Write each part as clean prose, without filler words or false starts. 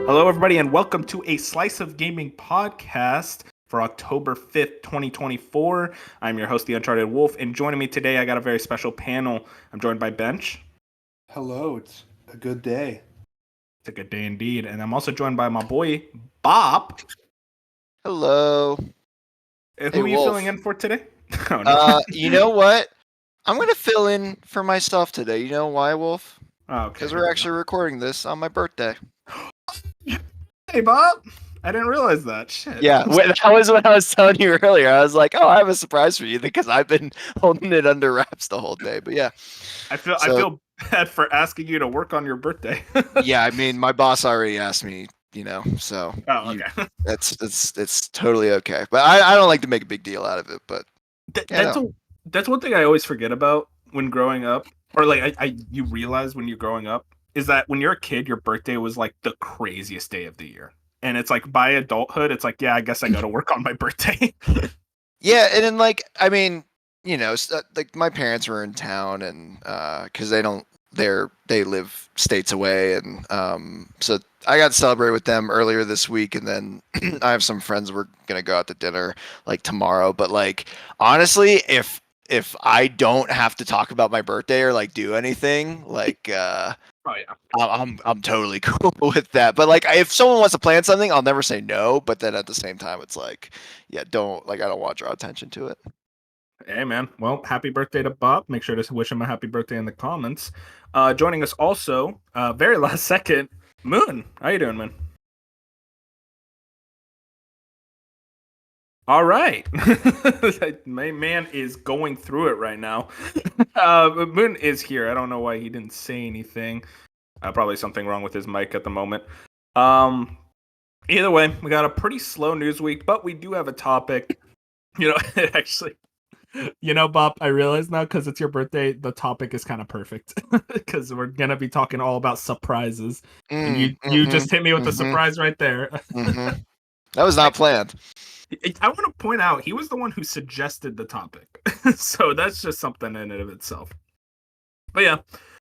Hello, everybody, and welcome to a Slice of Gaming podcast for October 5th, 2024. I'm your host, The Uncharted Wolf, and joining me today, I got a very special panel. I'm joined by Bench. Hello, it's a good day. It's a good day indeed. And I'm also joined by my boy, Bob. Hello. Who are you Wolf. filling in for today? Oh, no. You know what? I'm going to fill in for myself today. You know why, Wolf? Oh, okay. Because we're actually recording this on my birthday. Hey, Bob. I didn't realize that. Shit. Yeah, that was what I was telling you earlier. I was like, oh, I have a surprise for you because I've been holding it under wraps the whole day. But yeah. I feel bad for asking you to work on your birthday. Yeah, I mean, my boss already asked me, so it's totally okay. But I don't like to make a big deal out of it. But that's one thing I always forget about when growing up, or like you realize when you're growing up, is that when you're a kid, your birthday was like the craziest day of the year. And it's like by adulthood, it's like, yeah, I guess I got to work on my birthday. Yeah, and then like, I mean, like my parents were in town, and because they live states away, and so I got to celebrate with them earlier this week, and then I have some friends we're gonna go out to dinner like tomorrow. But like, honestly, if I don't have to talk about my birthday or like do anything, like oh yeah, I'm totally cool with that. But like, if someone wants to plan something, I'll never say no. But then at the same time, it's like, yeah, I don't want to draw attention to it. Hey man, well, happy birthday to Bob. Make sure to wish him a happy birthday in the comments. Joining us also, very last second, Moon. How you doing, man? All right. My man is going through it right now. Moon is here. I don't know why he didn't say anything. Probably something wrong with his mic at the moment. Either way, we got a pretty slow news week, but we do have a topic. Actually, Bob, I realize now because it's your birthday, the topic is kind of perfect because we're going to be talking all about surprises. And you just hit me with the surprise right there. That was not planned. I want to point out, he was the one who suggested the topic. So that's just something in and of itself. But yeah,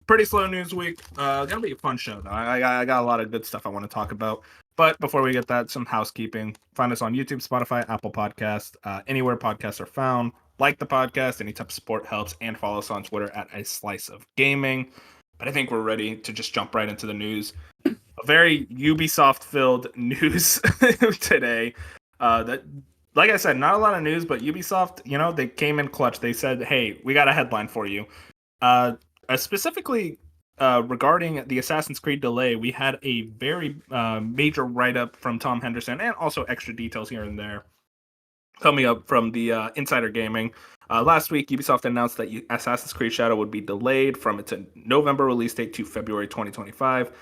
pretty slow news week. Gonna be a fun show, though. I got a lot of good stuff I want to talk about. But before we get that, some housekeeping. Find us on YouTube, Spotify, Apple Podcast, anywhere podcasts are found. Like the podcast, any type of support helps, and follow us on Twitter at A Slice of Gaming. But I think we're ready to just jump right into the news. A very Ubisoft-filled news today. That, like I said, not a lot of news, but Ubisoft, they came in clutch. They said, hey, we got a headline for you. Specifically regarding the Assassin's Creed delay, we had a very major write-up from Tom Henderson and also extra details here and there coming up from the Insider Gaming. Last week, Ubisoft announced that Assassin's Creed Shadow would be delayed from its November release date to February 2025.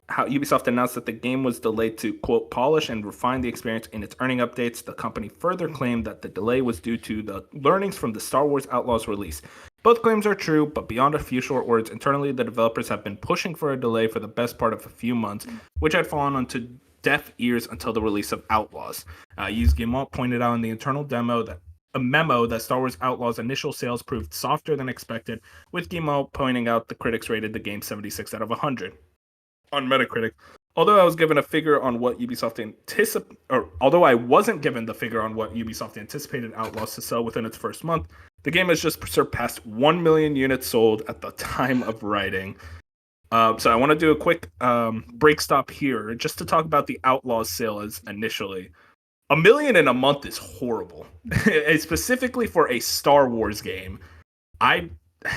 How Ubisoft announced that the game was delayed to, quote, polish and refine the experience in its earning updates. The company further claimed that the delay was due to the learnings from the Star Wars Outlaws release. Both claims are true, but beyond a few short words, internally the developers have been pushing for a delay for the best part of a few months, which had fallen onto deaf ears until the release of Outlaws. Yves Guillemot pointed out in the internal memo that Star Wars Outlaws' initial sales proved softer than expected, with Guillemot pointing out the critics rated the game 76 out of 100. On Metacritic, although I was given a figure on what although I wasn't given the figure on what Ubisoft anticipated Outlaws to sell within its first month, the game has just surpassed 1 million units sold at the time of writing. So I want to do a quick break stop here just to talk about the Outlaws sales initially. 1 million in a month is horrible, specifically for a Star Wars game.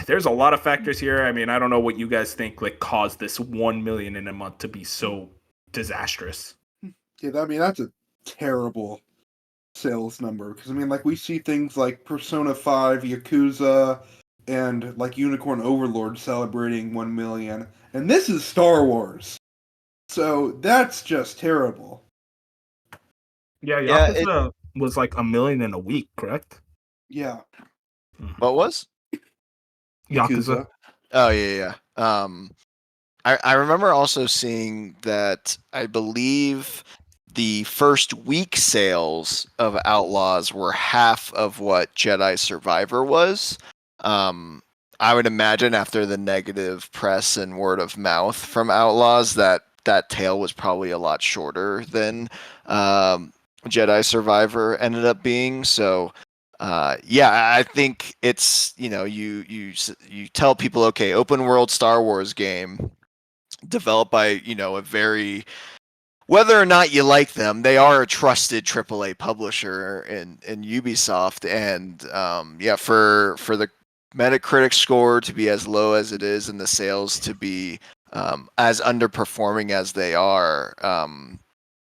There's a lot of factors here. I mean, I don't know what you guys think caused this 1 million in a month to be so disastrous. Yeah, I mean, that's a terrible sales number. Because, I mean, we see things like Persona 5, Yakuza, and, Unicorn Overlord celebrating 1 million. And this is Star Wars. So, that's just terrible. Yeah, Yakuza was 1 million in a week, correct? Yeah. What was? Yakuza. Oh, yeah. I remember also seeing that I believe the first week sales of Outlaws were half of what Jedi Survivor was. I would imagine after the negative press and word of mouth from Outlaws that tail was probably a lot shorter than Jedi Survivor ended up being. So yeah, I think it's, you tell people, okay, open world Star Wars game developed by, a very, whether or not you like them, they are a trusted AAA publisher in Ubisoft, and yeah, for the Metacritic score to be as low as it is and the sales to be as underperforming as they are,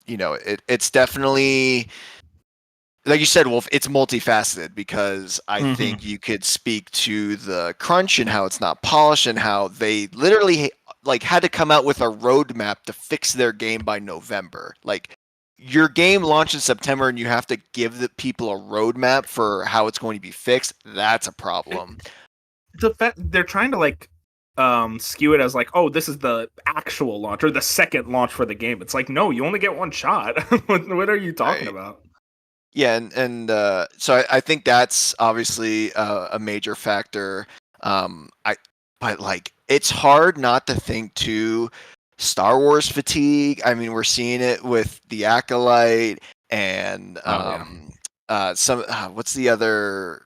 it's definitely, like you said, Wolf, it's multifaceted, because I think you could speak to the crunch and how it's not polished and how they literally had to come out with a roadmap to fix their game by November. Like, your game launched in September and you have to give the people a roadmap for how it's going to be fixed. That's a problem. The fact they're trying to skew it as oh, this is the actual launch or the second launch for the game. It's like, no, you only get one shot. What are you talking about? Yeah, and so I think that's obviously a major factor. But it's hard not to think too Star Wars fatigue. I mean, we're seeing it with the Acolyte and some what's the other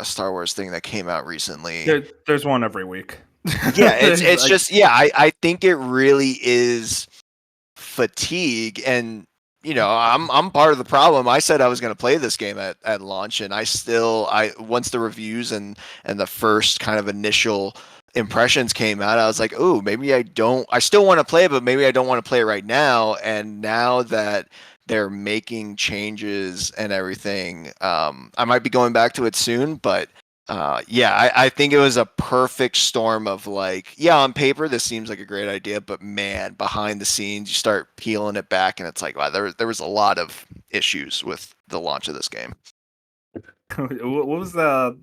Star Wars thing that came out recently? There's one every week. Yeah, it's just I think it really is fatigue, and I'm part of the problem. I said I was going to play this game at launch, and I once the reviews and the first kind of initial impressions came out, I was like, oh, maybe I still want to play it, but maybe I don't want to play it right now. And now that they're making changes and everything, I might be going back to it soon, but I think it was a perfect storm of on paper this seems like a great idea, but man, behind the scenes you start peeling it back and it's like, wow, there was a lot of issues with the launch of this game. What was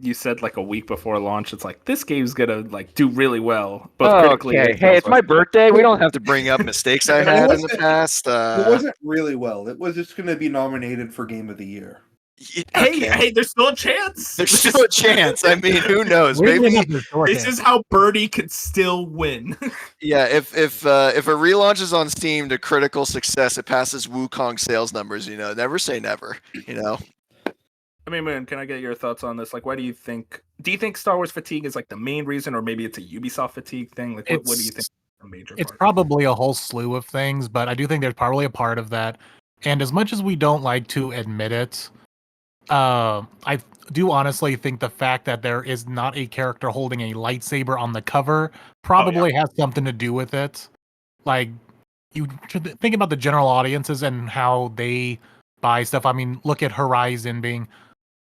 you said a week before launch? It's like, this game's gonna do really well, both critically. Okay, hey, it's my birthday. We don't have to Bring up mistakes I had in the past. It wasn't really well. It was just going to be nominated for Game of the Year. Hey, there's still a chance. There's still a chance. I mean, who knows? Maybe this is how Birdie could still win. Yeah, if it relaunches on Steam to critical success, it passes Wukong sales numbers. Never say never. I mean, man, can I get your thoughts on this? Why do you think Star Wars fatigue is the main reason, or maybe it's a Ubisoft fatigue thing? What do you think is a major part? It's probably a whole slew of things, but I do think there's probably a part of that. And as much as we don't like to admit it, I do honestly think the fact that there is not a character holding a lightsaber on the cover probably has something to do with it. You should think about the general audiences and how they buy stuff. I mean, look at Horizon being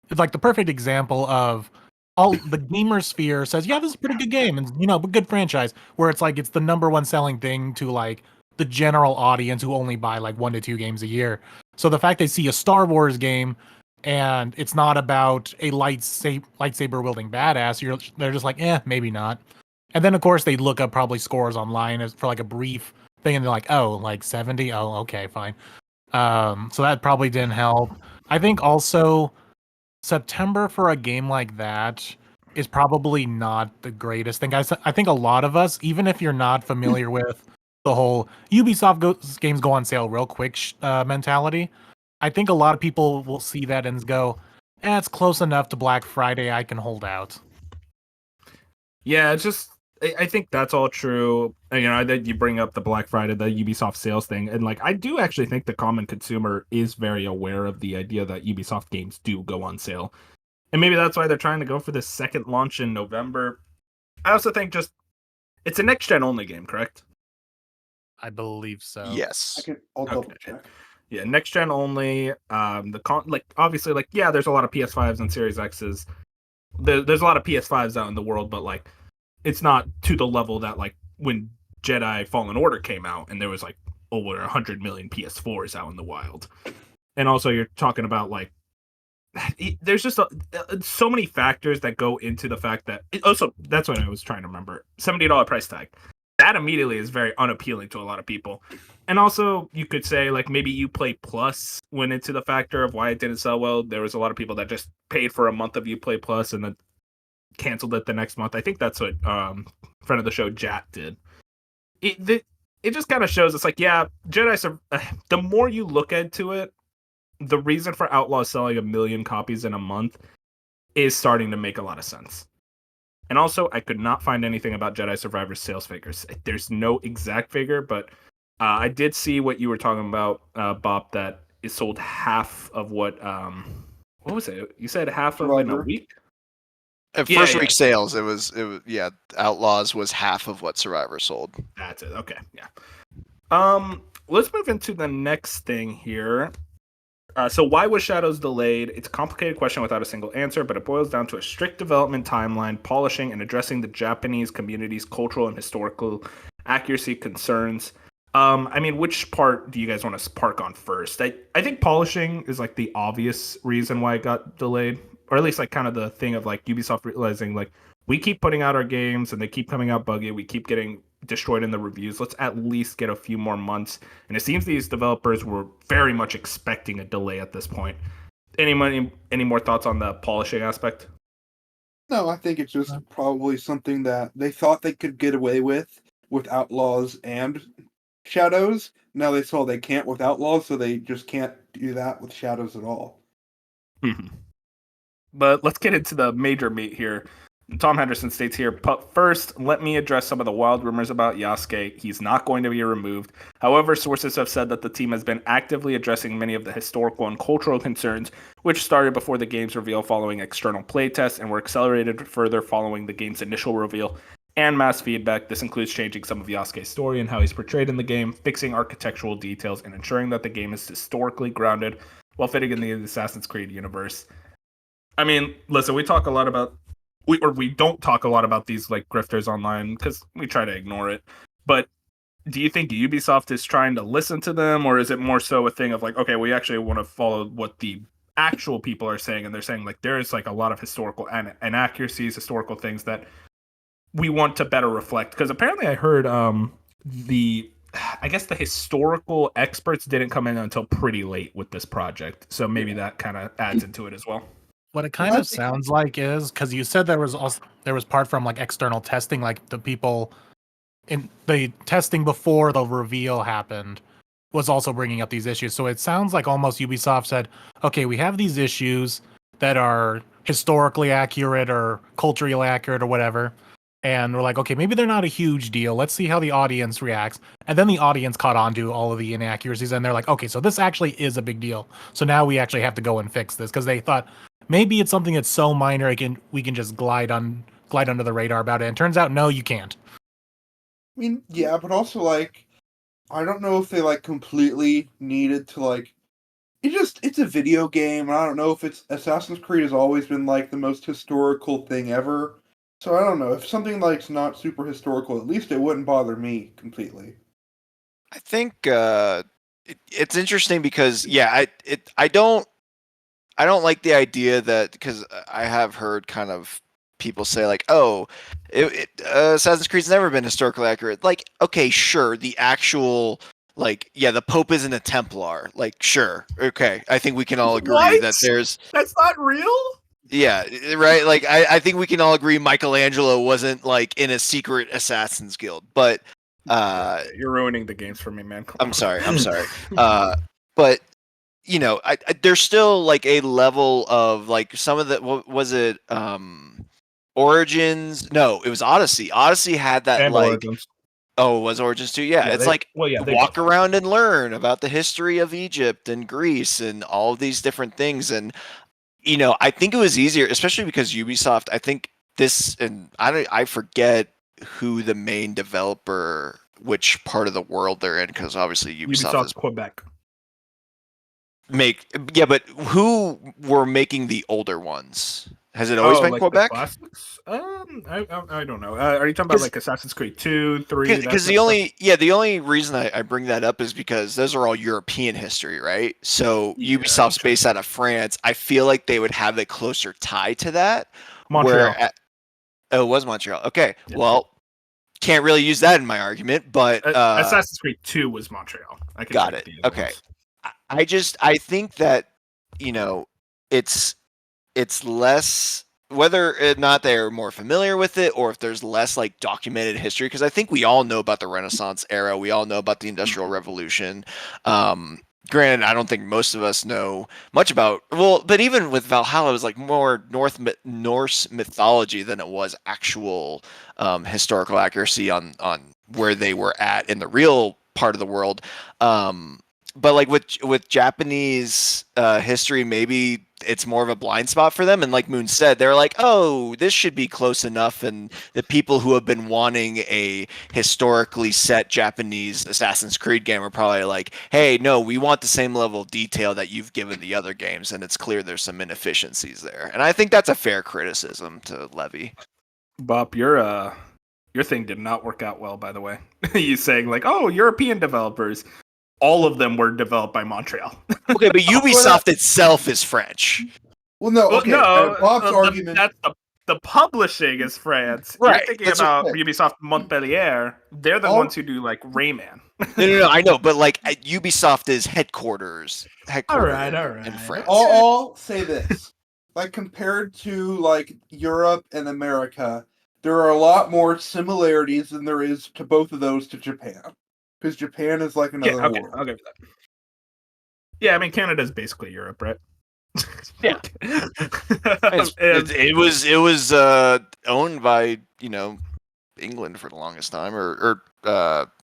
the perfect example of all the gamer sphere says, yeah, this is a pretty good game and a good franchise, where it's the number one selling thing to the general audience who only buy 1 to 2 games a year. So the fact they see a Star Wars game and it's not about a lightsaber wielding badass, they're just maybe not. And then of course they look up probably scores online for a brief thing, and they're like, oh, 70, oh, okay, fine. So that probably didn't help. I think also September for a game like that is probably not the greatest thing. I think a lot of us, even if you're not familiar with the whole Ubisoft games go on sale real quick mentality, I think a lot of people will see that and go, it's close enough to Black Friday, I can hold out. Yeah, I think that's all true. That you bring up the Black Friday, the Ubisoft sales thing, and I do actually think the common consumer is very aware of the idea that Ubisoft games do go on sale, and maybe that's why they're trying to go for this second launch in November. I also think it's a next gen only game, correct? I believe so. Yes. I'll double check. Yeah, next gen only. Obviously, there's a lot of PS5s and Series X's. There's a lot of PS5s out in the world, but it's not to the level that when Jedi Fallen Order came out and there was over 100 million PS4s out in the wild. And also you're talking about there's just so many factors that go into the fact that also, that's what I was trying to remember. $70 price tag. that immediately is very unappealing to a lot of people. And also, you could say like maybe Uplay Plus went into the factor of why it didn't sell well. There was a lot of people that just paid for a month of Uplay Plus and then canceled it the next month. I think that's what friend of the show Jat did. It just kind of shows it's like, yeah, the more you look into it, the reason for Outlaws selling 1 million copies in a month is starting to make a lot of sense. And also, I could not find anything about Jedi Survivor's sales figures. There's no exact figure, but I did see what you were talking about, Bob, that it sold half of what was it? You said half of in a week? At first week sales, it was Outlaws was half of what Survivor sold. That's it. Okay, yeah. Let's move into the next thing here. So why was Shadows delayed? It's a complicated question without a single answer, but it boils down to a strict development timeline, polishing and addressing the Japanese community's cultural and historical accuracy concerns. I mean, which part do you guys want to park on first? I think polishing is like the obvious reason why it got delayed, or at least like kind of the thing of like Ubisoft realizing like we keep putting out our games and they keep coming out buggy. We keep getting destroyed in the reviews. Let's at least get a few more months. And it seems these developers were very much expecting a delay at this point. Any more thoughts on the polishing aspect? No, I think it's just probably something that they thought they could get away with Outlaws and Shadows. Now they saw they can't with Outlaws, so they just can't do that with Shadows at all. But let's get into the major meat here. Tom Henderson states here, but first, let me address some of the wild rumors about Yasuke. He's not going to be removed. However, sources have said that the team has been actively addressing many of the historical and cultural concerns, which started before the game's reveal following external playtests and were accelerated further following the game's initial reveal and mass feedback. This includes changing some of Yasuke's story and how he's portrayed in the game, fixing architectural details, and ensuring that the game is historically grounded while fitting in the Assassin's Creed universe. I mean, listen, we talk a lot about we don't talk a lot about these like grifters online because we try to ignore it. But do you think Ubisoft is trying to listen to them, or is it more so a thing of like, okay, we actually want to follow what the actual people are saying, and they're saying like there is like a lot of historical inaccuracies, historical things that we want to better reflect? Because apparently I heard the historical experts didn't come in until pretty late with this project, so maybe that kind of adds into it as well. What it kind of sounds like is, because you said there was part from like external testing, like the people in the testing before the reveal happened was also bringing up these issues. So it sounds like almost Ubisoft said, okay, we have these issues that are historically accurate or culturally accurate or whatever. And we're like, okay, maybe they're not a huge deal. Let's see how the audience reacts. And then the audience caught on to all of the inaccuracies, and they're like, okay, so this actually is a big deal. So now we actually have to go and fix this, because they thought maybe it's something that's so minor we can just glide under the radar about it. And turns out, no, you can't. I mean, yeah, but also like, I don't know if they like completely needed to like. It's a video game, and I don't know if Assassin's Creed has always been like the most historical thing ever. So I don't know, if something like's not super historical, at least it wouldn't bother me completely. I think it's interesting because I don't like the idea that, because I have heard kind of people say like, oh, Assassin's Creed's never been historically accurate. Like, okay, sure, the actual the Pope isn't a Templar. Like, sure, okay, I think we can all agree that that's not real. Yeah, right. Like, I think we can all agree Michelangelo wasn't like in a secret Assassin's Guild, but you're ruining the games for me, man. I'm sorry. But you know, there's still like a level of like some of the, what was it? Origins? No, it was Odyssey. Odyssey had that and like. Origins. Oh, it was Origins too? Yeah, it's walk around and learn about the history of Egypt and Greece and all of these different things. And you know, I think it was easier, especially because Ubisoft, I think this, and I forget who the main developer, which part of the world they're in, because obviously Ubisoft is Quebec. But who were making the older ones? Has it always been like Quebec? I don't know. Are you talking about like Assassin's Creed 2, 3? Because the only reason I bring that up is because those are all European history, right? So Ubisoft's based out of France. I feel like they would have a closer tie to that. Montreal. It was Montreal. Okay, well, can't really use that in my argument, but Assassin's Creed 2 was Montreal. I can got agree it. with the other Okay. ones. I think that, it's less whether or not they're more familiar with it or if there's less like documented history, because I think we all know about the Renaissance era, we all know about the Industrial Revolution. Granted, I don't think most of us know much about, but even with Valhalla, it was like more Norse mythology than it was actual historical accuracy on where they were at in the real part of the world. But like with Japanese history, maybe it's more of a blind spot for them. And like Moon said, they're like, oh, this should be close enough. And the people who have been wanting a historically set Japanese Assassin's Creed game are probably like, hey, no, we want the same level of detail that you've given the other games. And it's clear there's some inefficiencies there. And I think that's a fair criticism to levy. Bob, your thing did not work out well, by the way. You saying like, oh, European developers. All of them were developed by Montreal. Okay, but Ubisoft itself is French. Well, no, okay. Bob's argument. That's the publishing is France. Right. You're thinking That's about okay. Ubisoft Montpellier. They're the ones who do like Rayman. No, I know, but like Ubisoft is headquartered All right. in France. I'll say this: like compared to like Europe and America, there are a lot more similarities than there is to both of those to Japan, because Japan is like another world. I'll give you that. Yeah, I mean Canada's basically Europe, right? Yeah. It was owned by England for the longest time, or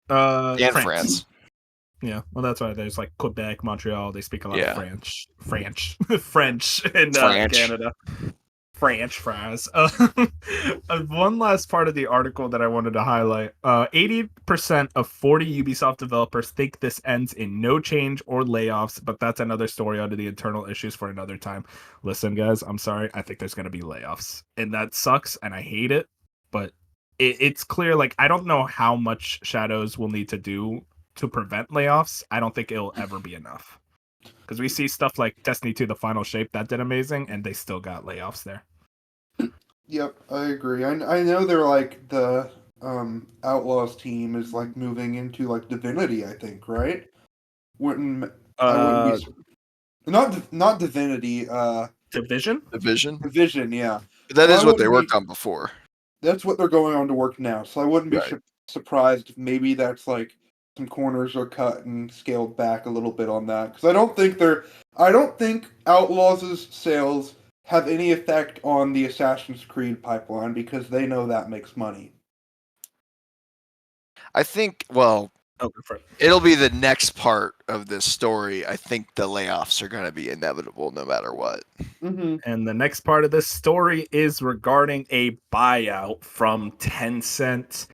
and France. Yeah, well, that's why there's like Quebec, Montreal. They speak a lot of French in Canada. French fries. One last part of the article that I wanted to highlight. 80% of 40 Ubisoft developers think this ends in no change or layoffs, but that's another story under the internal issues for another time. Listen, guys, I'm sorry. I think there's going to be layoffs, and that sucks, and I hate it, but it's clear, like, I don't know how much Shadows will need to do to prevent layoffs. I don't think it'll ever be enough. Because we see stuff like Destiny 2, The Final Shape, that did amazing, and they still got layoffs there. Yep, I agree. I know they're like the Outlaws team is like moving into like Divinity, I think, right? I wouldn't be not Divinity. Division. Division, yeah. That is what they worked on before. That's what they're going on to work now. So I wouldn't be surprised if maybe that's like some corners are cut and scaled back a little bit on that, because I don't think Outlaws' sales have any effect on the Assassin's Creed pipeline, because they know that makes money. I think, it'll be the next part of this story. I think the layoffs are going to be inevitable no matter what. Mm-hmm. And the next part of this story is regarding a buyout from Tencent.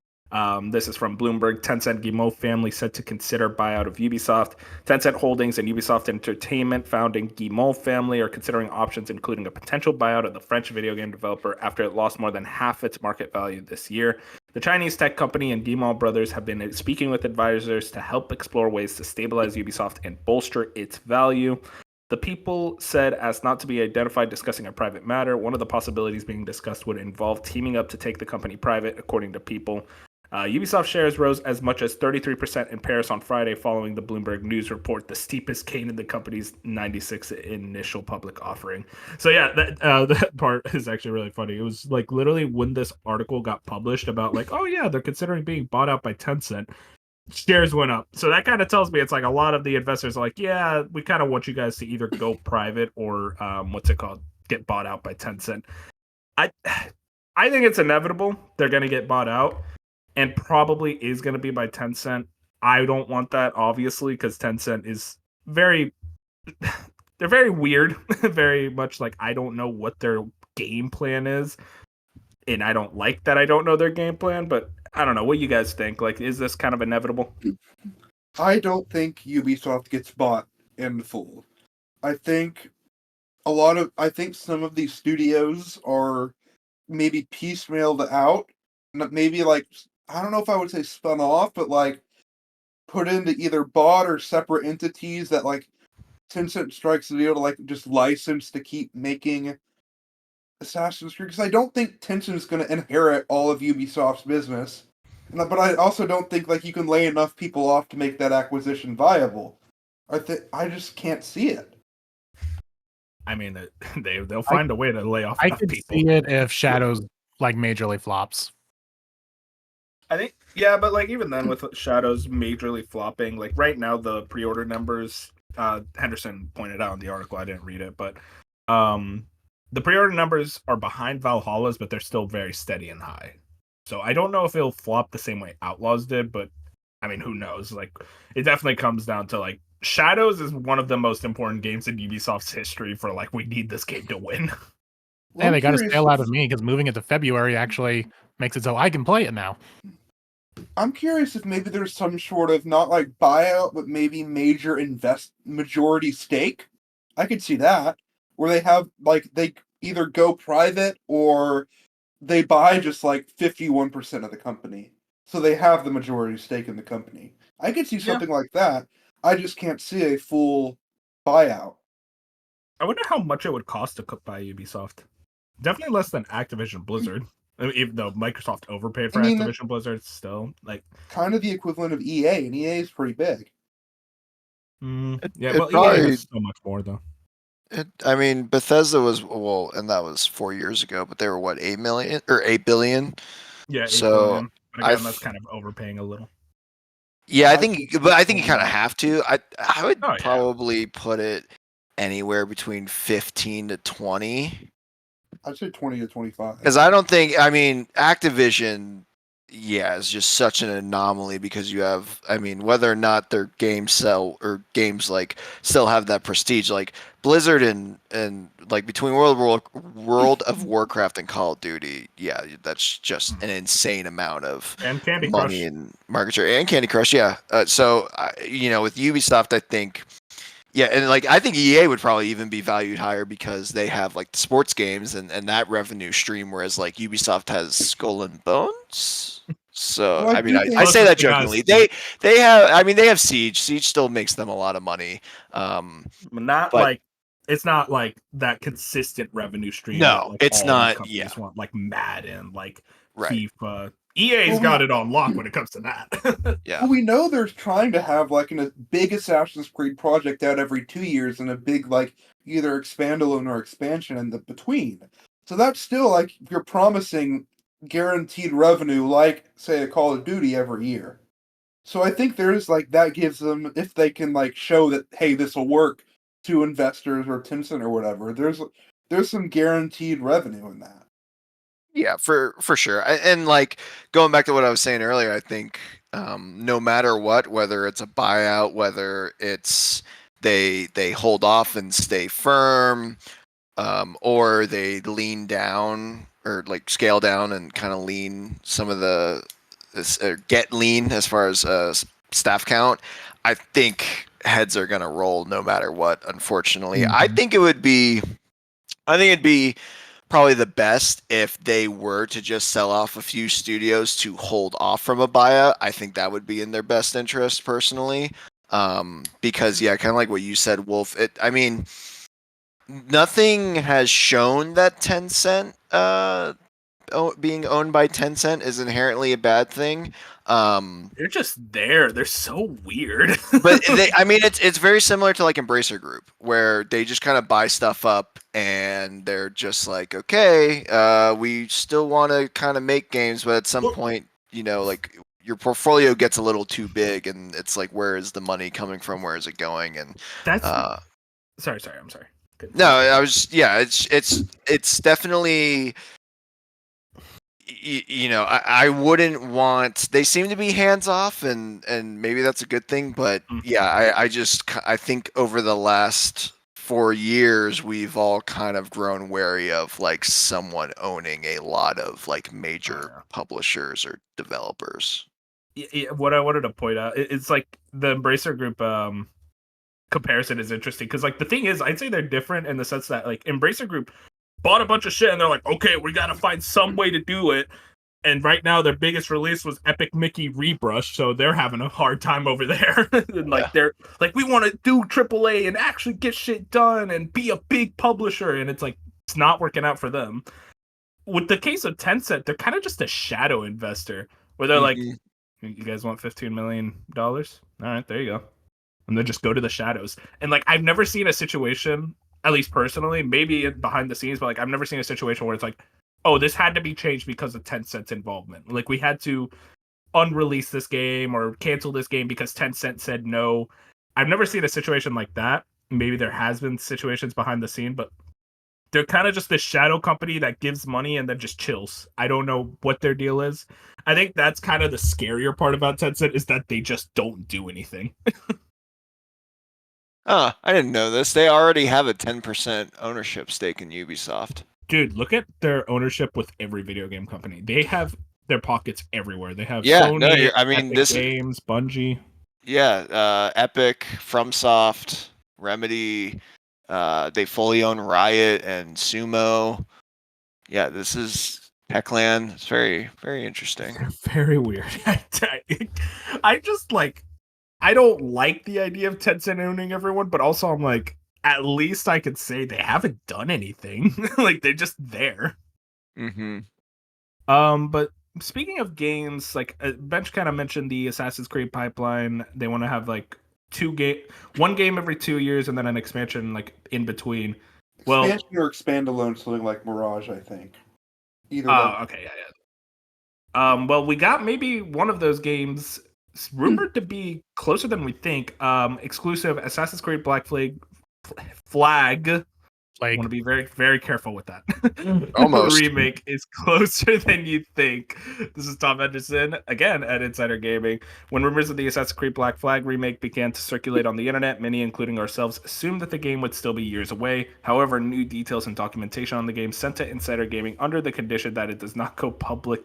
This is from Bloomberg. Tencent Guillemot family set to consider buyout of Ubisoft. Tencent Holdings and Ubisoft Entertainment founding Guillemot family are considering options, including a potential buyout of the French video game developer after it lost more than half its market value this year. The Chinese tech company and Guillemot brothers have been speaking with advisors to help explore ways to stabilize Ubisoft and bolster its value. The people said, as not to be identified, discussing a private matter. One of the possibilities being discussed would involve teaming up to take the company private, according to People. Ubisoft shares rose as much as 33% in Paris on Friday following the Bloomberg News report, the steepest gain in the company's 96 initial public offering. So yeah, that part is actually really funny. It was like literally when this article got published about like, oh yeah, they're considering being bought out by Tencent, shares went up. So that kind of tells me it's like a lot of the investors are like, yeah, we kind of want you guys to either go private or get bought out by Tencent. I think it's inevitable they're going to get bought out. And probably is going to be by Tencent. I don't want that, obviously, because Tencent is they're very weird. Very much like I don't know what their game plan is. And I don't like that I don't know their game plan, but I don't know. What you guys think? Like, is this kind of inevitable? I don't think Ubisoft gets bought in full. I think some of these studios are maybe piecemealed out. Maybe like, I don't know if I would say spun off, but like put into either bought or separate entities that like Tencent strikes the deal to like just license to keep making Assassin's Creed. Because I don't think Tencent's going to inherit all of Ubisoft's business But I also don't think like you can lay enough people off to make that acquisition viable. I just can't see it. I mean, they'll find a way to lay off I enough could people. see it if Shadows like majorly flops. I think, yeah, but like even then with Shadows majorly flopping, like right now the pre-order numbers, Henderson pointed out in the article, I didn't read it, but the pre-order numbers are behind Valhalla's, but they're still very steady and high. So I don't know if it'll flop the same way Outlaws did, but I mean, who knows? Like, it definitely comes down to like Shadows is one of the most important games in Ubisoft's history for like we need this game to win. Well, And they got to curious stay out if- of me because moving it to February actually makes it so I can play it now. I'm curious if maybe there's some sort of not like buyout, but maybe majority stake. I could see that where they have like they either go private or they buy just like 51% of the company, so they have the majority stake in the company. I could see something like that. I just can't see a full buyout. I wonder how much it would cost to buy Ubisoft. Definitely less than Activision Blizzard. I mean, even though Microsoft overpaid for I mean, Activision Blizzard, still like kind of the equivalent of EA, and EA is pretty big. yeah. it Well, EA probably- was so much more though. I mean, Bethesda was and that was 4 years ago, but they were what, 8 million or 8 billion? Yeah, 8 So, billion. But again, I that's kind of overpaying a little. Yeah, I I think, think but I it's think you a kind of lot. have to. I would Oh, yeah. probably put it anywhere between 15 to 20. I'd say 20 to 25. Because I don't think, I mean, Activision, yeah, is just such an anomaly because you have, I mean, whether or not their games sell or games like still have that prestige, like Blizzard and like between World of Warcraft and Call of Duty, yeah, that's just an insane amount of And Candy money Crush. and market share and Candy Crush, yeah. So you know, with Ubisoft, I think. Yeah, and like I think EA would probably even be valued higher because they have like the sports games and that revenue stream, whereas like Ubisoft has Skull and Bones. So Well, I I mean, do I think- say that Closest thing I jokingly. see. They have, I mean, they have Siege. Siege still makes them a lot of money. Not But- like it's not like that consistent revenue stream No, that like it's all not, these companies yeah. want, like Madden, like Right. FIFA. EA's Well, got it on lock when it comes to that. Yeah. Well, we know they're trying to have like a big Assassin's Creed project out every 2 years and a big like either expandalone or expansion in the between. So that's still like you're promising guaranteed revenue, like say a Call of Duty every year. So I think there's like that gives them, if they can like show that hey this will work to investors or Tencent or whatever. There's some guaranteed revenue in that. Yeah, for sure. And like going back to what I was saying earlier, I think no matter what, whether it's a buyout, whether it's they hold off and stay firm, or they lean down or like scale down and kind of lean some of or get lean as far as staff count. I think heads are gonna roll no matter what. Unfortunately, I Mhm. think it'd be probably the best if they were to just sell off a few studios to hold off from a buyout. I think that would be in their best interest personally. Because yeah, kind of like what you said, Wolf. I mean, nothing has shown that Tencent being owned by Tencent is inherently a bad thing. They're just there. They're so weird. But I mean, it's very similar to like Embracer Group, where they just kind of buy stuff up and they're just like, okay, we still want to kind of make games, but at some point, you know, like your portfolio gets a little too big, and it's like, where is the money coming from? Where is it going? And That's sorry. I'm sorry. no, I was yeah, it's definitely. You know, I wouldn't want. They seem to be hands off, and maybe that's a good thing. But yeah, I think over the last 4 years, we've all kind of grown wary of like someone owning a lot of like major publishers or developers. Yeah, what I wanted to point out, it's like the Embracer Group comparison is interesting because like the thing is, I'd say they're different in the sense that like Embracer Group bought a bunch of shit and they're like, okay, we gotta find some way to do it. And right now, their biggest release was Epic Mickey Rebrush, so they're having a hard time over there. And like they're like, we want to do AAA and actually get shit done and be a big publisher, and it's like it's not working out for them. With the case of Tencent, they're kind of just a shadow investor, where they're like, You guys want $15 million? All right, there you go. And then just go to the shadows. And like, I've never seen a situation, at least personally, maybe behind the scenes, but like, I've never seen a situation where it's like, oh, this had to be changed because of Tencent's involvement. Like, we had to unrelease this game or cancel this game because Tencent said no. I've never seen a situation like that. Maybe there has been situations behind the scene, but they're kind of just this shadow company that gives money and then just chills. I don't know what their deal is. I think that's kind of the scarier part about Tencent is that they just don't do anything. I didn't know this. They already have a 10% ownership stake in Ubisoft. Dude, look at their ownership with every video game company. They have their pockets everywhere. They have Yeah, Sony, no, I mean, Epic this Games, Bungie. Yeah, Epic, FromSoft, Remedy, they fully own Riot and Sumo. Yeah, this is Techland. It's very, very interesting. Very weird. I just like, I don't like the idea of Tencent owning everyone, but also I'm like, at least I could say they haven't done anything. Like, they're just there. Mm-hmm. But speaking of games, like Bench kind of mentioned the Assassin's Creed pipeline. They want to have like one game every 2 years, and then an expansion like in between. Well, Expansion or expand alone, something like Mirage, I think. Either one. okay, yeah. Well, we got maybe one of those games rumored to be closer than we think. Exclusive Assassin's Creed Black Flag. I want to be very, very careful with that. Almost. The remake is closer than you think. This is Tom Henderson, again, at Insider Gaming. When rumors of the Assassin's Creed Black Flag remake began to circulate on the internet, many, including ourselves, assumed that the game would still be years away. However, new details and documentation on the game sent to Insider Gaming under the condition that it does not go public.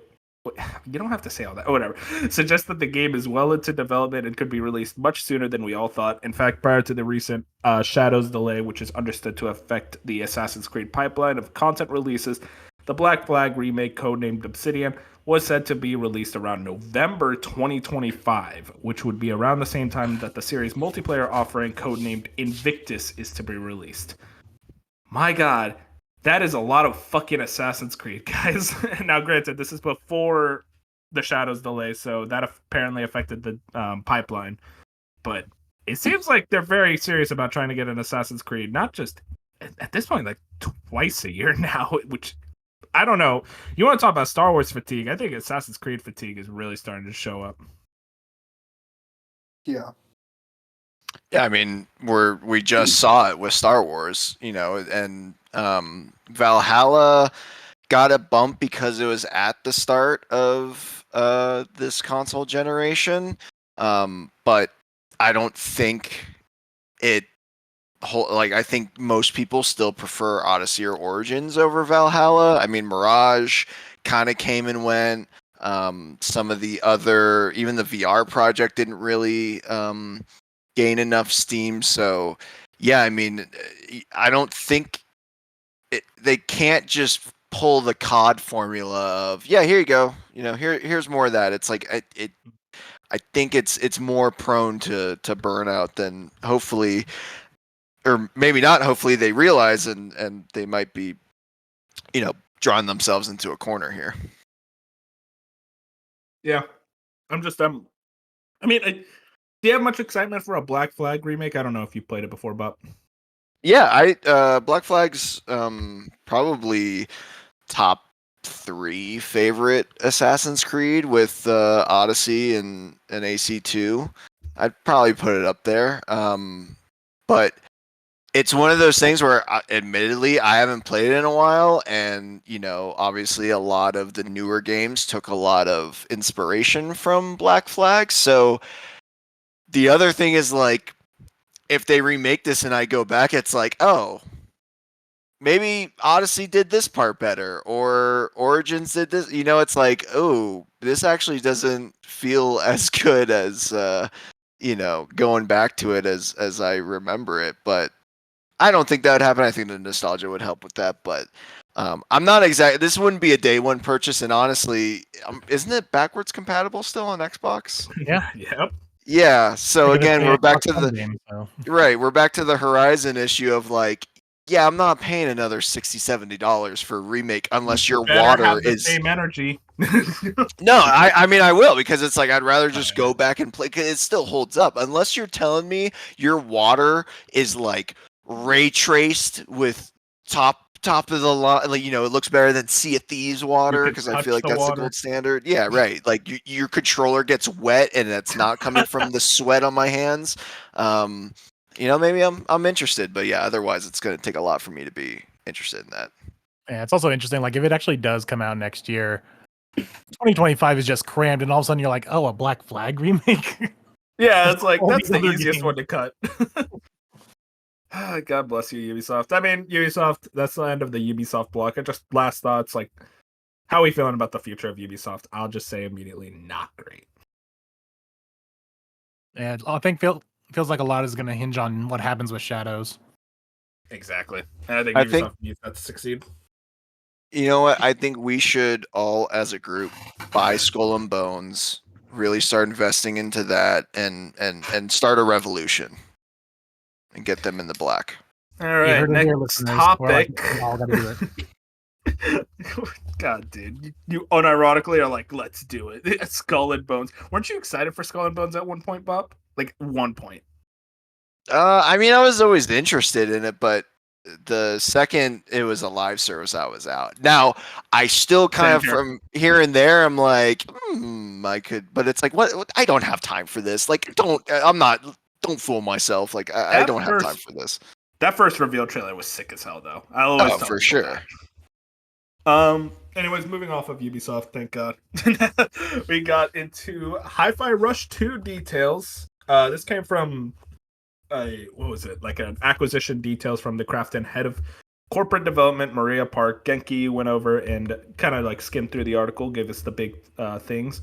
You don't have to say all that. Oh, whatever. Suggests that the game is well into development and could be released much sooner than we all thought. In fact, prior to the recent Shadows delay, which is understood to affect the Assassin's Creed pipeline of content releases, the Black Flag remake, codenamed Obsidian, was said to be released around November 2025, which would be around the same time that the series multiplayer offering, codenamed Invictus, is to be released. My God. That is a lot of fucking Assassin's Creed, guys. Now, granted, this is before the Shadows delay, so that apparently affected the pipeline. But it seems like they're very serious about trying to get an Assassin's Creed, not just at this point, like twice a year now, which I don't know. You want to talk about Star Wars fatigue? I think Assassin's Creed fatigue is really starting to show up. Yeah. Yeah, I mean, we just saw it with Star Wars, and Valhalla got a bump because it was at the start of this console generation, but I don't think I think most people still prefer Odyssey or Origins over Valhalla. I mean, Mirage kind of came and went. Some of the other, even the VR project didn't really gain enough steam. So yeah, I mean, I don't think they can't just pull the COD formula of, yeah, here you go, here's more of that. It's like I think it's more prone to burnout than hopefully, or maybe not hopefully, they realize, and they might be drawing themselves into a corner here. Yeah, I'm just I mean, do you have much excitement for a Black Flag remake? I don't know if you played it before, but yeah, Black Flag's probably top 3 favorite Assassin's Creed with Odyssey and AC2. I'd probably put it up there. But it's one of those things where, admittedly, I haven't played it in a while, and obviously a lot of the newer games took a lot of inspiration from Black Flag. So the other thing is, like, if they remake this and I go back, it's like, oh, maybe Odyssey did this part better, or Origins did this. It's like, oh, this actually doesn't feel as good as going back to it as I remember it. But I don't think that would happen. I think the nostalgia would help with that. But I'm not exactly. This wouldn't be a day one purchase. And honestly, isn't it backwards compatible still on Xbox? Yeah. Yep. Yeah. So again, we're back to game, so. right. We're back to the Horizon issue of, like, yeah, I'm not paying another $60-$70 for a remake unless your Better water have the is same energy. No, I mean I will, because it's like I'd rather just go back and play, 'cause it still holds up. Unless you're telling me your water is like ray traced with top of the line, like, it looks better than Sea of Thieves You water, could because I touch feel like the that's the water. gold standard. Yeah, right. Like your controller gets wet and it's not coming from the sweat on my hands. Maybe I'm interested, but yeah, otherwise it's gonna take a lot for me to be interested in that. Yeah, it's also interesting. Like, if it actually does come out next year, 2025 is just crammed, and all of a sudden you're like, oh, a Black Flag remake. Yeah, it's like All that's these the other easiest games. one to cut. God bless you, Ubisoft. I mean, Ubisoft. That's the end of the Ubisoft block. Just last thoughts, like, how are we feeling about the future of Ubisoft? I'll just say immediately, not great. And I think feels like a lot is going to hinge on what happens with Shadows. Exactly. And I think I Ubisoft think needs that to succeed. You know what? I think we should all, as a group, buy Skull and Bones, really start investing into that, and start a revolution, and get them in the black. All You right, heard it here, next listeners. We're like, topic. we all got to do it. God, dude, you unironically are like, let's do it. Skull and Bones. Weren't you excited for Skull and Bones at one point, Bob? Like 1 point. I mean, I was always interested in it, but the second it was a live service, I was out. Now, I still kind Same of, here. from here and there, I'm like, I could, but it's like, what? I don't have time for this. Like, don't fool myself. Like, I don't have time for this. That first reveal trailer was sick as hell, though. I'll always tell For people sure. that. Anyways, moving off of Ubisoft, thank God. We got into Hi-Fi Rush 2 details. This came from what was it? Like an acquisition details from the Krafton head of corporate development, Maria Park. Genki went over and kind of like skimmed through the article, gave us the big things.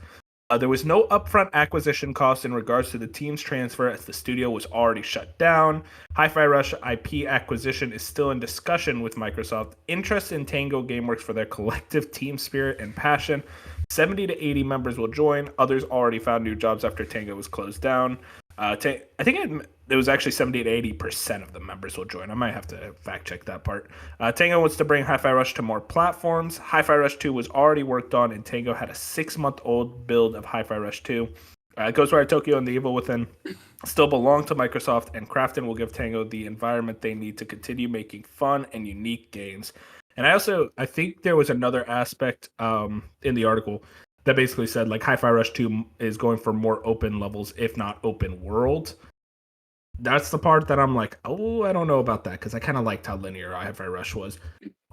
There was no upfront acquisition cost in regards to the team's transfer, as the studio was already shut down. Hi-Fi Rush IP acquisition is still in discussion with Microsoft. Interest in Tango Gameworks for their collective team spirit and passion. 70 to 80 members will join. Others already found new jobs after Tango was closed down. I think it was actually 70 to 80% of the members will join. I might have to fact check that part. Tango wants to bring Hi-Fi Rush to more platforms. Hi-Fi Rush 2 was already worked on, and Tango had a 6-month-old build of Hi-Fi Rush 2. Ghostwire Tokyo and the Evil Within still belong to Microsoft, and Krafton will give Tango the environment they need to continue making fun and unique games. And I think there was another aspect in the article that basically said like Hi-Fi Rush 2 is going for more open levels, if not open world. That's the part that I'm like, oh, I don't know about that, because I kind of liked how linear Hi-Fi Rush was.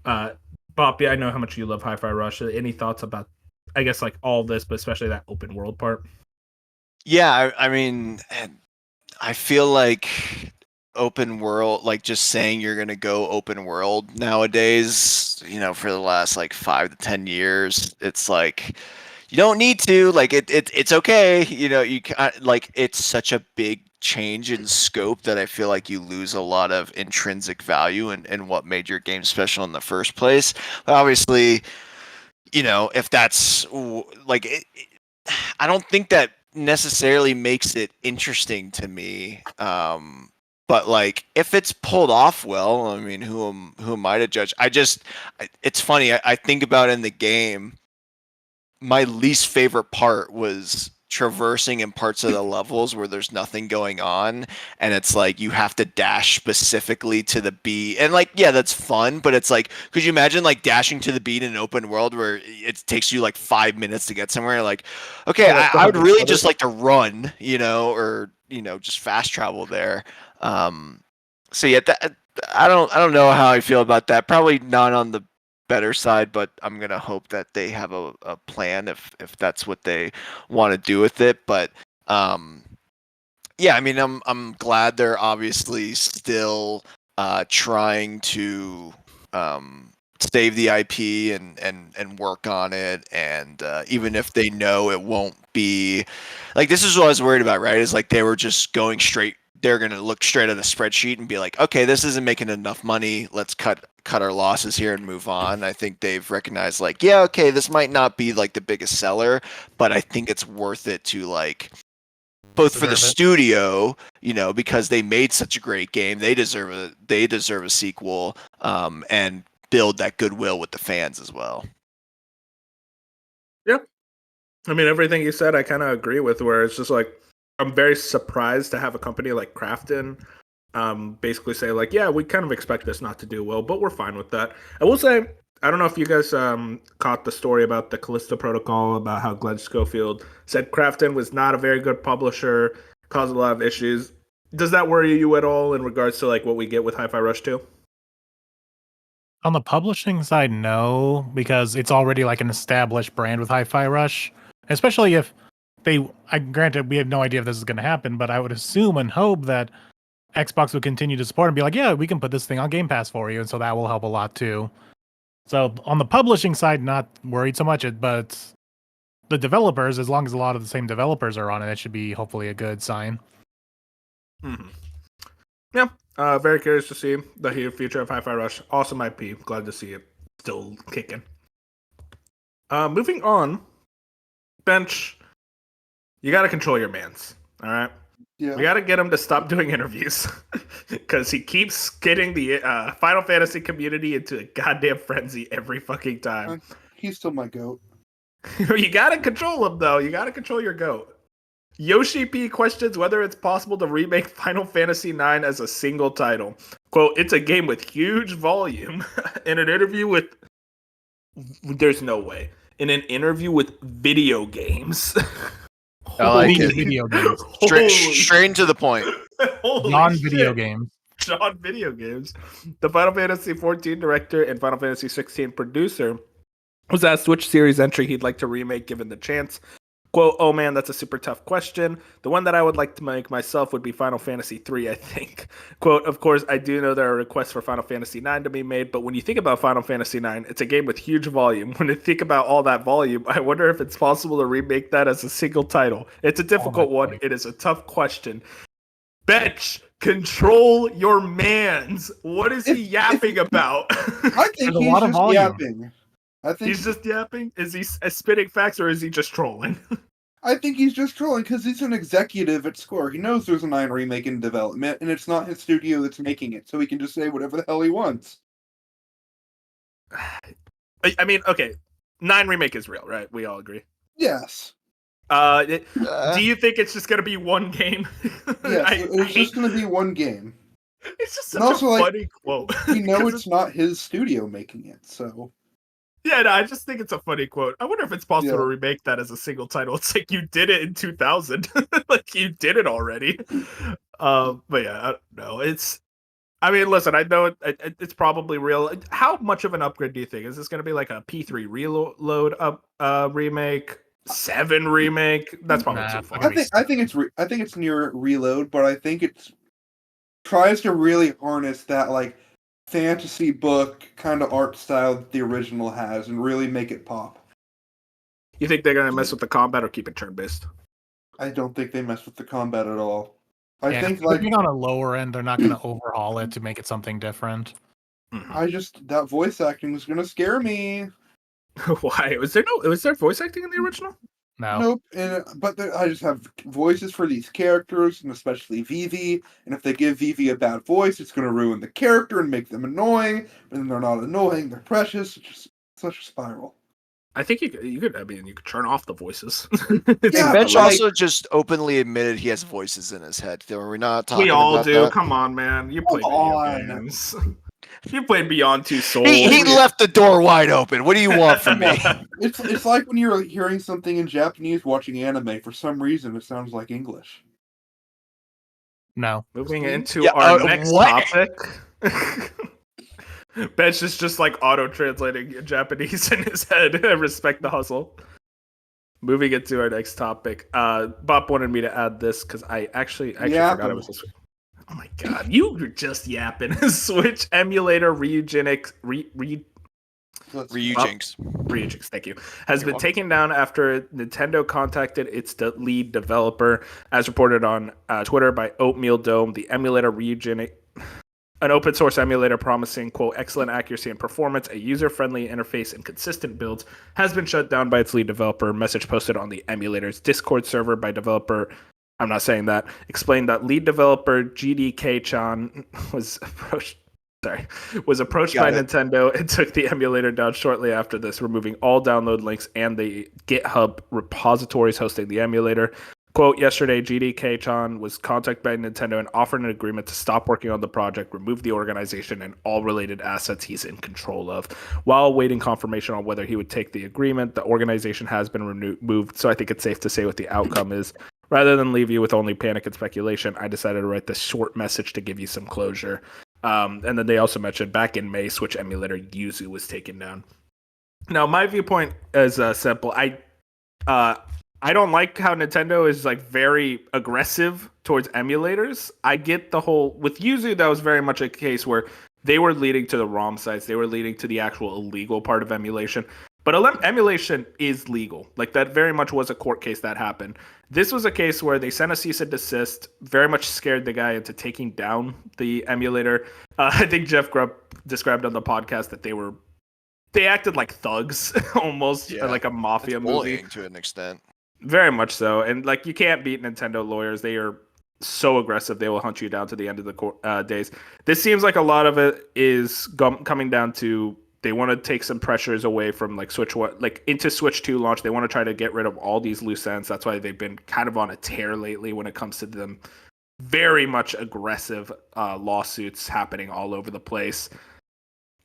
Bob, I know how much you love Hi-Fi Rush. Any thoughts about, I guess, like all this, but especially that open world part? Yeah, I mean, I feel like open world, like just saying you're going to go open world nowadays, for the last like 5 to 10 years, it's like, you don't need to, like, it's okay. Like, it's such a big change in scope that I feel like you lose a lot of intrinsic value in what made your game special in the first place. But obviously, if that's like, I don't think that necessarily makes it interesting to me. But like, if it's pulled off well, I mean, who am I to judge? It's funny. I think about in the game, my least favorite part was traversing in parts of the levels where there's nothing going on, and it's like you have to dash specifically to the beat, and like, yeah, that's fun, but it's like, could you imagine like dashing to the beat in an open world where it takes you like 5 minutes to get somewhere? Like, okay, I would really just like to run, or just fast travel there. So yeah, I don't know how I feel about that. Probably not on the better side, but I'm gonna hope that they have a plan if that's what they want to do with it. But yeah, I mean, I'm glad they're obviously still trying to save the IP and work on it, and even if they know it won't be like, this is what I was worried about, right? Is like they were just going straight. They're going to look straight at a spreadsheet and be like, okay, this isn't making enough money. Let's cut our losses here and move on. I think they've recognized like, yeah, okay, this might not be like the biggest seller, but I think it's worth it to like both for the Deserve it. studio, because they made such a great game, they deserve a sequel, and build that goodwill with the fans as well. Yeah. I mean, everything you said, I kind of agree with, where it's just like, I'm very surprised to have a company like Krafton basically say, like, yeah, we kind of expect this not to do well, but we're fine with that. I will say, I don't know if you guys caught the story about the Callisto Protocol, about how Glenn Schofield said Krafton was not a very good publisher, caused a lot of issues. Does that worry you at all in regards to like what we get with Hi-Fi Rush 2? On the publishing side, no, because it's already like an established brand with Hi-Fi Rush. Especially if granted, we have no idea if this is going to happen, but I would assume and hope that Xbox would continue to support and be like, yeah, we can put this thing on Game Pass for you, and so that will help a lot too. So on the publishing side, not worried so much, but the developers, as long as a lot of the same developers are on it, it should be hopefully a good sign. Mm-hmm. Yeah, very curious to see the future of Hi-Fi Rush. Awesome IP. Glad to see it still kicking. Moving on, Bench, you got to control your mans, all right? Yeah. We got to get him to stop doing interviews because he keeps getting the Final Fantasy community into a goddamn frenzy every fucking time. He's still my goat. You got to control him, though. You got to control your goat. Yoshi P questions whether it's possible to remake Final Fantasy IX as a single title. Quote, it's a game with huge volume. In an interview with... There's no way. In an interview with video games. I like These it. video games. Straight to the point. Non-video games. Non-video games. The Final Fantasy XIV director and Final Fantasy XVI producer was asked which series entry he'd like to remake given the chance. Quote, oh man, that's a super tough question. The one that I would like to make myself would be Final Fantasy III, I think. Quote, of course, I do know there are requests for Final Fantasy IX to be made, but when you think about Final Fantasy IX, it's a game with huge volume. When you think about all that volume, I wonder if it's possible to remake that as a single title. It's a difficult one. It is a tough question. Bench, control your mans. What is he yapping about? I think he's just yapping. I think he's just yapping? Is he spitting facts or is he just trolling? I think he's just trolling because he's an executive at Square. He knows there's a 9 remake in development, and it's not his studio that's making it, so he can just say whatever the hell he wants. I mean, okay, 9 remake is real, right? We all agree. Yes. Do you think it's just gonna be one game? Yes, it's just gonna be one game. It's just such a funny quote. We know it's not his studio making it, so... Yeah, no, I just think it's a funny quote. I wonder if it's possible to remake that as a single title. It's like you did it in 2000. Like you did it already. But yeah, I don't know. I mean, listen, I know it's probably real. How much of an upgrade do you think? Is this going to be like a P3 reload up remake, 7 remake? That's probably too far. I think it's near reload, but I think it tries to really harness that like fantasy book kind of art style that the original has and really make it pop. You think they're going to mess with the combat or keep it turn-based? I don't think they mess with the combat at all. I think like on a lower end, they're not going to overhaul it to make it something different. That voice acting is going to scare me. Why? Was there voice acting in the original? No. Nope. But I just have voices for these characters, and especially Vivi. And if they give Vivi a bad voice, it's going to ruin the character and make them annoying. And then they're not annoying; they're precious. It's just such a spiral. I think you could. I mean, you could turn off the voices. Bench also just openly admitted he has voices in his head. We're not talking. We all about do. That. Come on, man. You play video games. You played Beyond Two Souls. He left the door wide open. What do you want from me? It's like when you're hearing something in Japanese watching anime. For some reason, it sounds like English. No. Moving into our next topic. Bench is just like auto-translating Japanese in his head. Respect the hustle. Moving into our next topic. Bob wanted me to add this because I actually forgot it was this week. Oh my god, you were just yapping. Switch emulator Ryujinx, thank you, has been taken down after Nintendo contacted its lead developer. As reported on Twitter by Oatmeal Dome, the emulator Ryujinx, an open source emulator promising, quote, excellent accuracy and performance, a user-friendly interface, and consistent builds, has been shut down by its lead developer. Message posted on the emulator's Discord server by developer I'm not saying that, explained that lead developer GDK-chan was approached by Nintendo and took the emulator down shortly after this, removing all download links and the GitHub repositories hosting the emulator. Quote, yesterday, GDK-chan was contacted by Nintendo and offered an agreement to stop working on the project, remove the organization, and all related assets he's in control of. While awaiting confirmation on whether he would take the agreement, the organization has been removed, so I think it's safe to say what the outcome is. Rather than leave you with only panic and speculation, I decided to write this short message to give you some closure. And then they also mentioned back in May, Switch emulator Yuzu was taken down. Now, my viewpoint is simple. I don't like how Nintendo is like very aggressive towards emulators. I get the whole with Yuzu, that was very much a case where they were leading to the ROM sites, they were leading to the actual illegal part of emulation. But emulation is legal. Like that very much was a court case that happened. This was a case where they sent a cease and desist, very much scared the guy into taking down the emulator. I think Jeff Grubb described on the podcast that they acted like thugs, almost like a mafia movie to an extent. Very much so, and like you can't beat Nintendo lawyers. They are so aggressive; they will hunt you down to the end of the days. This seems like a lot of it is coming down to they want to take some pressures away from like Switch into Switch 2 launch. They want to try to get rid of all these loose ends. That's why they've been kind of on a tear lately when it comes to them. Very much aggressive lawsuits happening all over the place.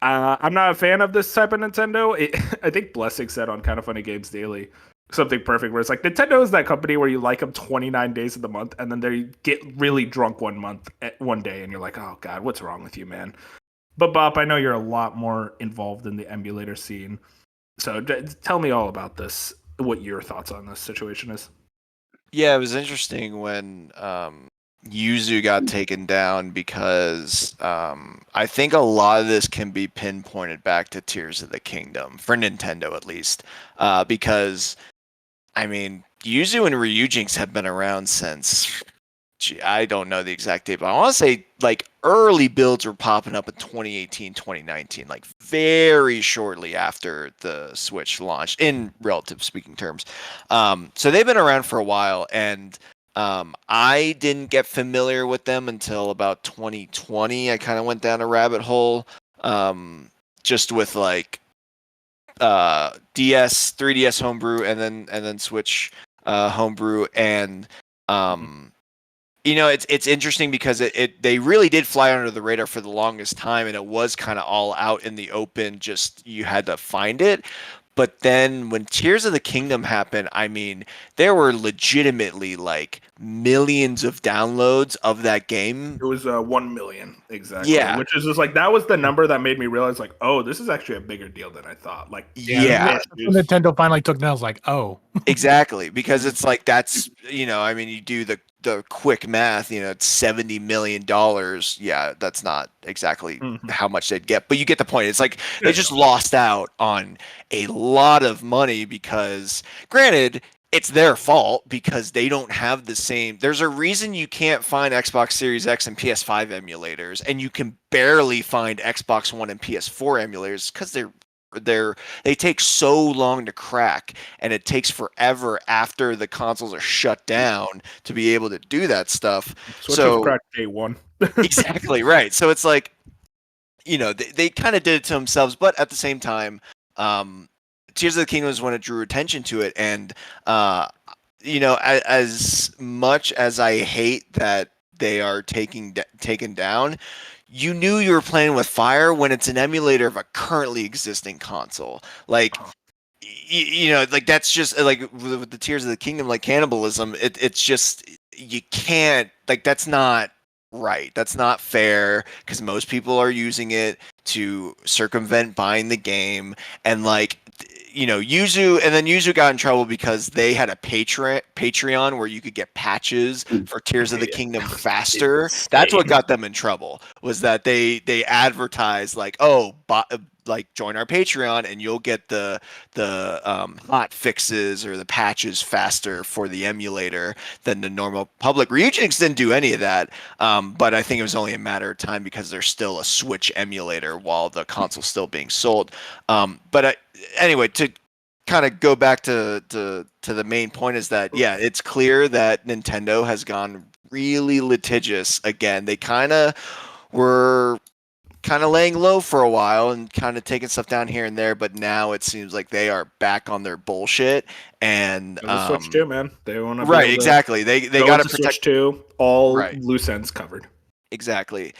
I'm not a fan of this type of Nintendo. I think Blessing said on Kind of Funny Games Daily something perfect where it's like Nintendo is that company where you like them 29 days of the month and then they get really drunk one day and you're like, oh God, what's wrong with you, man? But Bob, I know you're a lot more involved in the emulator scene. So tell me all about this, what your thoughts on this situation is. Yeah, it was interesting when Yuzu got taken down because I think a lot of this can be pinpointed back to Tears of the Kingdom, for Nintendo at least, because I mean, Yuzu and Ryujinx have been around since, I don't know the exact date, but I want to say like early builds were popping up in 2018, 2019, like very shortly after the Switch launched, in relative speaking terms. So they've been around for a while, and I didn't get familiar with them until about 2020. I kind of went down a rabbit hole, just with like DS, 3DS homebrew, and then Switch homebrew, and you know, it's interesting because they really did fly under the radar for the longest time, and it was kind of all out in the open. Just you had to find it. But then when Tears of the Kingdom happened, I mean, there were legitimately like millions of downloads of that game. It was 1 million exactly. Yeah, which is just like that was the number that made me realize like, oh, this is actually a bigger deal than I thought. Like, yeah. Nintendo finally took it down. I was like, oh, exactly, because it's like that's, you know, I mean, you do the quick math, you know, it's $70 million. Yeah, that's not exactly how much they'd get, but you get the point. It's like they just lost out on a lot of money because, granted, it's their fault because they don't have the same. There's a reason you can't find Xbox Series X and PS5 emulators, and you can barely find Xbox One and PS4 emulators because they take so long to crack, and it takes forever after the consoles are shut down to be able to do that stuff. Switch was cracked day one. Exactly right. So it's like, you know, they kind of did it to themselves, but at the same time, Tears of the Kingdom was when it drew attention to it, and you know, as much as I hate that they are taken down, you knew you were playing with fire when it's an emulator of a currently existing console. Like, you know, like that's just like with the Tears of the Kingdom, like cannibalism. It's just, you can't, like, that's not right. That's not fair because most people are using it to circumvent buying the game, and like, you know, Yuzu got in trouble because they had a Patreon where you could get patches for Tears of the Kingdom faster. That's what got them in trouble, was that they advertised like, oh, like join our Patreon and you'll get the hot fixes or the patches faster for the emulator than the normal public. Ryujinx didn't do any of that, but I think it was only a matter of time because there's still a Switch emulator while the console's still being sold. Anyway, kind of go back to the main point is that it's clear that Nintendo has gone really litigious again. They kind of were laying low for a while and kind of taking stuff down here and there, but now it seems like they are back on their bullshit. And Switch 2, man. They want to right, exactly. They got to protect Switch 2, all right. loose ends covered. Exactly.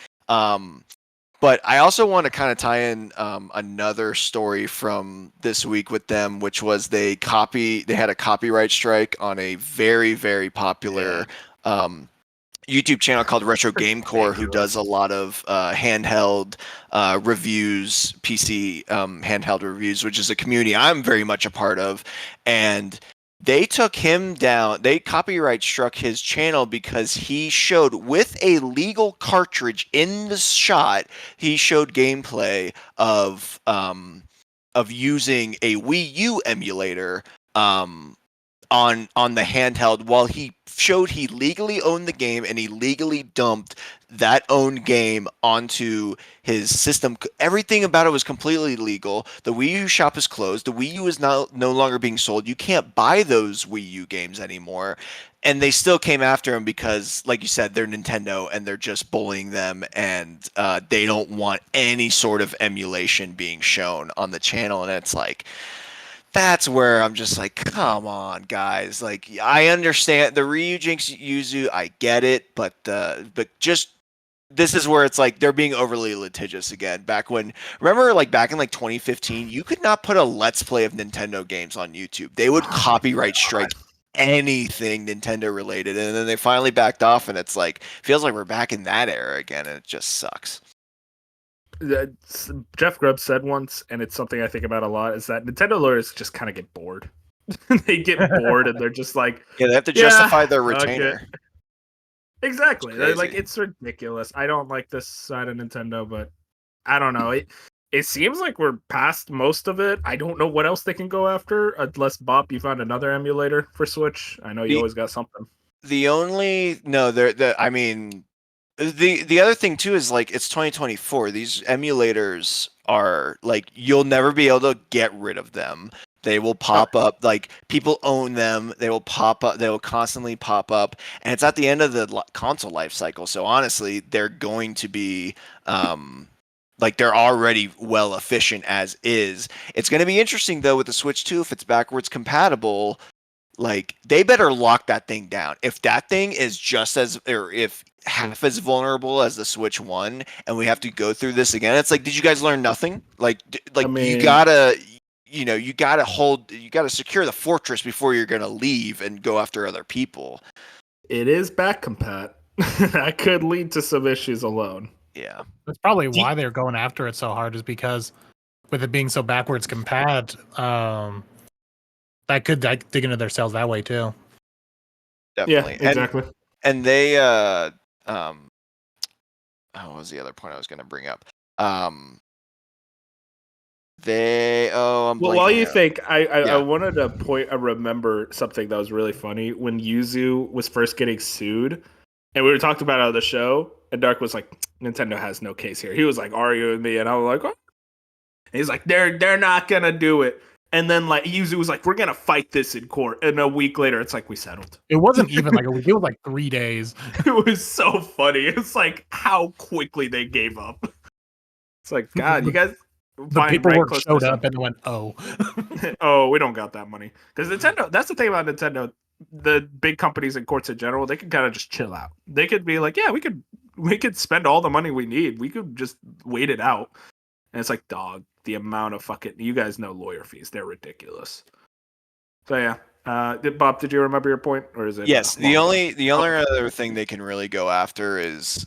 But I also want to kind of tie in another story from this week with them, which was they had a copyright strike on a very, very popular YouTube channel called Retro Game Core, who does a lot of handheld reviews, PC handheld reviews, which is a community I'm very much a part of. And they took him down. They copyright struck his channel because he showed, with a legal cartridge in the shot, he showed gameplay of using a Wii U emulator on the handheld, while he showed he legally owned the game and he legally dumped that owned game onto his system. Everything about it was completely legal. The Wii U shop is closed. The Wii U is now no longer being sold. You can't buy those Wii U games anymore. And they still came after him because, like you said, they're Nintendo and they're just bullying them, and they don't want any sort of emulation being shown on the channel. And it's like, that's where I'm just like, come on, guys. Like, I understand the Ryu Jinx Yuzu, I get it, but just this is where it's like they're being overly litigious again. Remember, like back in like 2015, you could not put a Let's Play of Nintendo games on YouTube. They would copyright strike anything Nintendo related, and then they finally backed off, and it's like feels like we're back in that era again, and it just sucks. Jeff Grubb said once, and it's something I think about a lot, is that Nintendo lawyers just kind of get bored. They get bored and they're just like, they have to justify their retainer. Okay. Exactly. Like, it's ridiculous. I don't like this side of Nintendo, but I don't know. It seems like we're past most of it. I don't know what else they can go after, unless, Bob, you found another emulator for Switch. I know you always got something. The other thing too is, like, it's 2024. These emulators are like, you'll never be able to get rid of them. They will pop up. Like, people own them. They will pop up. They will constantly pop up, and it's at the end of the console life cycle. So honestly, they're going to be like, they're already well efficient as is. It's going to be interesting though with the Switch 2 if it's backwards compatible. Like, they better lock that thing down. If that thing is if half as vulnerable as the Switch 1, and we have to go through this again, it's like, did you guys learn nothing? Like, you gotta secure the fortress before you're gonna leave and go after other people. It is back compat. That could lead to some issues alone. Yeah, that's probably why they're going after it so hard, is because with it being so backwards compat, that could dig into their sales that way too. Definitely. Yeah, exactly. And they what was the other point I was going to bring up? While you think, I wanted to remember something that was really funny when Yuzu was first getting sued, and we were talking about it on the show, and Dark was like, Nintendo has no case here. He was like arguing with me, and I was like, oh. And he's like, they're not gonna do it. And then, like, Yuzu was like, we're gonna fight this in court. And a week later, it's like, we settled. It wasn't even like a week. It was like 3 days. It was so funny. It's like how quickly they gave up. It's like, God, you guys. The paperwork showed up and went, oh. Oh, we don't got that money. Because Nintendo, that's the thing about Nintendo. The big companies in courts in general, they can kind of just chill out. They could be like, yeah, we could spend all the money we need. We could just wait it out. And it's like, dog, the amount of fucking, you guys know lawyer fees, they're ridiculous. So yeah, Bob, did you remember your point, or is it? Yes, the only other thing they can really go after is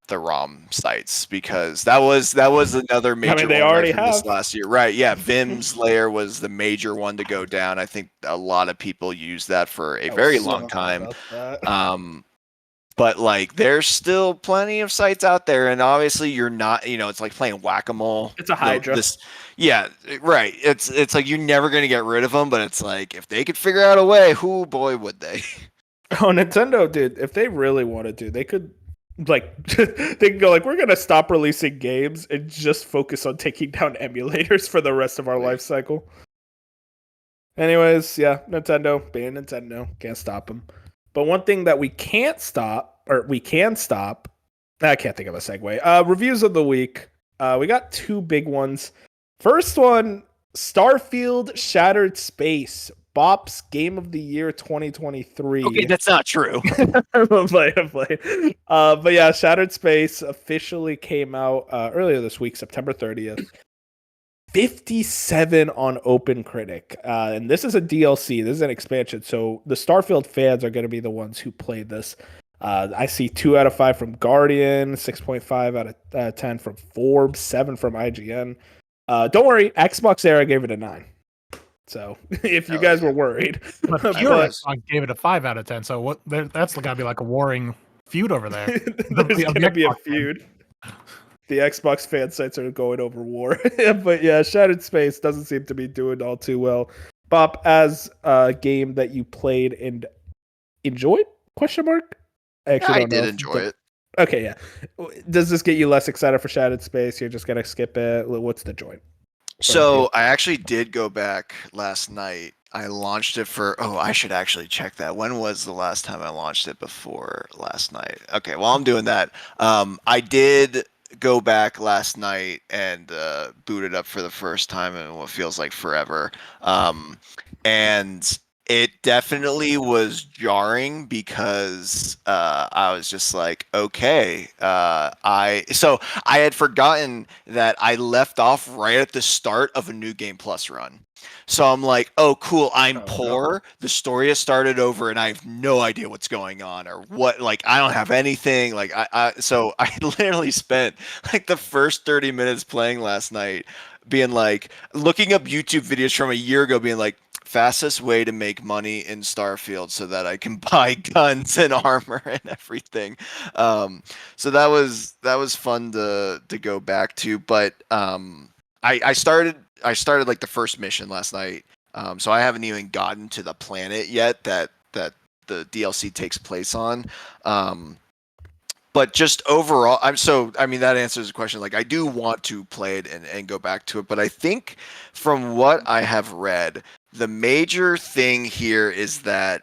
the ROM sites, because that was another major. I mean, they already have this last year, right? Yeah, Vim's Lair was the major one to go down. I think a lot of people used that for a very long time. But like, there's still plenty of sites out there, and obviously you're not, it's like playing whack-a-mole. It's a Hydra. Yeah, right. It's like you're never gonna get rid of them, but it's like, if they could figure out a way, who boy would they? Oh, Nintendo, dude, if they really wanted to, they could, like, they could go like, we're gonna stop releasing games and just focus on taking down emulators for the rest of our life cycle. Anyways, yeah, Nintendo being Nintendo, can't stop them. But one thing that we can't stop, or we can stop, I can't think of a segue. Reviews of the week. We got two big ones. First one, Starfield Shattered Space, Bop's Game of the Year 2023. Okay, that's not true. I'm playing. But yeah, Shattered Space officially came out earlier this week, September 30th. 57 on OpenCritic. And this is a DLC. This is an expansion. So the Starfield fans are going to be the ones who play this. I see 2 out of 5 from Guardian, 6.5 out of 10 from Forbes, 7 from IGN. Don't worry, Xbox Era gave it a 9. So if you guys were worried, But Xbox gave it a 5 out of 10. So what? That's got to be like a warring feud over there. There's going to be a feud. The Xbox fan sites are going over war. But yeah, Shattered Space doesn't seem to be doing all too well. Bop, as a game that you played and enjoyed? Question mark. I did enjoy it. Okay, yeah. Does this get you less excited for Shattered Space? You're just gonna skip it. What's the joy? So I actually did go back last night. I launched it for. Oh, I should actually check that. When was the last time I launched it before last night? Okay, while I'm doing that, I did go back last night and boot it up for the first time in what feels like forever. And it definitely was jarring because I was just like, okay, I had forgotten that I left off right at the start of a New Game Plus run. So I'm like, oh, cool, I'm poor. The story has started over and I have no idea what's going on or what, like, I don't have anything. Like, so I literally spent like the first 30 minutes playing last night being like, looking up YouTube videos from a year ago, being like, fastest way to make money in Starfield so that I can buy guns and armor and everything. So that was fun to go back to. But I started like the first mission last night. So I haven't even gotten to the planet yet that the DLC takes place on. But just overall, that answers the question. Like, I do want to play it and go back to it, but I think from what I have read, the major thing here is that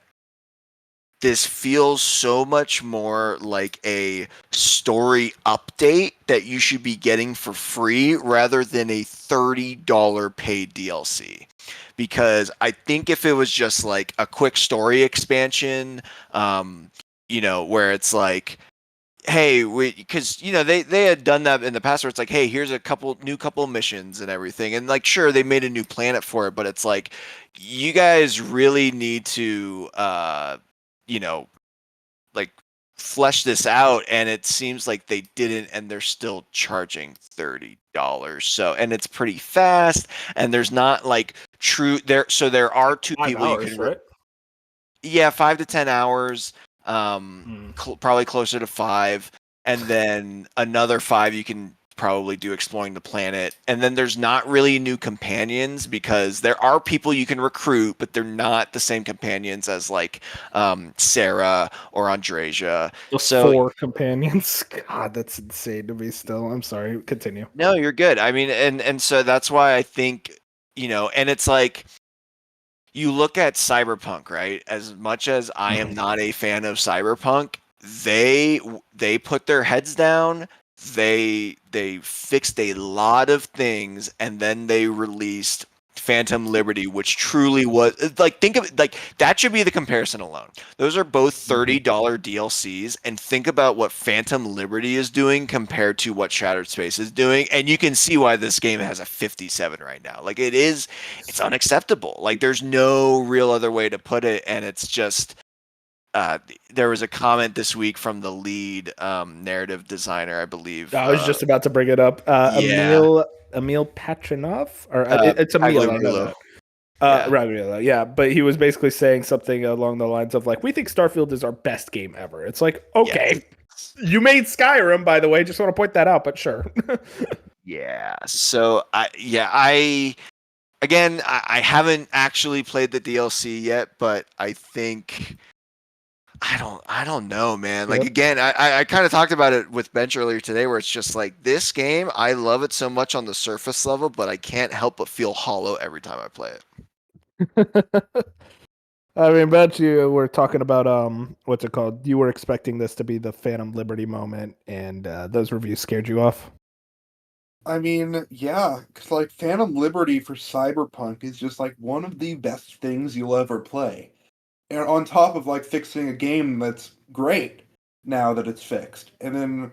this feels so much more like a story update that you should be getting for free rather than a $30 paid DLC. Because I think if it was just like a quick story expansion, where it's like, hey, because they had done that in the past where it's like, hey, here's a couple missions and everything, and like, sure, they made a new planet for it, but it's like, you guys really need to like flesh this out, and it seems like they didn't, and they're still charging $30. So, and it's pretty fast, and there's not like true there. So there are 2 people you can, right? Yeah, 5 to 10 hours. Probably closer to 5, and then another 5 you can probably do exploring the planet. And then there's not really new companions because there are people you can recruit, but they're not the same companions as like Sarah or Andrasia. So 4 companions. God, that's insane to me still. I'm sorry. Continue. No, you're good. I mean, and so that's why I think, and it's like, you look at Cyberpunk, right? As much as I am not a fan of Cyberpunk, they put their heads down. They fixed a lot of things, and then they released Phantom Liberty, which truly was like, think of it like that should be the comparison alone. Those are both $30 DLCs, and think about what Phantom Liberty is doing compared to what Shattered Space is doing, and you can see why this game has a 57 right now. Like, it's unacceptable. Like, there's no real other way to put it, and it's just there was a comment this week from the lead narrative designer, I believe. I was just about to bring it up. Emil Patronov, or it's Emil. I know that. Right, yeah, but he was basically saying something along the lines of like, we think Starfield is our best game ever. It's like, okay, you made Skyrim, by the way. Just want to point that out, but sure. Yeah. So I haven't actually played the DLC yet, but I think. I don't know, man. Like, again, I kind of talked about it with Bench earlier today, where it's just like, this game, I love it so much on the surface level, but I can't help but feel hollow every time I play it. I mean, bet you were talking about what's it called? You were expecting this to be the Phantom Liberty moment, and those reviews scared you off. I mean, yeah, because like Phantom Liberty for Cyberpunk is just like one of the best things you'll ever play. And on top of like fixing a game that's great now that it's fixed. And then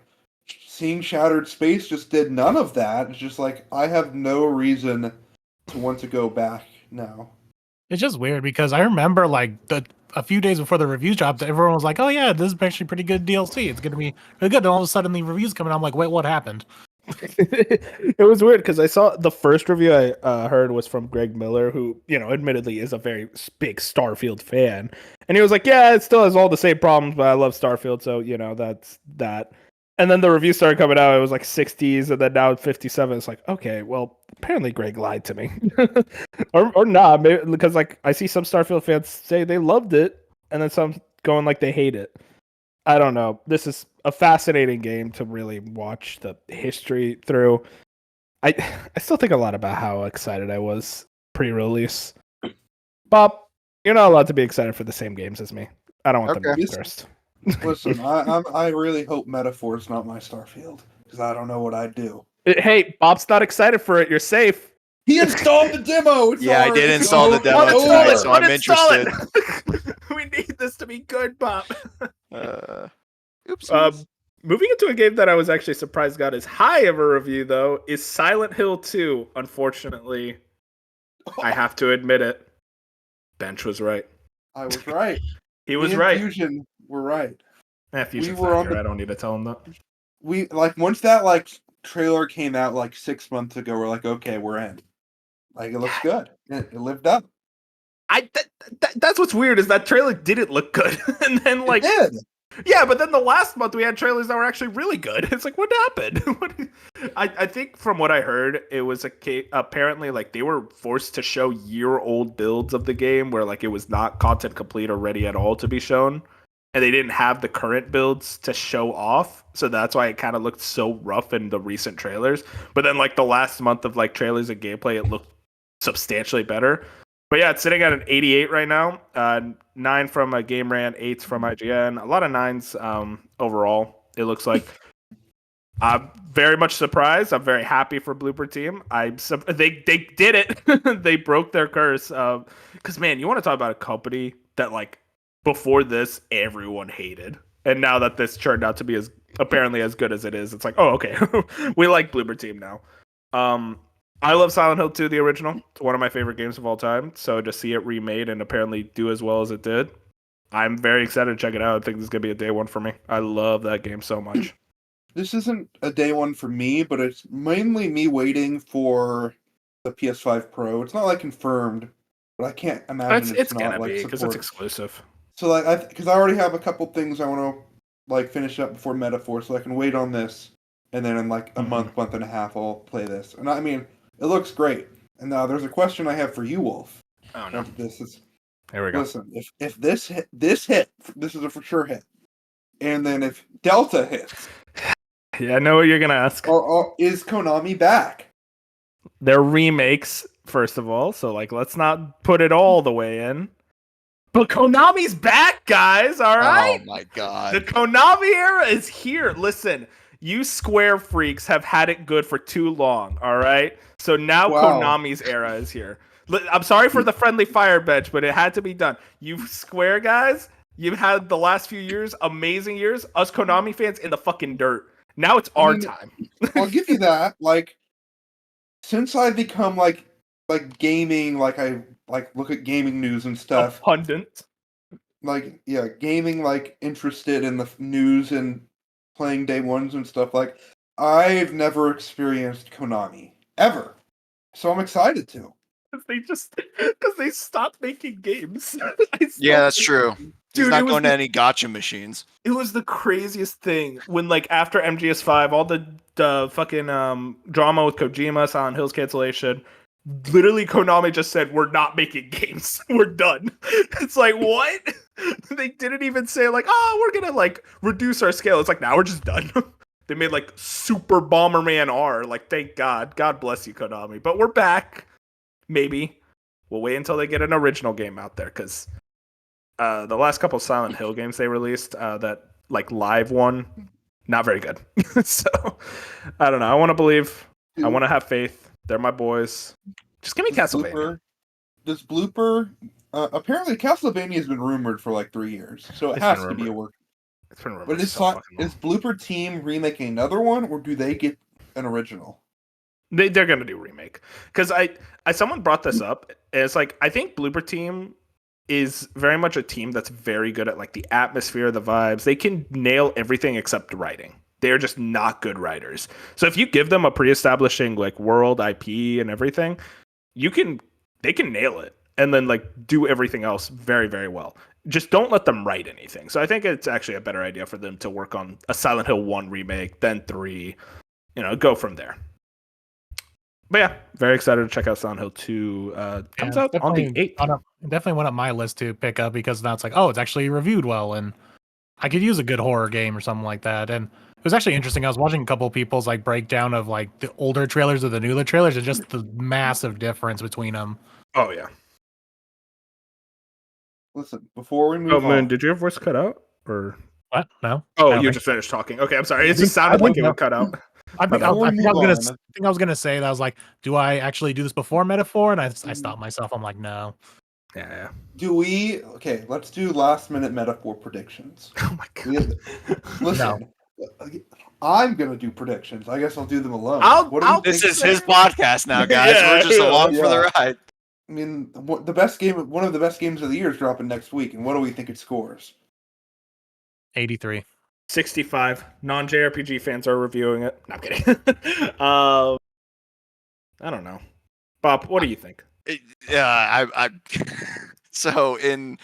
seeing Shattered Space just did none of that. It's just like I have no reason to want to go back now. It's just weird because I remember like a few days before the reviews dropped, everyone was like, "Oh yeah, this is actually pretty good DLC. It's gonna be really good." And all of a sudden, the reviews come out. I'm like, "Wait, what happened?" It was weird because I saw the first review I heard was from Greg Miller, who, admittedly is a very big Starfield fan. And he was like, yeah, it still has all the same problems, but I love Starfield. So, that's that. And then the review started coming out. It was like 60s and then now 57. It's like, okay, well, apparently Greg lied to me. or not. Maybe, because like I see some Starfield fans say they loved it and then some going like they hate it. I don't know. This is a fascinating game to really watch the history through. I still think a lot about how excited I was pre-release. Bob, you're not allowed to be excited for the same games as me. I don't want them to be cursed. Listen, I really hope Metaphor's not my Starfield because I don't know what I'd do. Hey, Bob's not excited for it. You're safe. He installed the demo. It's Yeah, I did already install the over. demo It's tonight, over. so I'm Uninstall interested. it. We need this to be good, Bob. Oops. Moving into a game that I was actually surprised got as high of a review, though, is Silent Hill 2. Unfortunately, I have to admit it. Bench was right. I was right. He was Me and right. Fusion were right. Fusion's were not on here. the- I don't need to tell him that. We like once that like trailer came out like 6 months ago. We're like, okay, we're in. Like it looks good. It lived up. That's what's weird is that trailer didn't look good, and then like It did. yeah, but then the last month we had trailers that were actually really good. It's like what happened? I think from what I heard, it was apparently like they were forced to show year-old builds of the game where like it was not content complete or ready at all to be shown, and they didn't have the current builds to show off, so that's why it kind of looked so rough in the recent trailers. But then like the last month of like trailers and gameplay, it looked substantially better. But yeah, it's sitting at an 88 right now. 9 from a Game Rant, 8 from IGN. A lot of 9s overall, it looks like. I'm very much surprised. I'm very happy for Blooper Team. They did it. They broke their curse. Because, man, you want to talk about a company that, like, before this, everyone hated. And now that this turned out to be apparently as good as it is, it's like, oh, okay. We like Blooper Team now. I love Silent Hill 2, the original. It's one of my favorite games of all time. So to see it remade and apparently do as well as it did, I'm very excited to check it out. I think this is going to be a day one for me. I love that game so much. This isn't a day one for me, but it's mainly me waiting for the PS5 Pro. It's not like confirmed, but I can't imagine It's not going to like be because it's supported. exclusive. So like because I already have a couple things I want to like finish up before Metaphor, so I can wait on this, and then in like a month and a half, I'll play this. And I mean, it looks great. And now there's a question I have for you, Wolf. Oh no! This is Here we go. listen. If this hit, this is a for sure hit. And then if Delta hits, Yeah, I know what you're going to ask. or is Konami back? They're remakes, first of all. So, like, let's not put it all the way in. But Konami's back, guys. All right. Oh my god. The Konami era is here. Listen, you Square freaks have had it good for too long. All right. So now Wow. Konami's era is here. I'm sorry for the friendly fire bench, but it had to be done. You Square guys, you've had the last few years, amazing years. Us Konami fans in the fucking dirt. Now it's our time. I'll give you that. Like, since I've become like gaming, like I like look at gaming news and A stuff. pundit. Like, yeah, gaming, like interested in the news and playing day ones and stuff. Like, I've never experienced Konami ever, so I'm excited to. Because they stopped making games. Yeah, that's true. He's Dude, not it was going to any gotcha machines. It was the craziest thing when, like, after MGS5, all the fucking drama with Kojima, Silent Hill's cancellation, literally Konami just said, we're not making games. We're done. It's like, what? They didn't even say, like, oh, we're going to, like, reduce our scale. It's like, now we're just done. They made, like, Super Bomberman R. Like, thank God. God bless you, Konami. But we're back. Maybe. We'll wait until they get an original game out there, because the last couple Silent Hill games they released, that like live one, not very good. So I don't know. I want to believe. I want to have faith. They're my boys. Just give me Castlevania. Does Blooper? Apparently, Castlevania has been rumored for like 3 years, so it has to be a work. It's been rumored. But is Blooper Team remaking another one, or do they get an original? They're gonna do remake, because I someone brought this up. And it's like, I think Blooper Team is very much a team that's very good at like the atmosphere, the vibes. They can nail everything except writing. They're just not good writers. So if you give them a pre-establishing like world IP and everything, they can nail it and then like do everything else very, very well. Just don't let them write anything. So I think it's actually a better idea for them to work on a Silent Hill 1 remake, then 3, go from there. But yeah, very excited to check out Silent Hill 2. Comes out on the 8th. Definitely went up my list to pick up, because now it's like, oh, it's actually reviewed well, and I could use a good horror game or something like that. And it was actually interesting. I was watching a couple of people's like breakdown of like the older trailers or the newer trailers, and just the massive difference between them. Oh yeah. Listen, before we move on. Moon, did your voice cut out or what? No. Oh, you just finished talking. Okay, I'm sorry. It just sounded like it would cut out. I think I was gonna say that. I was like, do I actually do this before metaphor? And I stopped myself. I'm like, no. Yeah. Okay, let's do last minute metaphor predictions. Oh my god. Listen, I'm gonna do predictions. I guess I'll do them alone. This is his podcast now, guys. We're just along for the ride. I mean, one of the best games of the year is dropping next week, and what do we think it scores? 83. 65. Non-JRPG fans are reviewing it. No, I'm kidding. I don't know. Bob, what do you think? I so in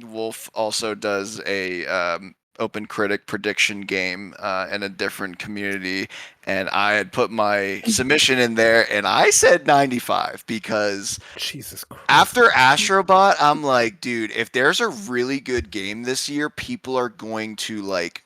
Wolf also does a open critic prediction game in a different community, and I had put my submission in there, and I said 95 because Jesus Christ. After Astrobot, I'm like, dude, if there's a really good game this year, people are going to like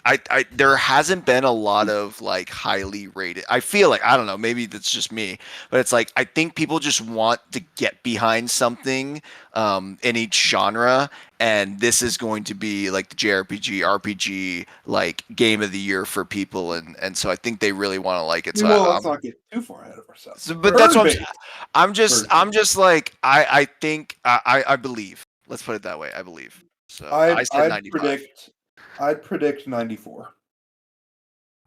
I there hasn't been a lot of like highly rated. I feel like, I don't know, maybe that's just me, but it's like I think people just want to get behind something in each genre, and this is going to be like the JRPG RPG like game of the year for people, and so I think they really want to like it. So let's not get too far ahead of ourselves. So, but that's what I'm just like I think I believe. Let's put it that way. I believe. So I said 95. I'd predict 94.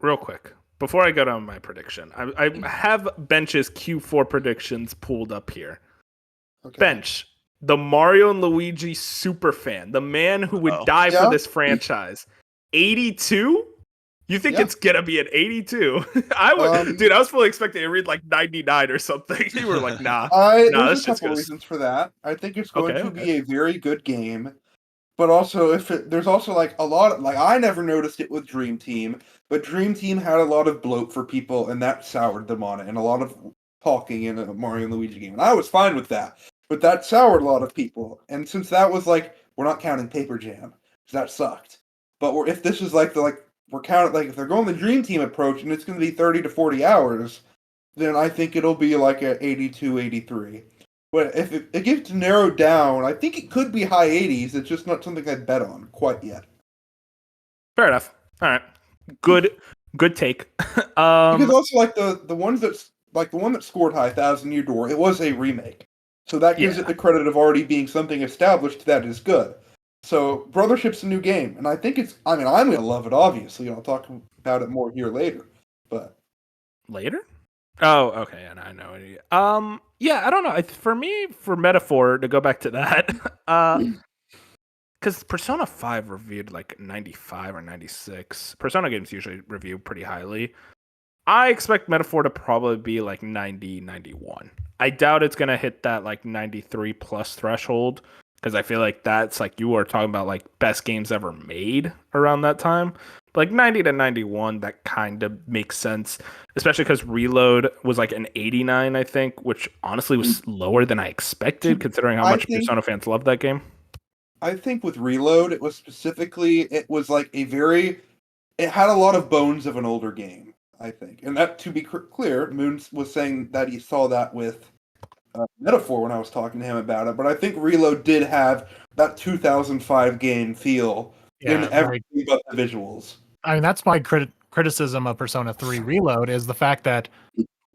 Real quick, before I go down my prediction, I have Bench's Q4 predictions pulled up here. Okay. Bench, the Mario and Luigi super fan, the man who would die for this franchise. 82? You think it's gonna be an 82? I was fully expecting to read like 99 or something. You were like, nah. There's a couple reasons for that. I think it's going to be a very good game. But also, there's also like a lot of, like, I never noticed it with Dream Team, but Dream Team had a lot of bloat for people, and that soured them on it, and a lot of talking in a Mario and Luigi game. And I was fine with that, but that soured a lot of people. And since that was like, we're not counting Paper Jam, that sucked. But if this is like we're counting, like if they're going the Dream Team approach, and it's going to be 30 to 40 hours, then I think it'll be like a 82, 83. But if it gets narrowed down, I think it could be high 80s. It's just not something I'd bet on quite yet. Fair enough. All right. Good take. Because also like the ones that's like the one that scored high, Thousand Year Door, it was a remake. So that gives it the credit of already being something established that is good. So Brothership's a new game, and I think I'm gonna love it, obviously. I'll talk about it more here later. But later? Oh, okay, and I know. Yeah, I don't know. For me, for metaphor, to go back to that, because Persona 5 reviewed like 95 or 96. Persona games usually review pretty highly. I expect metaphor to probably be like 90, 91. I doubt it's gonna hit that like 93 plus threshold, because I feel like that's like you are talking about like best games ever made around that time. Like 90 to 91, that kind of makes sense, especially because Reload was like an 89, I think, which honestly was lower than I expected, considering how much Persona fans love that game. I think with Reload, it was like it had a lot of bones of an older game, I think. And that, to be clear, Moon was saying that he saw that with metaphor when I was talking to him about it, but I think Reload did have that 2005 game feel in Yeah, everything but the visuals. I mean, that's my criticism of Persona 3 Reload is the fact that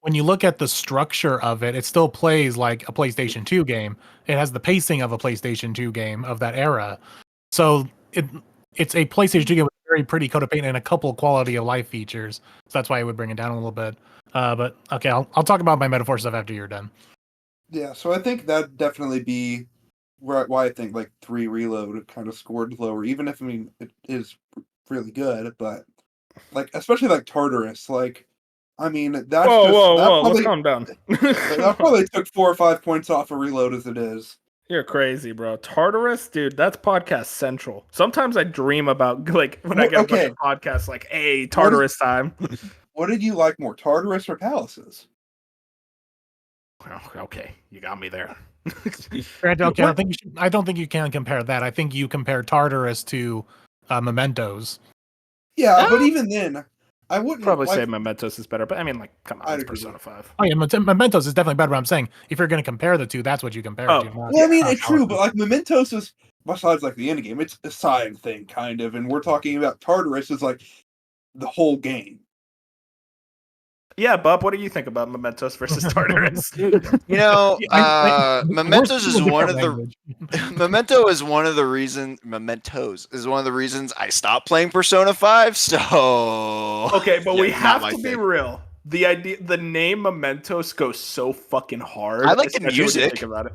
when you look at the structure of it, it still plays like a PlayStation 2 game. It has the pacing of a PlayStation 2 game of that era. So it's a PlayStation 2 game with a very pretty coat of paint and a couple quality of life features. So that's why I would bring it down a little bit. But okay, I'll talk about my metaphor stuff after you're done. Yeah, so I think that'd definitely be why I think like 3 Reload kind of scored lower, even if, I mean, it is really good, but like, especially like Tartarus, like, I mean, that's Whoa! Let's probably, calm down. that probably took 4 or 5 points off a Reload as it is. You're crazy, bro. Tartarus, dude, that's podcast central. Sometimes I dream about like when I get a bunch of podcasts like, hey, Tartarus time. What did you like more, Tartarus or Palaces? Okay, you got me there. Granted, okay, I don't think you can compare that. I think you compare Tartarus to Mementos. Yeah, but even then, I wouldn't probably say Mementos is better, but I mean, like, come on, it's Persona 5. Oh yeah, Mementos is definitely better. But I'm saying if you're going to compare the two, that's what you compare it to. Well, I mean, it's true, but like Mementos is, besides like the end game, it's a side thing kind of, and we're talking about Tartarus is like the whole game. Yeah, Bob, what do you think about Mementos versus Tartarus? Mementos is one of the Mementos is one of the reasons I stopped playing Persona 5. So okay, but we have to be real. The name Mementos goes so fucking hard. I like the music. Think about it.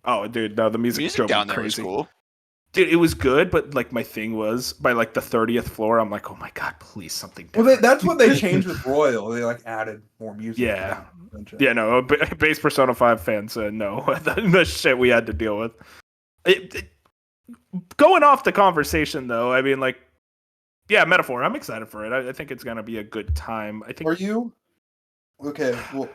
Oh, dude, no, the music down there crazy. Was cool. Dude, it was good, but like my thing was by like the 30th floor, I'm like, oh my god, please something different. Well, that's what they changed with Royal. They like added more music. Yeah, no, base Persona 5 fans no, the shit we had to deal with. Going off the conversation though, I mean, like, yeah, metaphor. I'm excited for it. I think it's gonna be a good time. I think. Are you? Okay, well.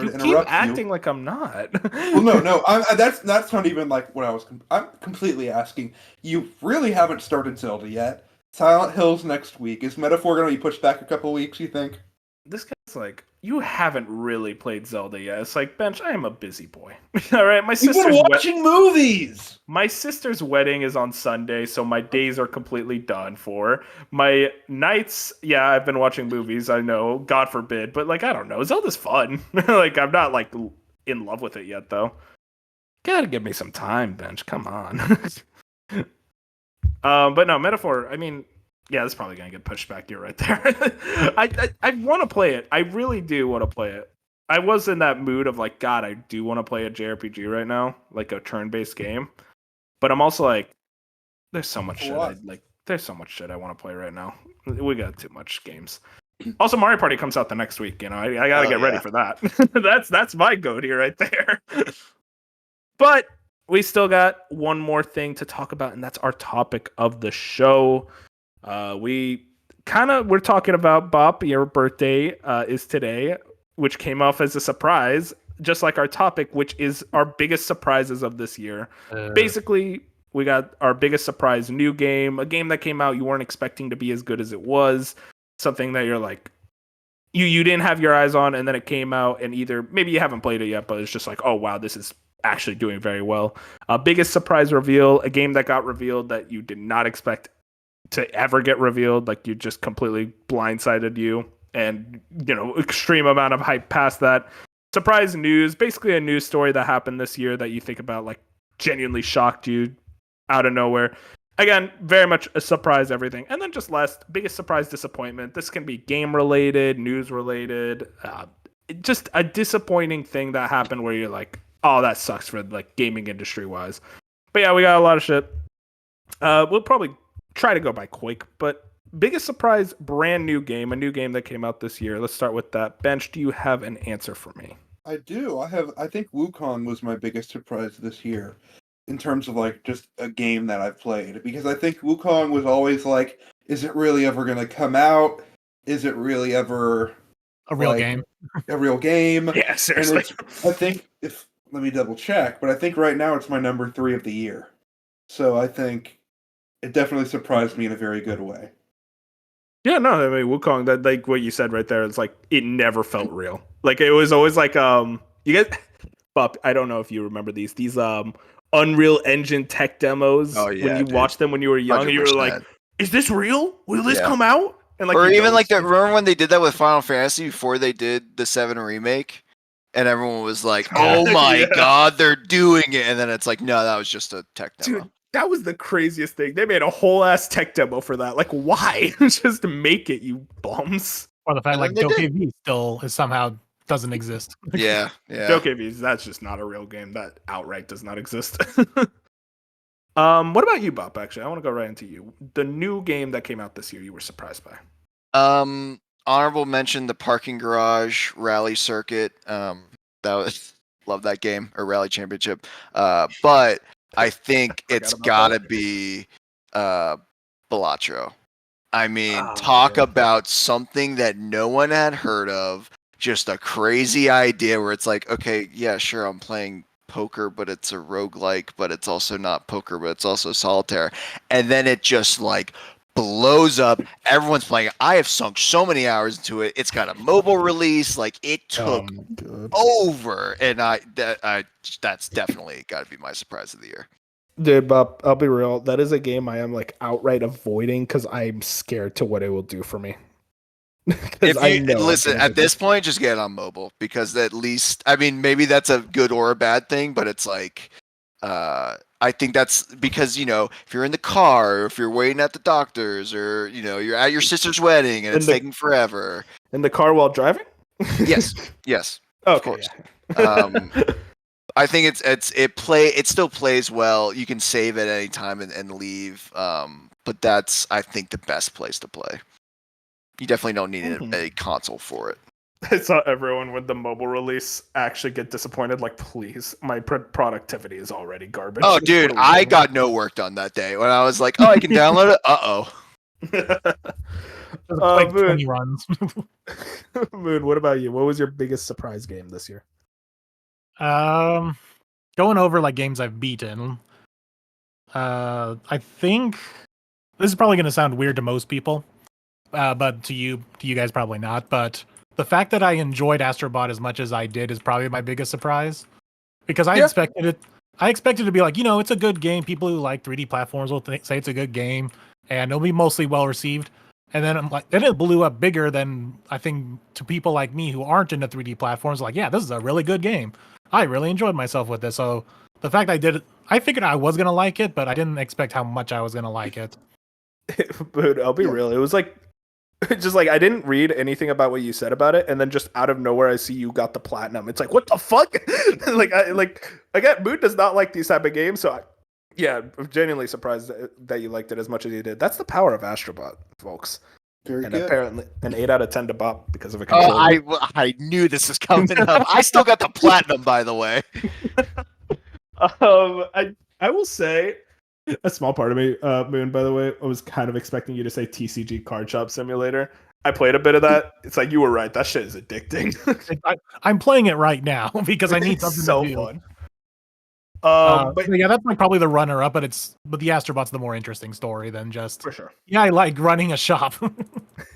You keep acting like I'm not. Well, no. That's not even like what I was. I'm completely asking. You really haven't started Zelda yet. Silent Hill's next week. Is Metaphor going to be pushed back a couple weeks? You think? This guy's like, you haven't really played Zelda yet. It's like, Bench, I am a busy boy. All right, You've been watching movies. My sister's wedding is on Sunday, so my days are completely done for. My nights, yeah, I've been watching movies. I know, God forbid, but like, I don't know. Zelda's fun. Like, I'm not like in love with it yet, though. Gotta give me some time, Bench. Come on. But no, Metaphor. I mean. Yeah, that's probably gonna get pushed back. You're right there. I want to play it. I really do want to play it. I was in that mood of like, God, I do want to play a JRPG right now, like a turn-based game. But I'm also like, there's so much shit. There's so much shit I want to play right now. We got too much games. Also, Mario Party comes out the next week. You know, I gotta get ready for that. that's my goatee right there. But we still got one more thing to talk about, and that's our topic of the show. We're talking about Bop, your birthday is today, which came off as a surprise, just like our topic, which is our biggest surprises of this year. Basically, we got our biggest surprise new game, a game that came out you weren't expecting to be as good as it was, something that you're like, you didn't have your eyes on, and then it came out, and either maybe you haven't played it yet, but it's just like, oh wow, this is actually doing very well. Biggest surprise reveal, a game that got revealed that you did not expect to ever get revealed, like you just completely blindsided you, and extreme amount of hype past that. Surprise news, basically a news story that happened this year that you think about, like genuinely shocked you out of nowhere. Again, very much a surprise everything. And then just last, biggest surprise disappointment. This can be game related, news related, just a disappointing thing that happened where you're like, oh, that sucks for like gaming industry wise. But yeah, we got a lot of shit. We'll probably try to go by quick, but biggest surprise, brand new game, a new game that came out this year. Let's start with that. Bench, do you have an answer for me? I do. I think Wukong was my biggest surprise this year in terms of like just a game that I've played, because I think Wukong was always like, is it really ever going to come out? Is it really ever a real game? A real game? Yeah, seriously. I think let me double check, but I think right now it's my number 3 of the year. So I think it definitely surprised me in a very good way. Yeah, no, I mean Wukong, that like what you said right there, it's like it never felt real. Like it was always like you guys But I don't know if you remember these Unreal Engine tech demos. Oh, When yeah, you dude. watched them when you were young, and you were like, 100%. "Is this real? Will this Yeah. come out?" And like, Or you even know, like that. Remember when they did that with Final Fantasy before they did the 7 remake, and everyone was like, Yeah. "Oh my Yeah. god, they're doing it!" And then it's like, no, that was just a tech demo. Dude, that was the craziest thing. They made a whole ass tech demo for that. Like, why? Just to make it, you bums. Or the fact And like then they did. DokeV still is somehow doesn't exist. Yeah, yeah. DokeV, that's just not a real game. That outright does not exist. What about you, Bob? Actually, I want to go right into you. The new game that came out this year, you were surprised by. Honorable mention: the parking garage rally circuit. That was love that game, or rally championship. But I think it's about gotta that. be Balatro. I mean, Oh, talk yeah. about something that no one had heard of. Just a crazy idea where it's like, okay, yeah, sure, I'm playing poker, but it's a roguelike, but it's also not poker, but it's also solitaire. And then it just like blows up. Everyone's playing it. I have sunk so many hours into it. It's got a mobile release. Like it took Good. over, and that's definitely got to be my surprise of the year. Dude, Bob, I'll be real. That is a game I am like outright avoiding because I'm scared to what it will do for me. If I you know I'm listen gonna at get this point, just get it on mobile, because at least, I mean, maybe that's a good or a bad thing, but it's like, I think that's because, if you're in the car, or if you're waiting at the doctor's, or you're at your sister's wedding and In it's the- taking forever. in the car while driving. Yes, of Okay. course. Yeah. I think it still plays well. You can save at any time and leave. But that's, I think, the best place to play. You definitely don't need a console for it. I saw everyone with the mobile release actually get disappointed. Like, please, my productivity is already garbage. Oh, What dude, are we I doing? got no work done that day when I was like, oh, I can download it. Uh-oh. Just like Moon. 20 runs. Moon, what about you? What was your biggest surprise game this year? Going over like games I've beaten. I think this is probably going to sound weird to most people, but to you guys probably not. But the fact that I enjoyed Astrobot as much as I did is probably my biggest surprise, because I expected it. I expected to be like, it's a good game. People who like 3D platforms will say it's a good game, and it'll be mostly well received. And then then it blew up bigger than I think to people like me who aren't into 3D platforms. Like, yeah, this is a really good game. I really enjoyed myself with this. So the fact I did it, I figured I was gonna like it, but I didn't expect how much I was gonna like it. But I'll be real. It was like, just like I didn't read anything about what you said about it, and then just out of nowhere, I see you got the platinum. It's like, what the fuck? I get Moon does not like these type of games, so I'm genuinely surprised that you liked it as much as you did. That's the power of Astrobot, folks. Very And good. Apparently, an 8 out of 10 to Bob because of a Oh, controller. I knew this was coming up. I still got the platinum, by the way. I will say a small part of me, Moon, by the way, I was kind of expecting you to say TCG Card Shop Simulator. I played a bit of that. It's like, you were right. That shit is addicting. I'm playing it right now because I need It's something so to do. fun. But yeah, that's like probably the runner-up, but the Astrobot's the more interesting story than just. For sure. Yeah, I like running a shop.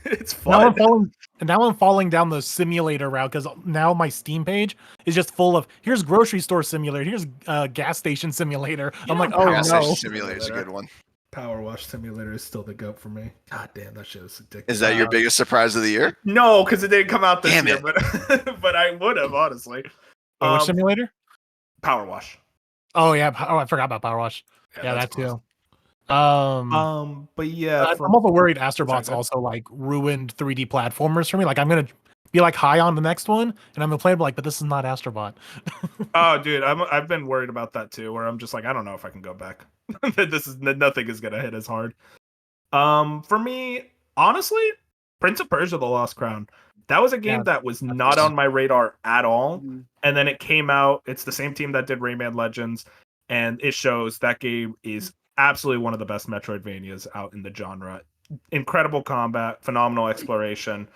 It's now fun. I'm falling down the simulator route because now my Steam page is just full of here's grocery store simulator, here's gas station simulator. I'm like, oh Gas no. Station Simulator is a good one. Power Wash Simulator is still the goat for me. God damn, that shit is addicting. Is that your biggest surprise of the year? No, because it didn't come out this Damn year, it. but I would have, honestly. Wait, which simulator? Power Wash. Oh yeah. Oh, I forgot about Power Wash. Yeah, that too. But yeah, I'm also worried Astrobot's also like ruined 3D platformers for me. Like I'm gonna be like high on the next one, and I'm gonna play it like, but this is not Astrobot. Oh, dude, I've been worried about that too. Where I'm just like, I don't know if I can go back. Nothing is gonna hit as hard. For me, honestly, Prince of Persia: The Lost Crown. That was a game that was not on my radar at all, and then it came out. It's the same team that did Rayman Legends, and it shows that game is absolutely one of the best Metroidvanias out in the genre. Incredible combat, phenomenal exploration.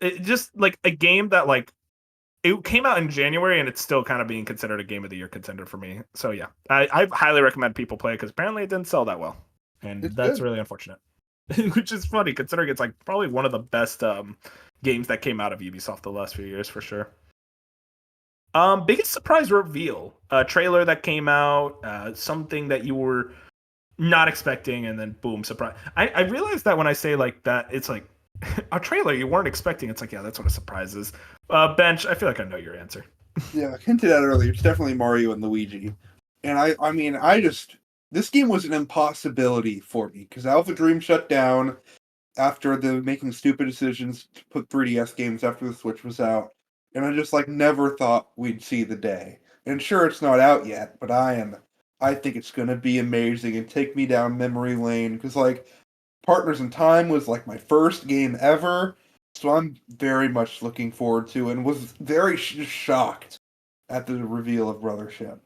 It just like a game that like it came out in January and it's still kind of being considered a game of the year contender for me. So yeah, I highly recommend people play it because apparently it didn't sell that well, and that's really unfortunate. Which is funny considering it's like probably one of the best games that came out of Ubisoft the last few years for sure. Biggest surprise reveal. A trailer that came out, something that you were not expecting, and then boom, surprise. I realized that when I say like that, it's like a trailer you weren't expecting. It's like, yeah, that's what a surprise is. Bench, I feel like I know your answer. Yeah, hinted at earlier. It's definitely Mario and Luigi, and I mean, this game was an impossibility for me because Alpha Dream shut down after the making stupid decisions to put 3DS games after the Switch was out, and I just like never thought we'd see the day. And sure, it's not out yet, but I think it's gonna be amazing and take me down memory lane because like Partners in Time was like my first game ever, so I'm very much looking forward to and was very shocked at the reveal of Brothership.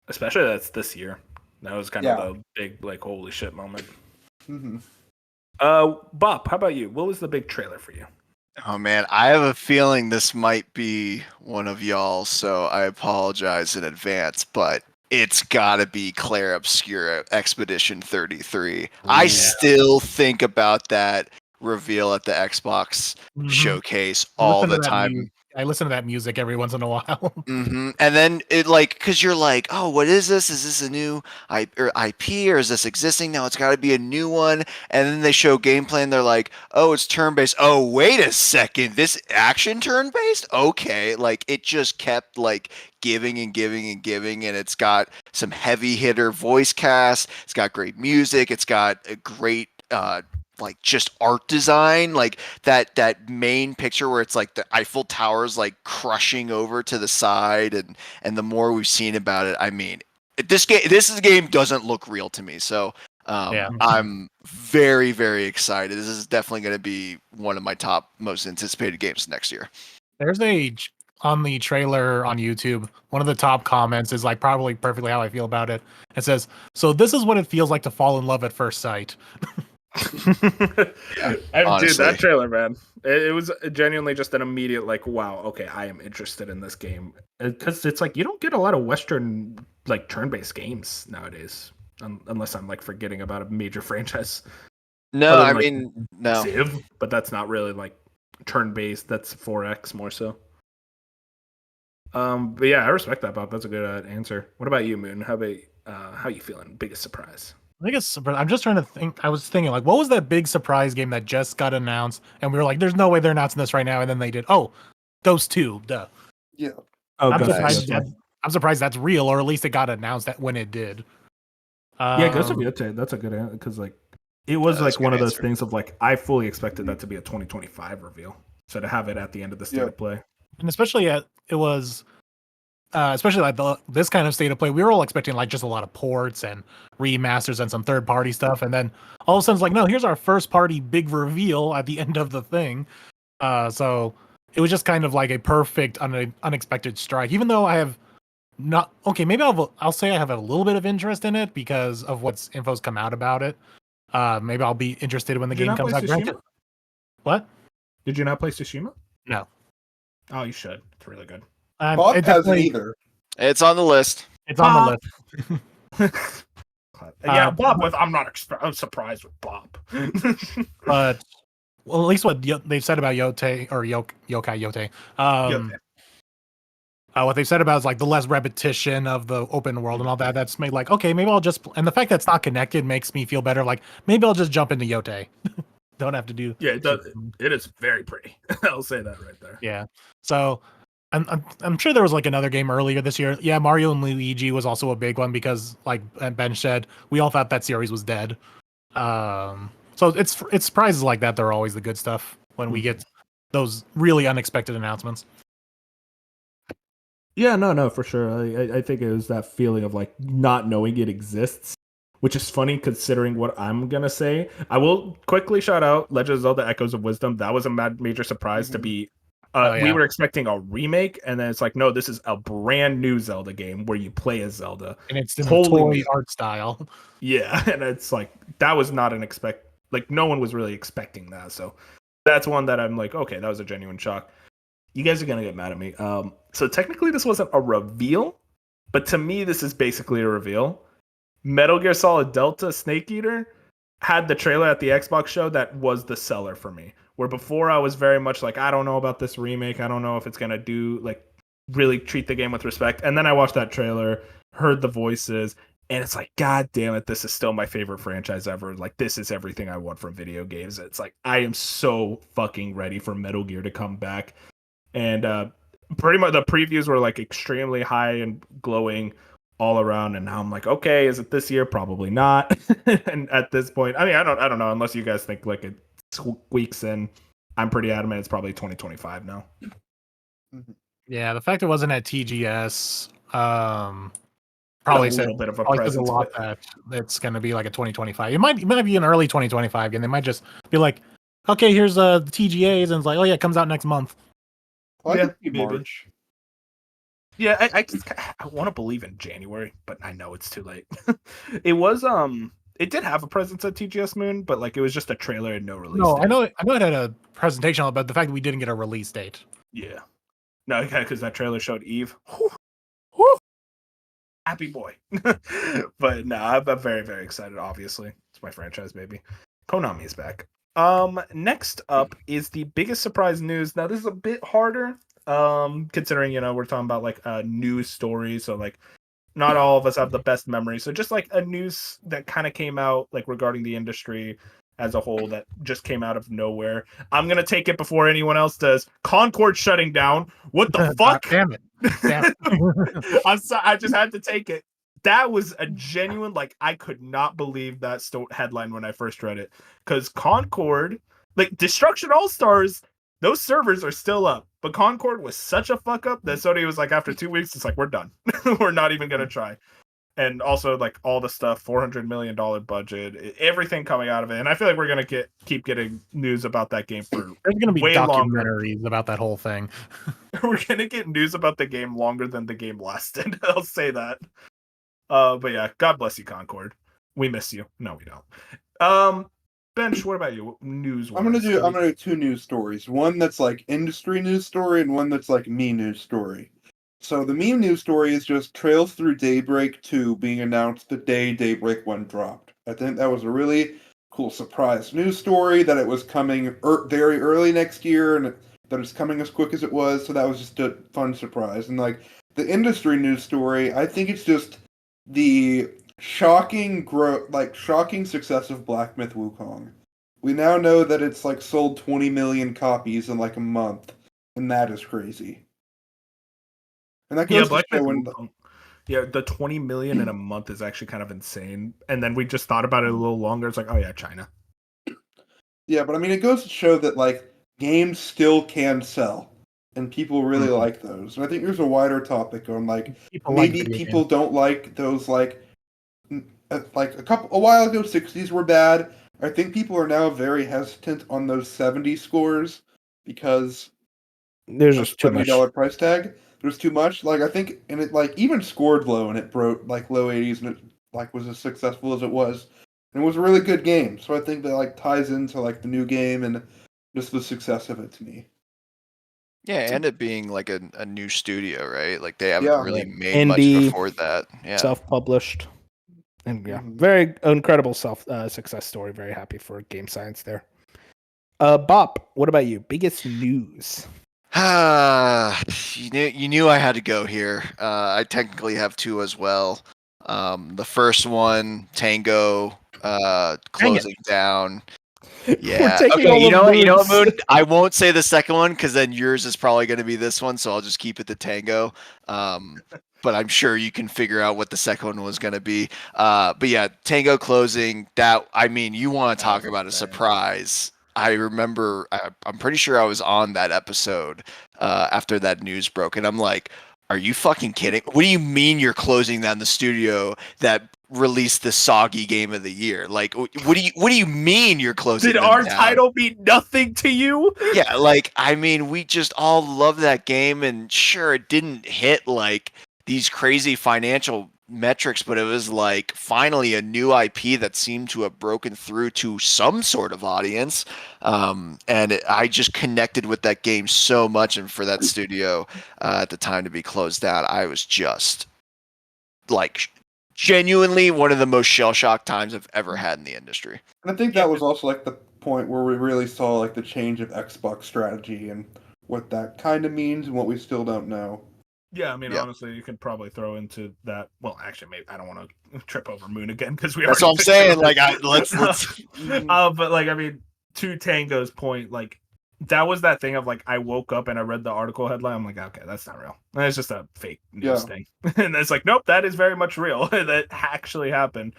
Especially that's this year. That was kind Yeah. of the big like holy shit moment. Mm-hmm. Bop, how about you? What was the big trailer for you? Oh man, I have a feeling this might be one of y'all, so I apologize in advance, but it's gotta be Claire Obscura Expedition 33. I still think about that reveal at the Xbox showcase all the time. I listen to that music every once in a while. And then it like, cause you're like, oh, what is this? Is this a new IP or is this existing? Now it's got to be a new one. And then they show gameplay and they're like, oh, it's turn-based. Oh, wait a second, this action turn-based? Okay, like it just kept like giving and giving and giving, and it's got some heavy hitter voice cast. It's got great music. It's got a great like just art design, like that main picture where it's like the Eiffel Tower's like crushing over to the side, and the more we've seen about it, I mean, this game doesn't look real to me. So I'm very, very excited. This is definitely going to be one of my top most anticipated games next year. There's on the trailer on YouTube, one of the top comments is like probably perfectly how I feel about it. It says, "So this is what it feels like to fall in love at first sight." Dude, that trailer, man, it was genuinely just an immediate like, wow, okay, I am interested in this game, because it's like you don't get a lot of Western like turn-based games nowadays, unless I'm like forgetting about a major franchise. No, Other I than, like, mean, no. Civ, but that's not really like turn-based. That's 4X more so. But yeah, I respect that, Bob. That's a good answer. What about you, Moon? How you feeling? Biggest surprise? I'm just trying to think. I was thinking, like, what was that big surprise game that just got announced? And we were like, there's no way they're announcing this right now. And then they did. Oh, those two. Duh. Yeah. Oh, I'm Ghost surprised. of Yotei. I'm surprised that's real, or at least it got announced that when it did. Yeah, Ghost of Yotei. That's a good answer because like it was like one of those things of like I fully expected that to be a 2025 reveal. So to have it at the end of the state of play, and especially it was. Especially like this kind of state of play, we were all expecting like just a lot of ports and remasters and some third-party stuff, and then all of a sudden it's like, no, here's our first-party big reveal at the end of the thing. So it was just kind of like a perfect unexpected strike. Even though I have not maybe I'll say I have a little bit of interest in it because of what's info's come out about it. Maybe I'll be interested when the game comes out. What? Did you not play Tsushima? No. Oh, you should. It's really good. Bob hasn't either. It's on the list. It's on the list. Yeah, Bob. I'm not. I'm surprised with Bob. But at least what they've said about Yotei or Yokai Yotei. What they've said about is like the less repetition of the open world and all that. That's made like, okay, maybe I'll just, and the fact that it's not connected makes me feel better. Like maybe I'll just jump into Yotei. Don't have to do. Yeah, it does. It is very pretty. I'll say that right there. Yeah. So I'm sure there was like another game earlier this year. Yeah, Mario and Luigi was also a big one because, like Ben said, we all thought that series was dead. So it's surprises like that. They're always the good stuff when we get those really unexpected announcements. Yeah, no, for sure. I think it was that feeling of like not knowing it exists, which is funny considering what I'm gonna say. I will quickly shout out Legend of Zelda: Echoes of Wisdom. That was a major surprise to be. We were expecting a remake, and then it's like, no, this is a brand new Zelda game where you play as Zelda, and it's in the toy art style. Yeah, and it's like that was not an like no one was really expecting that. So that's one that I'm like, okay, that was a genuine shock. You guys are gonna get mad at me. So technically, this wasn't a reveal, but to me, this is basically a reveal. Metal Gear Solid Delta Snake Eater had the trailer at the Xbox show that was the seller for me. Where before I was very much like, I don't know about this remake. I don't know if it's going to do, like, really treat the game with respect. And then I watched that trailer, heard the voices, and it's like, God damn it, this is still my favorite franchise ever. Like, this is everything I want from video games. It's like, I am so fucking ready for Metal Gear to come back. And pretty much the previews were like extremely high and glowing all around. And now I'm like, okay, is it this year? Probably not. And at this point, I mean, I don't know, unless you guys think like it's weeks in. I'm pretty adamant it's probably 2025 now. Yeah, the fact it wasn't at TGS, A probably said little bit of a probably says a presence, lot that it's going to be like a 2025. It might be an early 2025 game. They might just be like, okay, here's the TGAs, and it's like, oh yeah, it comes out next month. Well, I Yeah, think it'd be maybe. March. Yeah, I want to believe in January, but I know it's too late. It did have a presence at TGS Moon, but like it was just a trailer and no release No, date. I know it had a presentation on it, but the fact that we didn't get a release date. Yeah. No, yeah, because that trailer showed Eve. Whew. Happy boy. But no, I'm very, very excited, obviously. It's my franchise, baby. Konami is back. Next up is the biggest surprise news. Now, this is a bit harder, considering, we're talking about like a news story, so like not all of us have the best memory. So just like a news that kind of came out like regarding the industry as a whole that just came out of nowhere. I'm gonna take it before anyone else does. Concord shutting down. What the fuck? Damn it. Damn it. I'm sorry, I just had to take it. That was a genuine, like, I could not believe that headline when I first read it. Because Concord, like, Destruction All Stars, those servers are still up. But Concord was such a fuck up that Sony was like, after 2 weeks, it's like, we're done. We're not even going to try. And also, like, all the stuff, $400 million budget, everything coming out of it. And I feel like we're going to keep getting news about that game for There's going to be way longer. documentaries about that whole thing. We're going to get news about the game longer than the game lasted. I'll say that. But yeah, God bless you, Concord. We miss you. No, we don't. Bench, what about you? News. I'm gonna do 2 news stories. One that's like industry news story, and one that's like me news story. So the me news story is just Trails Through Daybreak 2 being announced the day Daybreak 1 dropped. I think that was a really cool surprise news story that it was coming very early next year, and that it's coming as quick as it was. So that was just a fun surprise. And like the industry news story, I think it's just the shocking success of Black Myth Wukong. We now know that it's like sold 20 million copies in like a month, and that is crazy. And that goes to show when the 20 million in a month is actually kind of insane. And then we just thought about it a little longer. It's like, oh yeah, China. Yeah, but I mean, it goes to show that like games still can sell, and people really like those. And I think there's a wider topic on like maybe people don't like those like a while ago 60s were bad. I think people are now very hesitant on those 70 scores because there's just too much $70 price tag. There's too much. Like I think, and it like even scored low, and it broke like low 80s, and it like was as successful as it was. And it was a really good game. So I think that like ties into like the new game and just the success of it to me. Yeah, and it being like a new studio, right? Like they haven't really made much Indie, before that. Yeah, self-published, and very incredible success story. Very happy for Game Science there. Bop, what about you? Biggest news? you knew I had to go here. I technically have 2 as well. The first one, Tango, closing down. Yeah. Okay. You know what, Moon? I won't say the second one because then yours is probably going to be this one, so I'll just keep it to Tango. But I'm sure you can figure out what the second one was going to be. But yeah, Tango closing. You want to talk about a surprise? I remember. I'm pretty sure I was on that episode after that news broke, and I'm like, "Are you fucking kidding? What do you mean you're closing down the studio that released the soggy game of the year? Like, what do you mean you're closing? Did our title mean nothing to you? Yeah, we just all love that game, and sure, it didn't hit like these crazy financial metrics, but it was like finally a new IP that seemed to have broken through to some sort of audience. I just connected with that game so much, and for that studio at the time to be closed down, I was just like genuinely one of the most shell-shocked times I've ever had in the industry. And I think that was also like the point where we really saw like the change of Xbox strategy and what that kind of means and what we still don't know. Yeah, I mean, Yep. honestly, you could probably throw into that. Well, actually, maybe I don't want to trip over Moon again because we That's already what I'm took saying. care Like, of it. let's. But like, I mean, to Tango's point, like that was that thing of like I woke up and I read the article headline. I'm like, okay, that's not real. It's just a fake news thing. And it's like, nope, that is very much real. That actually happened.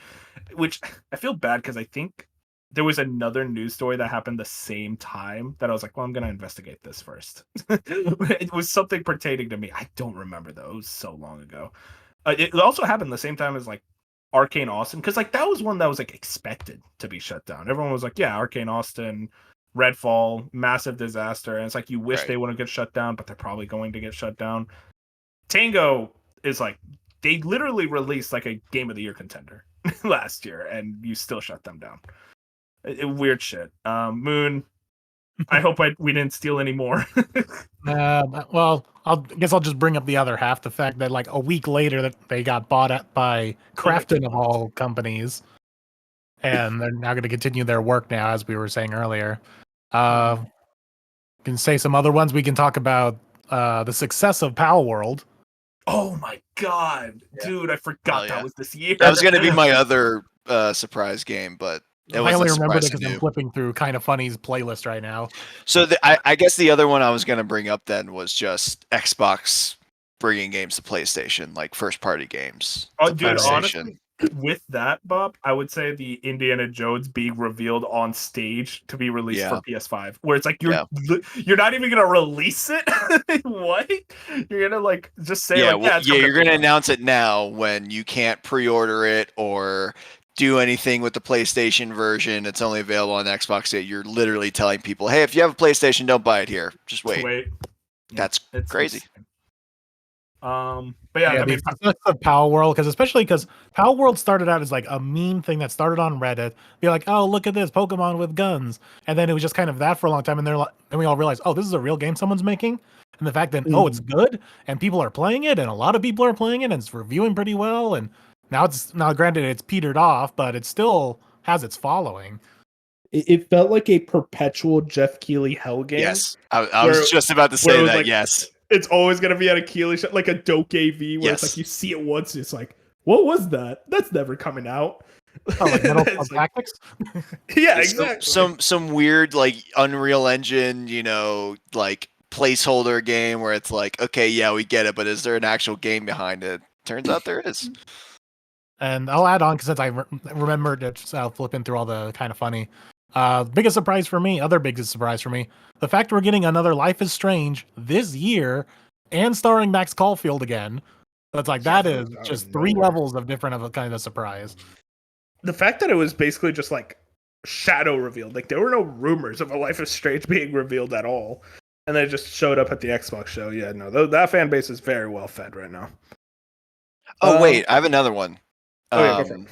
Which I feel bad because I think there was another news story that happened the same time that I was like, well, I'm gonna investigate this first. It was something pertaining to me. I don't remember though. It was so long ago. It also happened the same time as like Arcane Austin because like that was one that was like expected to be shut down. Everyone was like, yeah, Arcane Austin, Redfall, massive disaster, and it's like you wish Right. they wouldn't get shut down, but they're probably going to get shut down. Tango is like they literally released like a Game of the Year contender last year, and you still shut them down. Weird shit. Moon. I hope we didn't steal any more. Well, I guess I'll just bring up the other half. The fact that like a week later that they got bought up by Krafton of all companies, and they're now going to continue their work now, as we were saying earlier. Can say some other ones. We can talk about the success of Pal World. Oh my god, dude! I forgot that was this year. That was going to be my other surprise game, but it I only wasn't remembered it surprising because I'm you. flipping through Kind of Funny's playlist right now. So I guess the other one I was going to bring up then was just Xbox bringing games to PlayStation, like first party games. Oh, to dude, PlayStation. honestly, with that, Bob, I would say the Indiana Jones being revealed on stage to be released for PS5, where it's like you're not even gonna release it. What? You're gonna like just say you're gonna announce it now when you can't pre-order it or do anything with the PlayStation version. It's only available on Xbox. You're literally telling people, hey, if you have a PlayStation, don't buy it here. Just wait. That's crazy. But yeah, I mean, success of Pal World, because Pal World started out as like a meme thing that started on Reddit. Be like, oh, look at this Pokemon with guns, and then it was just kind of that for a long time. And then we all realized, oh, this is a real game someone's making, and the fact that oh, it's good and people are playing it, and a lot of people are playing it, and it's reviewing pretty well. And now granted it's petered off, but it still has its following. It felt like a perpetual Jeff Keighley hell game. Yes, I was just about to say that. Like, yes. It's always going to be at a Keighley shot, like a Doke AV, where it's like you see it once, it's like, what was that? That's never coming out. Oh, like Metal Slug Tactics? Yeah, exactly. Some weird, like, Unreal Engine, like, placeholder game where it's like, okay, yeah, we get it, but is there an actual game behind it? Turns out there is. And I'll add on, because since I remembered just flipping through all the Kind of Funny. Biggest surprise for me, the fact we're getting another Life is Strange this year and starring Max Caulfield again. That's like, that is just three levels of different of a kind of surprise. The fact that it was basically just like shadow revealed, like there were no rumors of a Life is Strange being revealed at all. And they just showed up at the Xbox show. Yeah, no, that fan base is very well fed right now. Oh, wait, I have another one. Go for it.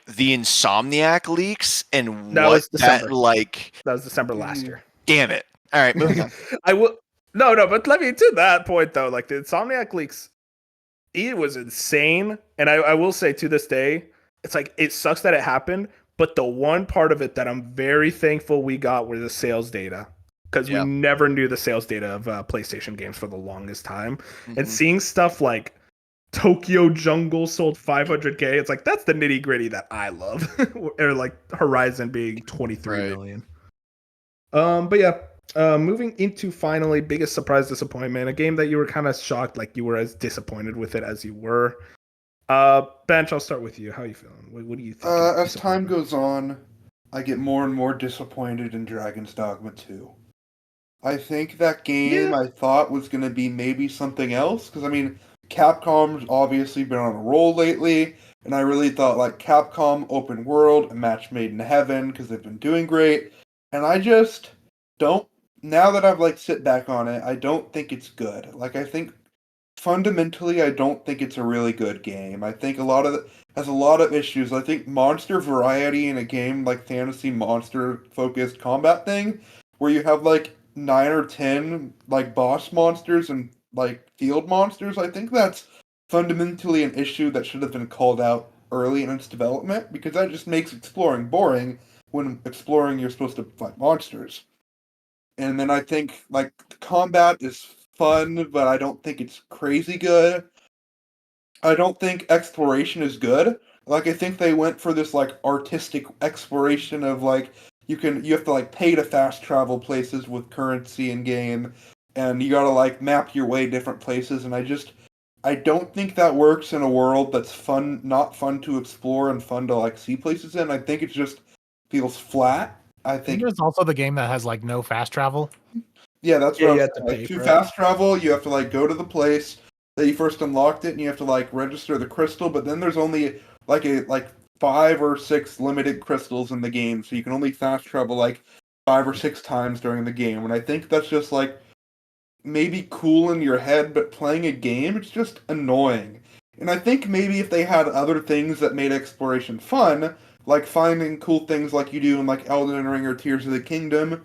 The Insomniac leaks and that was December. That was December last year. Damn it! All right, moving on. But let me to that point though. Like the Insomniac leaks, it was insane, and I will say to this day, it's like it sucks that it happened. But the one part of it that I'm very thankful we got were the sales data, because we never knew the sales data of PlayStation games for the longest time, and seeing stuff like Tokyo Jungle sold 500K. It's like that's the nitty gritty that I love, or like Horizon being 23 million. But yeah, moving into finally biggest surprise disappointment, a game that you were kind of shocked, like you were as disappointed with it as you were. Bench, I'll start with you. How are you feeling? What do you think? As time goes on, I get more and more disappointed in Dragon's Dogma 2. I think that game I thought was going to be maybe something else, because I mean, Capcom's obviously been on a roll lately, and I really thought like Capcom open world, a match made in heaven, because they've been doing great, and I just don't, now that I've like sit back on it, I don't think it's good. Like I think fundamentally I don't think it's a really good game. I think a lot of it has a lot of issues. I think monster variety in a game like fantasy monster focused combat thing, where you have like 9 or 10 like boss monsters and like field monsters, I think that's fundamentally an issue that should have been called out early in its development, because that just makes exploring boring when exploring you're supposed to fight monsters. And then I think like the combat is fun, but I don't think it's crazy good. I don't think exploration is good. Like I think they went for this like artistic exploration of like you have to like pay to fast travel places with currency in game, and you gotta like map your way different places, and I don't think that works in a world that's fun, not fun to explore and fun to like see places in. I think it just feels flat. I think There's also the game that has like no fast travel. yeah, that's Yeah, what I you was have to saying. Like pay to for it. fast travel, you have to like go to the place that you first unlocked it, and you have to like register the crystal. But then there's only like 5 or 6 limited crystals in the game, so you can only fast travel like 5 or 6 times during the game. And I think that's just like maybe cool in your head, but playing a game, it's just annoying. And I think maybe if they had other things that made exploration fun, like finding cool things like you do in like Elden Ring or Tears of the Kingdom,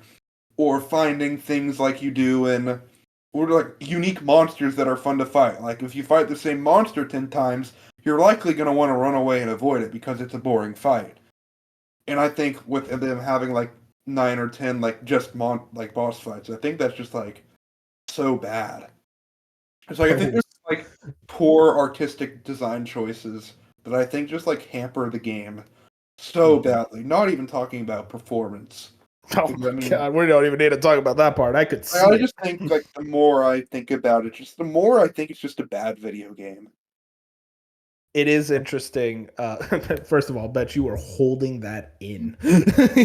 or finding things like you do in or like unique monsters that are fun to fight. Like if you fight the same monster 10 times, you're likely going to want to run away and avoid it because it's a boring fight. And I think with them having like 9 or 10 like just like boss fights, I think that's just like so bad. It's like I think there's like poor artistic design choices that I think just like hamper the game so badly. Not even talking about performance. Oh Because, my I mean, god, we don't even need to talk about that part. I could see I it. just think like the more I think about it, just the more I think it's just a bad video game. It is interesting. First of all, bet you were holding that in.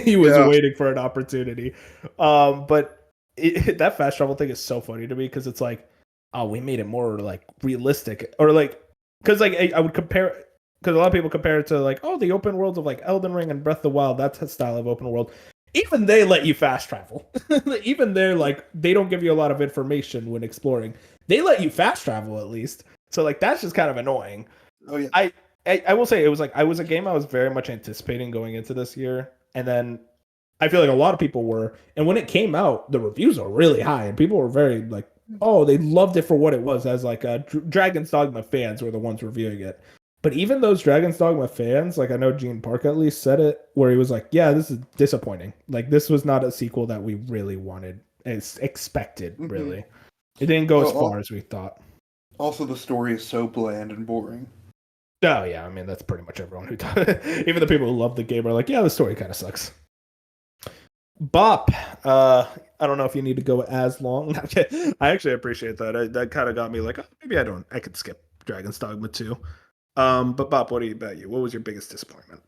He was Yeah. waiting for an opportunity. But that fast travel thing is so funny to me because it's like, oh, we made it more like realistic, or like, because like I would compare, because a lot of people compare it to like, oh, the open worlds of like Elden Ring and Breath of the Wild. That's a style of open world. Even they let you fast travel. Even they're like, they don't give you a lot of information when exploring. They let you fast travel at least. So like that's just kind of annoying. Oh yeah. I will say it was like I was a game I was very much anticipating going into this year, and then I feel like a lot of people were, and when it came out, the reviews were really high, and people were very like, oh, they loved it for what it was. As like Dragon's Dogma fans were the ones reviewing it, but even those Dragon's Dogma fans, like I know Gene Park at least said it, where he was like, yeah, this is disappointing. Like this was not a sequel that we really wanted, as expected. Mhm. Really, it didn't go as Well, far as we thought. Also, the story is so bland and boring. Oh yeah, I mean that's pretty much everyone who does. Even the people who love the game are like, yeah, the story kind of sucks. Bop. I don't know if you need to go as long. I actually appreciate that. That kind of got me like, oh, maybe I don't. I could skip Dragon's Dogma 2. But Bop, what about you? What was your biggest disappointment?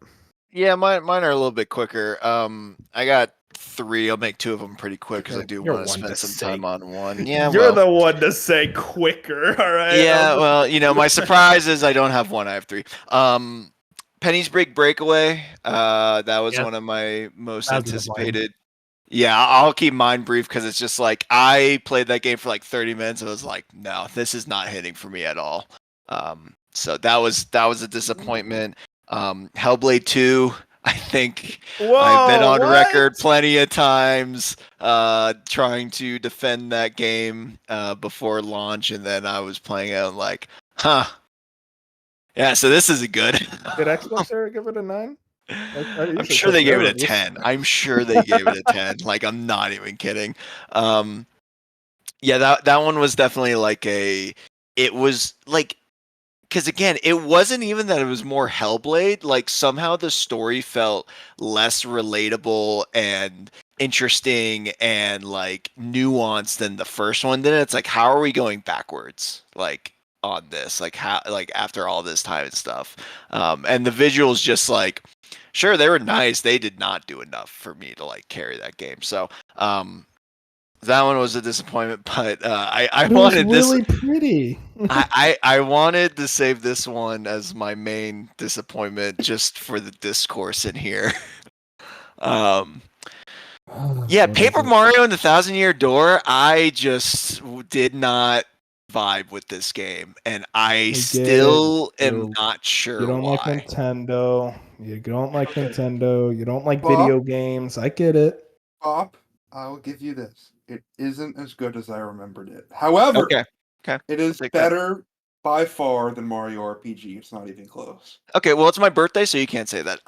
Yeah, mine are a little bit quicker. I got 3. I'll make 2 of them pretty quick because I do You're want to one spend to some say. time on one. Yeah, You're well, the one to say quicker. All right. yeah, well, you know, my surprise is I don't have 1. I have 3. Penny's Big Breakaway. That was Yeah, one of my most that was disappointing. anticipated. Yeah, I'll keep mine brief because it's just like I played that game for like 30 minutes. And I was like, no, this is not hitting for me at all. So that was a disappointment. Hellblade 2. I think I've been Whoa, on what? record plenty of times trying to defend that game before launch, and then I was playing it and like, huh. Yeah, so this isn't good. Did Xbox ever give it a 9? I'm sure they gave it a 10. I'm sure they gave it a 10. Like, I'm not even kidding. Yeah, that one was definitely like it was like, because again, it wasn't even that it was more Hellblade. Like somehow the story felt less relatable and interesting and like nuanced than the first one. Then it's like, how are we going backwards? Like on this, like how, like after all this time and stuff. And the visuals just like, sure, they were nice. They did not do enough for me to like carry that game. So, that one was a disappointment, but I wanted this. Really pretty. I wanted to save this one as my main disappointment just for the discourse in here. Yeah, Paper Mario and the Thousand Year Door, I just did not vibe with this game, and I still am not sure You don't like why. Nintendo. You don't like Okay. Nintendo. You don't like Well- video games. I get it. Pop, I'll give you this. It isn't as good as I remembered it. However, Okay. it is Take that. better by far than Mario RPG. It's not even close. Okay, well, it's my birthday, so you can't say that.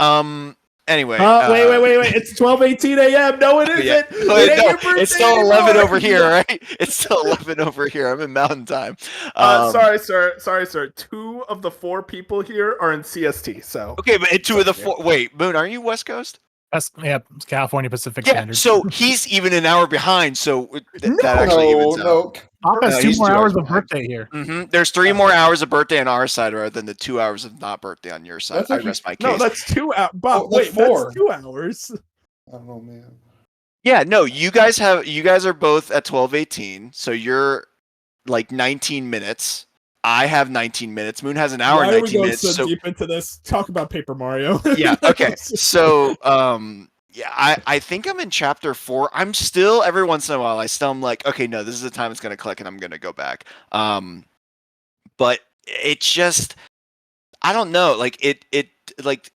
Anyway. Wait. It's 12:18 a.m. No, it isn't. Yeah. It ain't your birthday It's still anymore. 11 over here, right? It's still 11 over here. I'm in Mountain Time. Sorry, sir. 2 of the 4 people here are in CST. So Okay, but 2 of the 4. Wait, Moon, are you West Coast? That's it's California Pacific Yeah. Standard. So he's even an hour behind. So that No, actually evens out. no. Pop has No, 2 he's more 2 hours hours of behind. birthday here. There's 3 more hours of birthday on our side rather than the 2 hours of not birthday on your side. That's I actually- rest my case. no, that's 2 hours. Bob, that's wait, 4. that's 2 hours. I don't know, man. Yeah, no, you guys are both at 12:18, so you're like 19 minutes. I have 19 minutes. Moon has an hour and Why are we 19 going minutes. so So deep into this? Talk about Paper Mario. yeah, okay. So yeah, I think I'm in chapter 4. I'm still every once in a while I'm like, okay, no, this is the time it's gonna click and I'm gonna go back. But it's just I don't know, like it like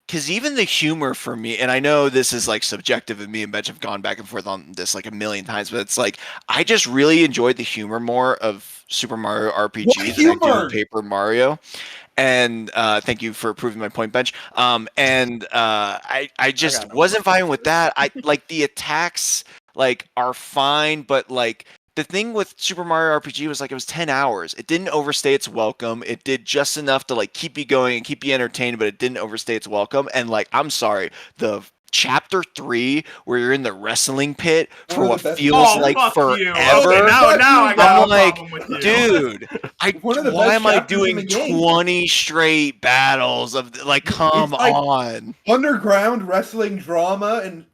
because even the humor for me, and I know this is like subjective, and me and Bench have gone back and forth on this like a million times, but it's like I just really enjoyed the humor more of Super Mario RPG than I do Paper Mario. And thank you for proving my point, Bench. I just wasn't fine with that. I like the attacks like are fine, but like the thing with Super Mario RPG was like it was 10 hours. It didn't overstay its welcome. It did just enough to like keep you going and keep you entertained, but it didn't overstay its welcome. And like I'm sorry, the chapter 3 where you're in the wrestling pit for what feels like forever. Okay, now I got I'm like, problem with you. dude, why am I doing 20 straight battles of like come like on. Underground wrestling drama and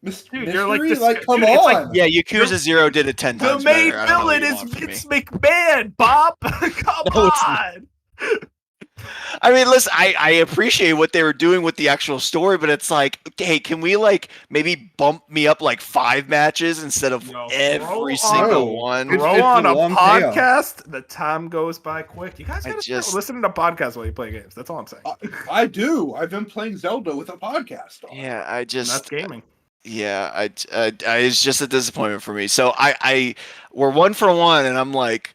mystery? you're like this, like come dude, it's like- on. Yeah, Yakuza 0 did it 10 times The main better. I don't know what villain you is want from me. Vince McMahon, Bob. Come No, it's on. I mean, listen, I appreciate what they were doing with the actual story, but it's like, hey, can we like maybe bump me up like 5 matches instead of No, every throw single on- one? Throw It's on a a long podcast. The time goes by quick. You guys I gotta just- start listening to podcasts while you play games. That's all I'm saying. I do. I've been playing Zelda with a podcast on. Yeah, I And just that's gaming. yeah, I it's just a disappointment for me. So we're 1 for 1, and I'm like,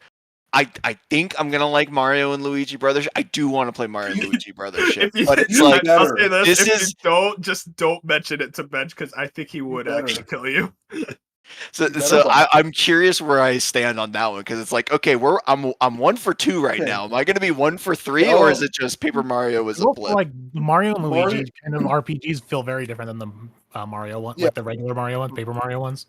I think I'm gonna like Mario and Luigi Brothers. I do want to play Mario and Luigi Brothers, If you, but it's you like better. I'll say this: this if is- you don't mention it to Bench because I think he would better. actually kill you. so better so not. I'm curious where I stand on that one because it's like okay, I'm 1 for 2 right Okay. now. Am I gonna be 1 for 3 Well, or is it just Paper Mario was a Well, blip? like Mario and Mario- Luigi kind of RPGs feel very different than the Mario one, Yeah. like the regular Mario ones, Paper Mario ones.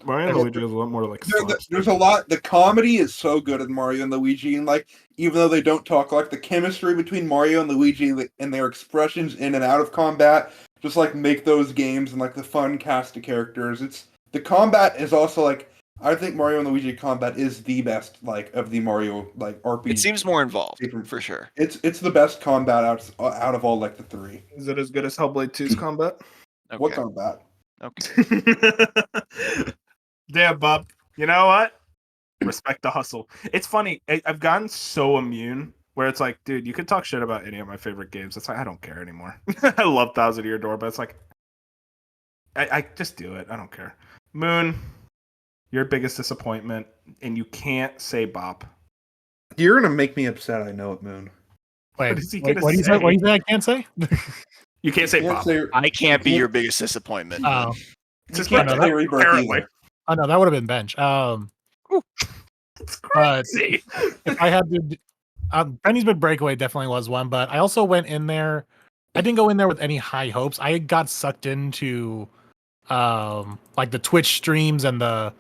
Mario and Luigi is a lot more like. There's a lot. The comedy is so good in Mario and Luigi, and like even though they don't talk, like the chemistry between Mario and Luigi and their expressions in and out of combat, just like make those games and like the fun cast of characters. It's the combat is also like I think Mario and Luigi combat is the best like of the Mario like RPG. It seems more involved Paper- for sure. It's the best combat out of all like the 3. Is it as good as Hellblade 2's combat? Okay. What combat? Okay. Damn, Bob. You know what? Respect the hustle. It's funny. I've gotten so immune where it's like, dude, you could talk shit about any of my favorite games. It's like I don't care anymore. I love Thousand Year Door, but it's like I just do it. I don't care. Moon, your biggest disappointment, and you can't say Bob. You're gonna make me upset. I know it, Moon. Wait, What is he wait, gonna what do you say? say? What do you say? I can't say. You can't say Can't Bob. say- I can't be your biggest disappointment. Oh, Just can't like say that, Rebirth apparently. either. oh no, that would have been Bench. It's But crazy. if I had to, Penny's Big Breakaway definitely was one, but I also went in there. I didn't go in there with any high hopes. I got sucked into, like the Twitch streams and the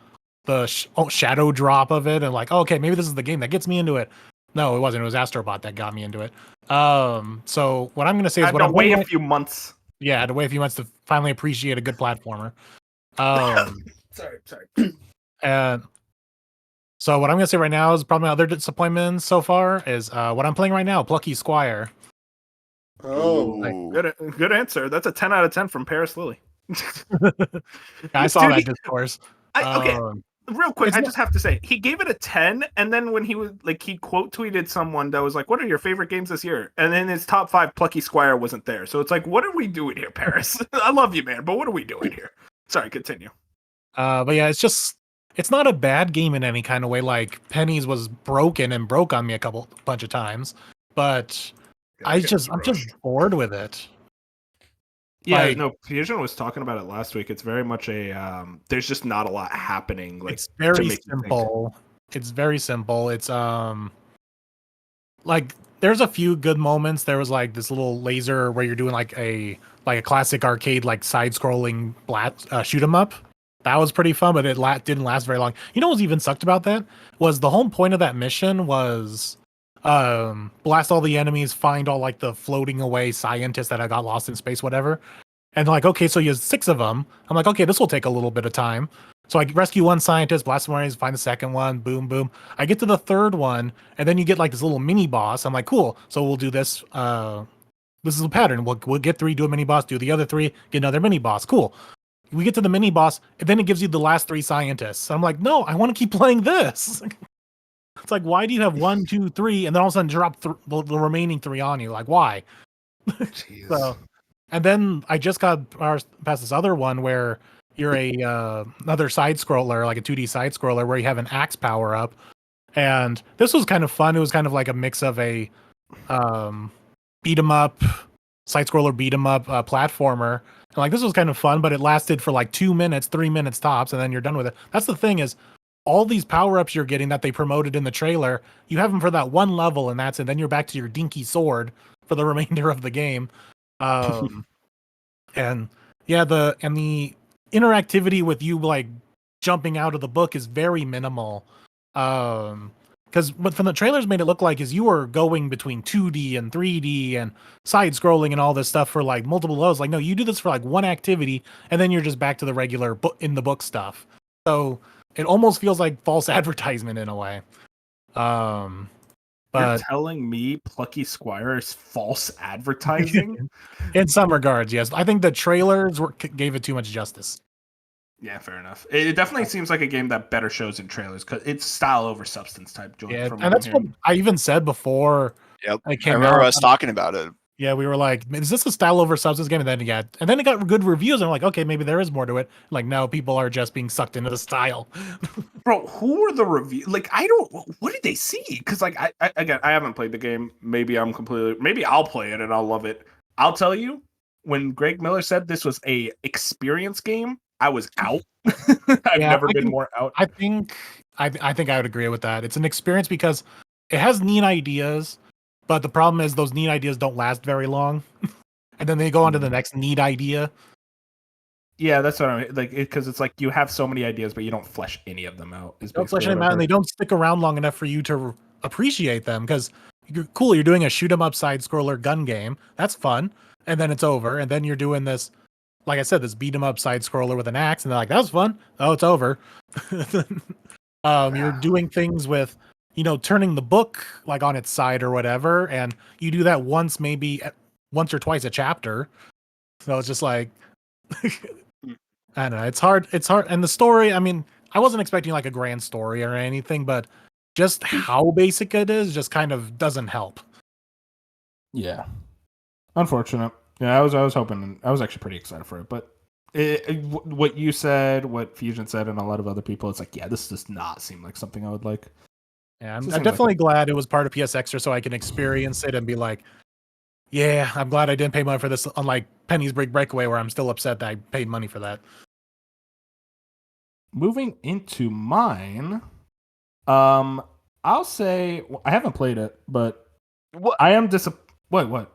shadow drop of it, and like, oh, okay, maybe this is the game that gets me into it. No, it wasn't. It was Astrobot that got me into it. So what I'm gonna say I is had what to I'm wait playing a few months. yeah, I had to wait a few months to finally appreciate a good platformer. Sorry. And so what I'm gonna say right now is probably my other disappointment so far is what I'm playing right now, Plucky Squire. Oh, Ooh. Good answer. That's a 10 out of 10 from Paris Lily. I saw Dude, that discourse. Okay, real quick, it's I not- just have to say he gave it a 10, and then when he was like he quote tweeted someone that was like, "What are your favorite games this year?" And then his top 5 Plucky Squire wasn't there. So it's like, what are we doing here, Paris? I love you, man, but what are we doing here? Sorry, continue. But yeah, it's not a bad game in any kind of way. Like Penny's was broken and broke on me a bunch of times, but I'm just bored with it. Yeah, Like, no, Fusion was talking about it last week. It's very much a there's just not a lot happening like it's to very make you think. simple. It's very simple. It's like there's a few good moments. There was like this little laser where you're doing like a classic arcade like side scrolling shoot 'em up. That was pretty fun, but it didn't last very long. You know what's even sucked about that was the whole point of that mission was blast all the enemies, find all like the floating away scientists that I got lost in space, whatever. And like, okay, so you have 6 of them. I'm like, okay, this will take a little bit of time. So I rescue one scientist, blast some enemies, find the second one, boom, boom. I get to the third one, and then you get like this little mini boss. I'm like, cool. So we'll do this. This is a pattern. We'll get 3, do a mini boss, do the other 3, get another mini boss. Cool. We get to the mini boss, and then it gives you the last 3 scientists. I'm like, no, I want to keep playing this. It's like, why do you have 1, 2, 3, and then all of a sudden drop the remaining 3 on you? Like, why? Jeez. So, and then I just got past this other one where you're another side scroller, like a 2D side scroller, where you have an axe power up, and this was kind of fun. It was kind of like a mix of a beat 'em up, side scroller beat 'em up platformer. And like this was kind of fun, but it lasted for like 2 minutes, 3 minutes tops, and then you're done with it. That's the thing is, all these power ups you're getting that they promoted in the trailer, you have them for that one level, and that's it. Then you're back to your dinky sword for the remainder of the game. And yeah, the interactivity with you like jumping out of the book is very minimal. Because what from the trailers made it look like is you were going between 2D and 3D and side scrolling and all this stuff for like multiple levels. Like, no, you do this for like one activity and then you're just back to the regular book in the book stuff. So it almost feels like false advertisement in a way. You're But telling me Plucky Squire is false advertising? in some regards, yes. I think the trailers gave it too much justice. Yeah, fair enough. It definitely seems like a game that better shows in trailers because it's style over substance type joint. Yeah, From and that's what I even said before. Yep. It I came remember out. us talking about it. Yeah, we were like, "Is this a style over substance game?" And then it got good reviews. And we're like, "Okay, maybe there is more to it." Like, no, people are just being sucked into the style. Bro, who are the review? Like, I don't. What did they see? Because like, again, I haven't played the game. Maybe Maybe I'll play it and I'll love it. I'll tell you, when Greg Miller said this was a experience game, I was out. I've never been more out. I think I would agree with that. It's an experience because it has neat ideas, but the problem is those neat ideas don't last very long, and then they go on to the next neat idea. Yeah, that's what I mean. Like, because it's like you have so many ideas, but you don't flesh any of them out. Don't flesh them out, and they don't stick around long enough for you to appreciate them. Because you're cool, you're doing a shoot 'em up side scroller gun game. That's fun, and then it's over, and then you're doing this, like I said, this beat 'em up side scroller with an axe, and they're like, "That was fun." Oh, it's over. You're doing things with, turning the book like on its side or whatever, and you do that once or twice a chapter. So it's just like. I don't know. It's hard. And the story, I mean, I wasn't expecting like a grand story or anything, but just how basic it is just kind of doesn't help. Yeah. Unfortunate. Yeah, I was hoping. I was actually pretty excited for it, but what you said, what Fusion said, and a lot of other people, it's like, yeah, this does not seem like something I would like. Yeah, I'm definitely glad it was part of PS Extra so I can experience it and be like, yeah, I'm glad I didn't pay money for this, unlike Penny's Big Breakaway, where I'm still upset that I paid money for that. Moving into mine, I'll say I haven't played it, but What? I am disappointed. What?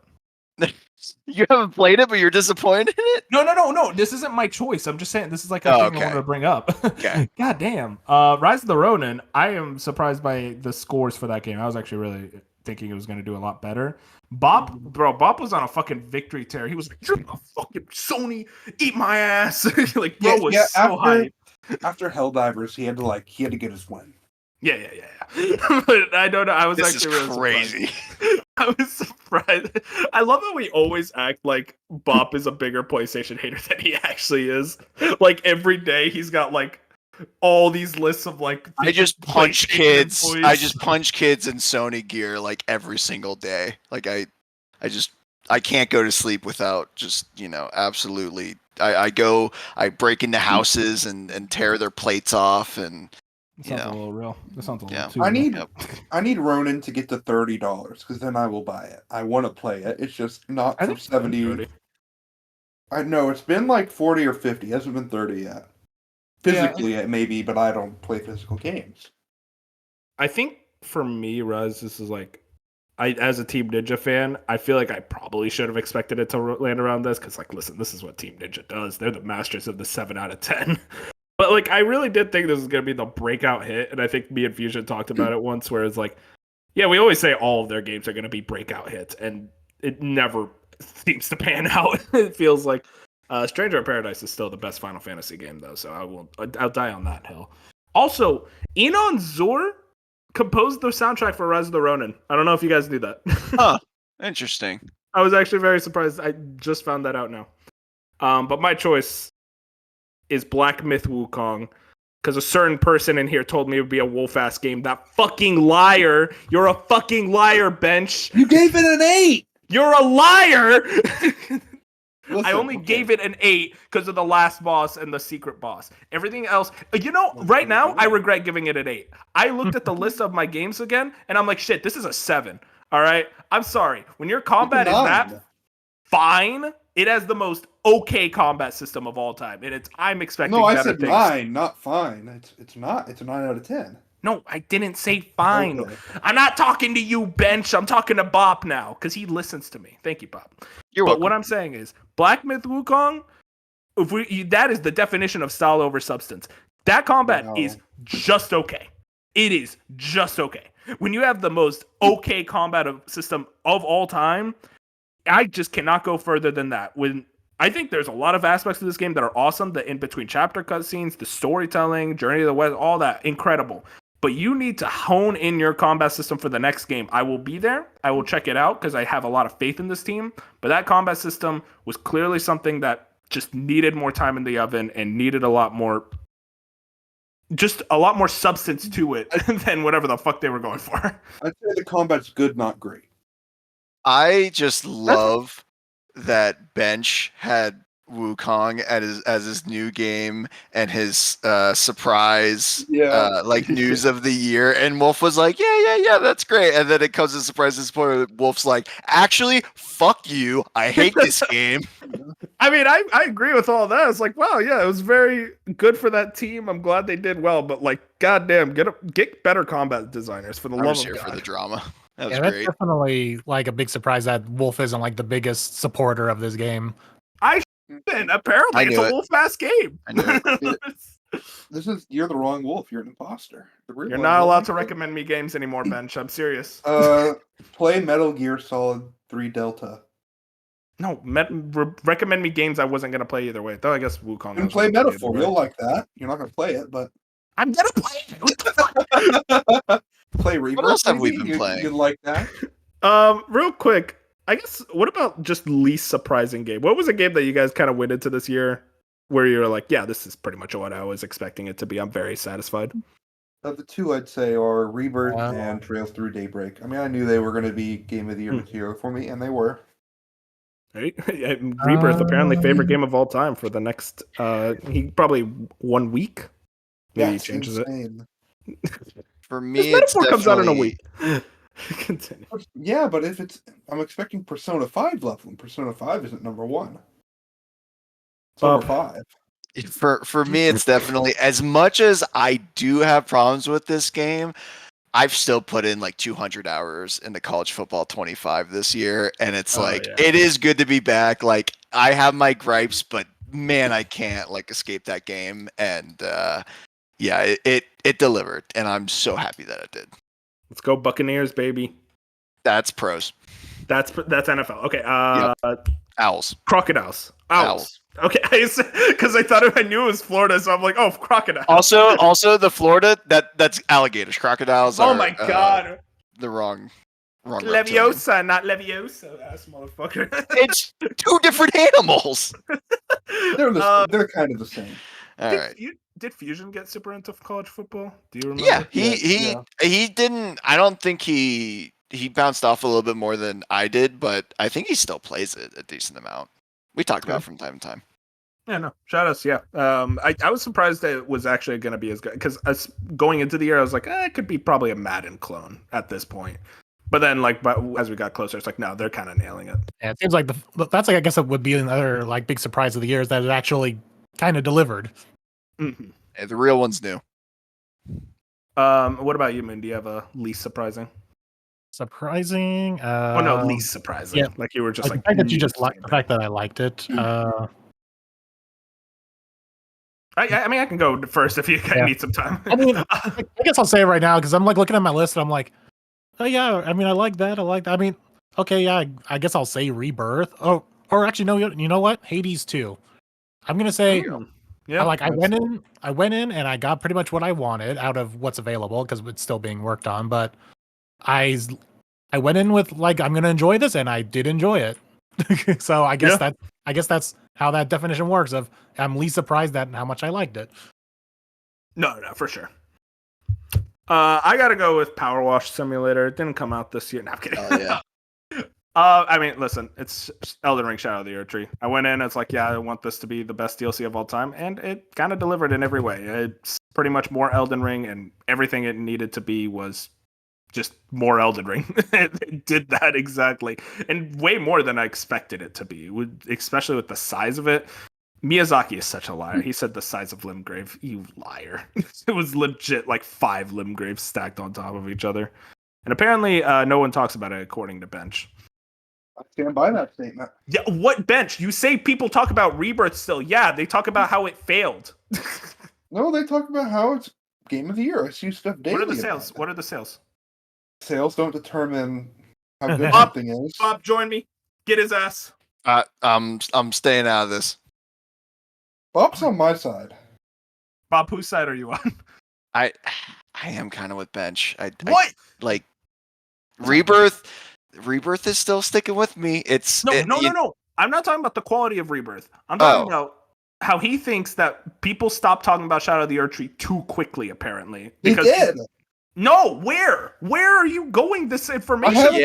You haven't played it, but you're disappointed in it? No. This isn't my choice. I'm just saying this is like a thing I wanted to bring up. Okay. God damn. Rise of the Ronin. I am surprised by the scores for that game. I was actually really thinking it was going to do a lot better. Bob was on a fucking victory tear. He was like, "You're a fucking Sony, eat my ass." Like, bro was so hyped. After Helldivers, he had to get his win. Yeah. But I don't know. I was This actually is really crazy. surprised. I was surprised. I love how we always act like Bop is a bigger PlayStation hater than he actually is. Like every day he's got like all these lists of like I just punch kids. employees. I just punch kids in Sony gear like every single day. Like I can't go to sleep without just, absolutely. I break into houses and tear their plates off and That sounds a little real. That sounds a little too I real. need Ronin to get to $30 because then I will buy it. I want to play it. It's just not I for think 70. I know it's been like 40 or 50. It hasn't been 30 yet. Physically, it may be, but I don't play physical games. I think for me, Ruz, this is like, as a Team Ninja fan, I feel like I probably should have expected it to land around this because, like, listen, this is what Team Ninja does. They're the masters of the 7 out of 10. But like, I really did think this was gonna be the breakout hit, and I think me and Fusion talked about it once, where it's like, yeah, we always say all of their games are gonna be breakout hits, and it never seems to pan out. It feels like Stranger of Paradise is still the best Final Fantasy game, though, so I'll die on that hill. Also, Enon Zur composed the soundtrack for Rise of the Ronin. I don't know if you guys knew that. Huh. Interesting. I was actually very surprised. I just found that out now. But my choice is Black Myth Wukong, because a certain person in here told me it would be a wolf-ass game. That fucking liar! You're a fucking liar, Bench! You gave it an 8! You're a liar! Listen, I only gave it an 8 because of the last boss and the secret boss. Everything else, right now, I regret giving it an 8. I looked at the list of my games again, and I'm like, shit, this is a 7. All right? I'm sorry. When your combat is that fine, it has the most okay combat system of all time. And I'm expecting better things. No, I said 9, not fine. It's not. It's a 9 out of 10. No, I didn't say fine. Okay. I'm not talking to you, Bench. I'm talking to Bop now, because he listens to me. Thank you, Bop. You're But welcome. what I'm saying is, Black Myth Wukong, that is the definition of style over substance. That combat is just okay. It is just okay. When you have the most okay combat system of all time, I just cannot go further than that. I think there's a lot of aspects of this game that are awesome. The in-between chapter cutscenes, the storytelling, Journey to the West, all that, incredible. But you need to hone in your combat system for the next game. I will be there. I will check it out because I have a lot of faith in this team. But that combat system was clearly something that just needed more time in the oven and needed a lot more substance to it than whatever the fuck they were going for. I'd say the combat's good, not great. I just love that Bench had Wukong as his new game and his surprise news of the year, and Wolf was like, yeah, that's great. And then it comes as a surprise this point, Wolf's like, actually, fuck you, I hate this game. I mean, I agree with all that. It's like, wow, yeah, it was very good for that team. I'm glad they did well, but like, goddamn, get better combat designers for the love of God. For the drama. That was that's great. definitely like a big surprise that Wolf isn't like the biggest supporter of this game. Apparently, it's a wolf-ass game. I knew it. You're the wrong Wolf. You're an imposter. You're not allowed to recommend me games anymore, Bench. I'm serious. Play Metal Gear Solid 3 Delta. No, recommend me games I wasn't gonna play either way. Though I guess Wukong. You can play Metaphor. You'll like that. You're not gonna play it, but I'm gonna play it. What the fuck? Play Rebirth. What else have we been playing? You like that? Real quick. I guess, what about just least surprising game? What was a game that you guys kind of went into this year where you were like, yeah, this is pretty much what I was expecting it to be. I'm very satisfied. The two I'd say are Rebirth and Trails Through Daybreak. I mean, I knew they were going to be Game of the Year material for me, and they were. Right? Rebirth, apparently favorite game of all time for the next, probably 1 week. Maybe he changes insane. For me, this Metaphor comes out in a week. Continue. Yeah, but I'm expecting Persona 5 level, and Persona 5 isn't number 1. It's number 5. For me, it's definitely, as much as I do have problems with this game, I've still put in like 200 hours into College Football 25 this year, and it's it is good to be back. Like, I have my gripes, but man, I can't like escape that game, and it delivered, and I'm so happy that it did. Let's go Buccaneers, baby. That's pros. That's NFL. Okay. Owls. Crocodiles. Owls. Okay. Because I knew it was Florida, so I'm like, oh, crocodiles. Also the Florida, that's alligators. Crocodiles are, oh my God. The wrong Leviosa, not Leviosa, ass motherfucker. It's two different animals. They're kind of the same. All right. Did Fusion get super into college football? Do you remember? Yeah, he didn't. I don't think he bounced off a little bit more than I did, but I think he still plays it a decent amount. We talk about it from time to time. Yeah, no, shout outs. Yeah, I was surprised that it was actually going to be as good because going into the year, I was like, it could be probably a Madden clone at this point. But then, like, but as we got closer, it's like, no, they're kind of nailing it. Yeah, it seems like that's like I guess it would be another like big surprise of the year is that it actually kind of delivered. Mm-hmm. Hey, the real one's new. What about you, Min? Do you have a least surprising? Surprising. Oh no, least surprising. yeah. Like you were just Like like the fact that you just like liked the fact that I liked it. I mean, I can go first if you Yeah. need some time. I mean, I guess I'll say it right now because I'm like looking at my list and I'm like, oh yeah, I mean, I like that. I mean, okay, yeah, I guess I'll say Rebirth. Oh, or actually, no, you know what? Hades 2. I'm gonna say, Yeah, I went in and I got pretty much what I wanted out of what's available because it's still being worked on. But I went in with like I'm gonna enjoy this, and I did enjoy it. So I guess that's how that definition works. Of I'm least surprised at how much I liked it. No, for sure. I gotta go with Power Wash Simulator. It didn't come out this year. No, I'm kidding. Oh yeah. I mean, listen, it's Elden Ring Shadow of the Erd Tree. I went in, it's like, yeah, I want this to be the best DLC of all time, and it kind of delivered in every way. It's pretty much more Elden Ring, and everything it needed to be was just more Elden Ring. It did that exactly, and way more than I expected it to be, especially with the size of it. Miyazaki is such a liar. He said the size of Limgrave. You liar. It was legit like 5 Limgraves stacked on top of each other. And apparently no one talks about it according to Bench. I stand by that statement. Yeah, what Bench? You say people talk about Rebirth still. Yeah, they talk about how it failed. No, they talk about how it's Game of the Year. I see stuff daily. What are the sales? What are the sales? Sales don't determine how good something is. Bob, join me. Get his ass. I'm staying out of this. Bob's on my side. Bob, whose side are you on? I am kind of with Bench. What? Like Rebirth is still sticking with me. No. I'm not talking about the quality of Rebirth. I'm talking about how he thinks that people stop talking about Shadow of the Erd Tree too quickly, apparently. Because he did. No, where? Where are you going this information?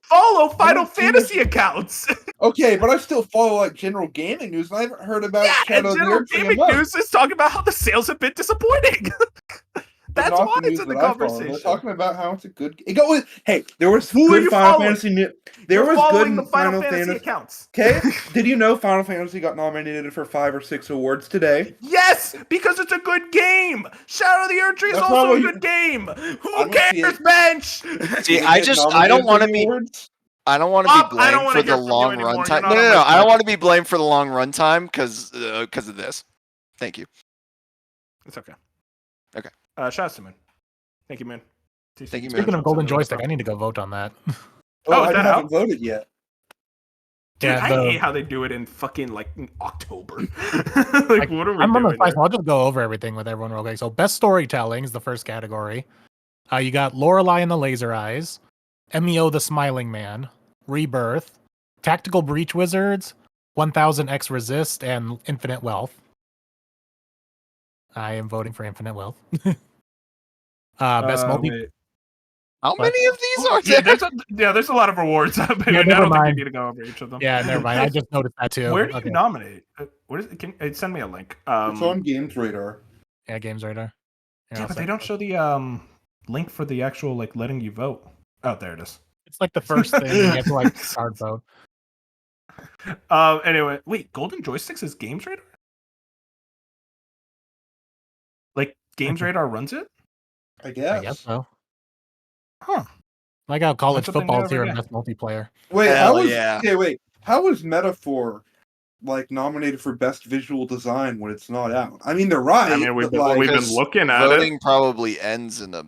Follow Final Fantasy accounts. Okay, but I still follow like general gaming news, and I haven't heard about Shadow of the Erd Tree in a month. Gaming news is talking about how the sales have been disappointing. That's why it's in the conversation. They're talking about how it's a good. Hey, there was Who good Final Fantasy. There was good the Final Fantasy accounts. Okay, did you know Final Fantasy got nominated for 5 or 6 awards today? Yes, because it's a good game. Shadow of the Erd Tree is also a good game. Who cares, Bench? See, I don't want to be. I don't want to be blamed for the long runtime. No. I don't want to be blamed for the long runtime because of this. Thank you. It's okay. Okay. Shout out to Moon. Thank you, Moon. Thank you, Moon. Speaking of Golden Joystick, I need to go vote on that. I haven't voted yet. Dude, I hate how they do it in fucking like in October. Like, what are we doing? I'll just go over everything with everyone real quick. So, best storytelling is the first category. You got Lorelei and the Laser Eyes, MEO the Smiling Man, Rebirth, Tactical Breach Wizards, 1000X Resist, and Infinite Wealth. I am voting for Infinite Wealth. Best multi. How many of these are there? There's a lot of awards. I don't think you need to go over each of them. Yeah, never mind. I just noticed that too. Where do you nominate? What is it? Can send me a link? It's on Games Radar. Yeah, Games Radar. Yeah, but they don't show the link for the actual like letting you vote. Oh, there it is. It's like the first thing you have to like start vote. Anyway, wait, Golden Joysticks is Games Radar? Like Games Radar runs it? I guess so. Huh. Like how college football is here in best multiplayer. How is Metaphor like nominated for best visual design when it's not out? I mean, they're right. I mean, we've been looking at voting probably ends in a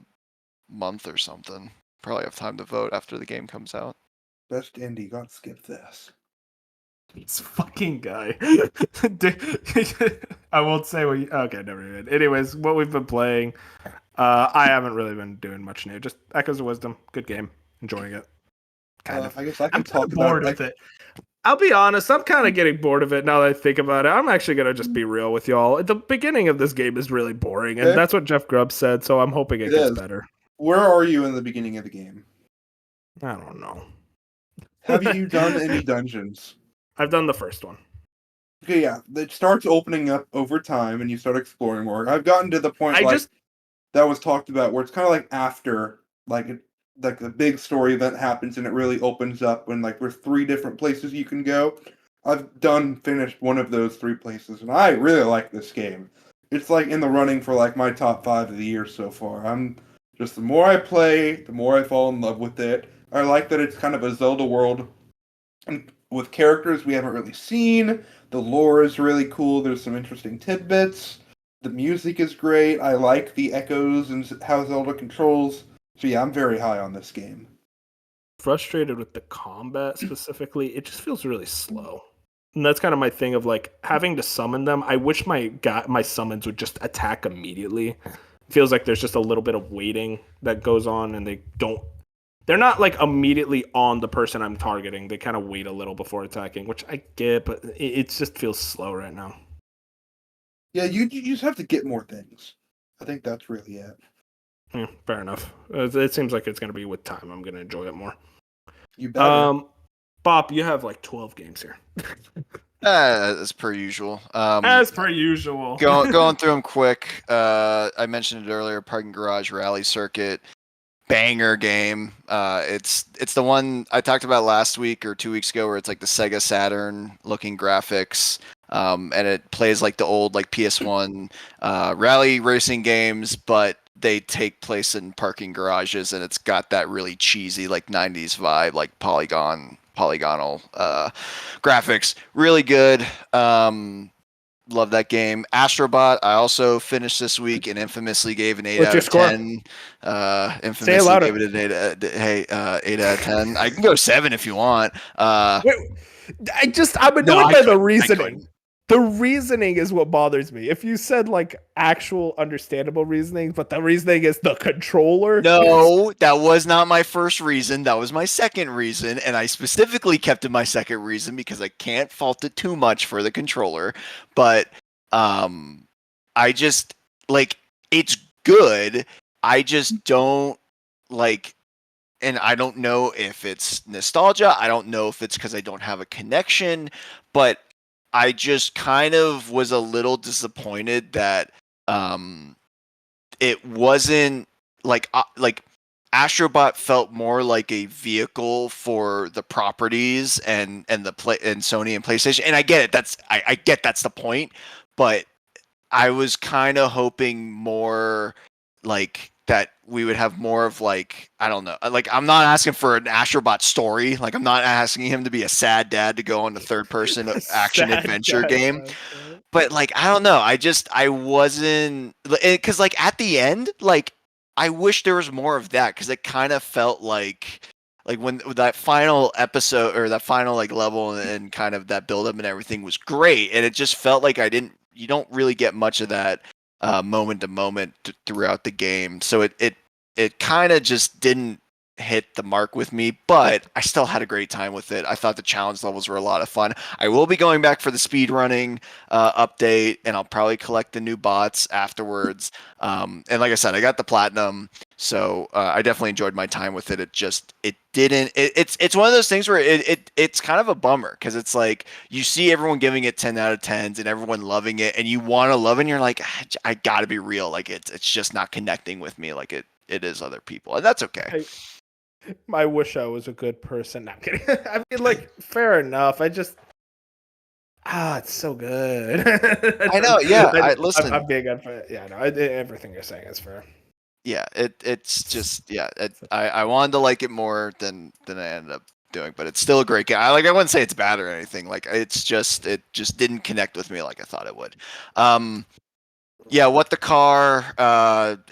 month or something. Probably have time to vote after the game comes out. Best indie, got skip this. This fucking guy. I won't say what. Okay, never mind. Anyways, what we've been playing. I haven't really been doing much new. Just Echoes of Wisdom. Good game. Enjoying it. Kind of. I guess I can I'm talk bored with it. I'll be honest. I'm kind of getting bored of it now that I think about it. I'm actually gonna just be real with y'all. The beginning of this game is really boring, and that's what Jeff Grubb said. So I'm hoping it gets better. Where are you in the beginning of the game? I don't know. Have you done any dungeons? I've done the first one. Okay, yeah. It starts opening up over time, and you start exploring more. I've gotten to the point that was talked about where it's kind of like after, like like the big story event happens and it really opens up when like there's 3 different places you can go. I've finished one of those 3 places, and I really like this game. It's like in the running for like my top 5 of the year so far. I'm just the more I play, the more I fall in love with it. I like that it's kind of a Zelda world and with characters we haven't really seen. The lore is really cool. There's some interesting tidbits. The music is great. I like the echoes and how Zelda controls. So yeah, I'm very high on this game. Frustrated with the combat specifically. It just feels really slow. And that's kind of my thing of like having to summon them. I wish my summons would just attack immediately. It feels like there's just a little bit of waiting that goes on, and they're not like immediately on the person I'm targeting. They kind of wait a little before attacking, which I get, but it just feels slow right now. Yeah, you just have to get more things. I think that's really it. Yeah, fair enough. It seems like it's going to be with time. I'm going to enjoy it more. You better. Bob, you have like 12 games here. As per usual. As per usual. Going through them quick. I mentioned it earlier. Parking Garage Rally Circuit, banger game. It's the one I talked about last week or 2 weeks ago, where it's like the Sega Saturn looking graphics. And it plays like the old like PS1 rally racing games, but they take place in parking garages, and it's got that really cheesy like 90s vibe, like polygonal graphics. Really good. Love that game. Astrobot, I also finished this week and infamously gave an 8 What's out your of score? 10. Say it louder. Gave it an 8 out of 10. I can go 7 if you want. Wait, I'm annoyed by the reasoning. The reasoning is what bothers me. If you said like actual understandable reasoning, but the reasoning is the controller. No, that was not my first reason. That was my second reason, and I specifically kept it my second reason because I can't fault it too much for the controller. But I just like it's good. I just don't like, and I don't know if it's nostalgia. I don't know if it's because I don't have a connection, but I just kind of was a little disappointed that it wasn't like Astrobot felt more like a vehicle for the properties and the play and Sony and PlayStation. And I get it. I get that's the point, but I was kind of hoping more like that we would have more of like, I don't know, like I'm not asking for an Astrobot story. Like I'm not asking him to be a sad dad to go on the third person action adventure game. But like I don't know, I wasn't, because like at the end, like I wish there was more of that, because it kind of felt like when that final episode or that final like level and kind of that build up and everything was great, and it just felt like you don't really get much of that moment to moment throughout the game. So it kind of just didn't hit the mark with me, but I still had a great time with it. I thought the challenge levels were a lot of fun. I will be going back for the speedrunning update, and I'll probably collect the new bots afterwards. And like I said, I got the platinum, so I definitely enjoyed my time with it. It's one of those things where it's kind of a bummer, because it's like you see everyone giving it 10 out of 10s and everyone loving it, and you want to love it, and you're like, I gotta be real, like it's just not connecting with me like it is other people, and that's okay. I wish I was a good person. Not kidding. I mean, like, fair enough. It's so good. I know. Yeah. Listen. I'm being unfair. Yeah, no, everything you're saying is fair. Yeah. It's just, yeah. I wanted to like it more than I ended up doing, but it's still a great game. I wouldn't say it's bad or anything. Like it just didn't connect with me like I thought it would. Yeah, What the Car?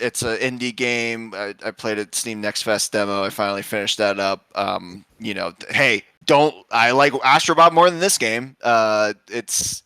It's an indie game. I played it Steam Next Fest demo. I finally finished that up. Hey, I like Astrobot more than this game. It's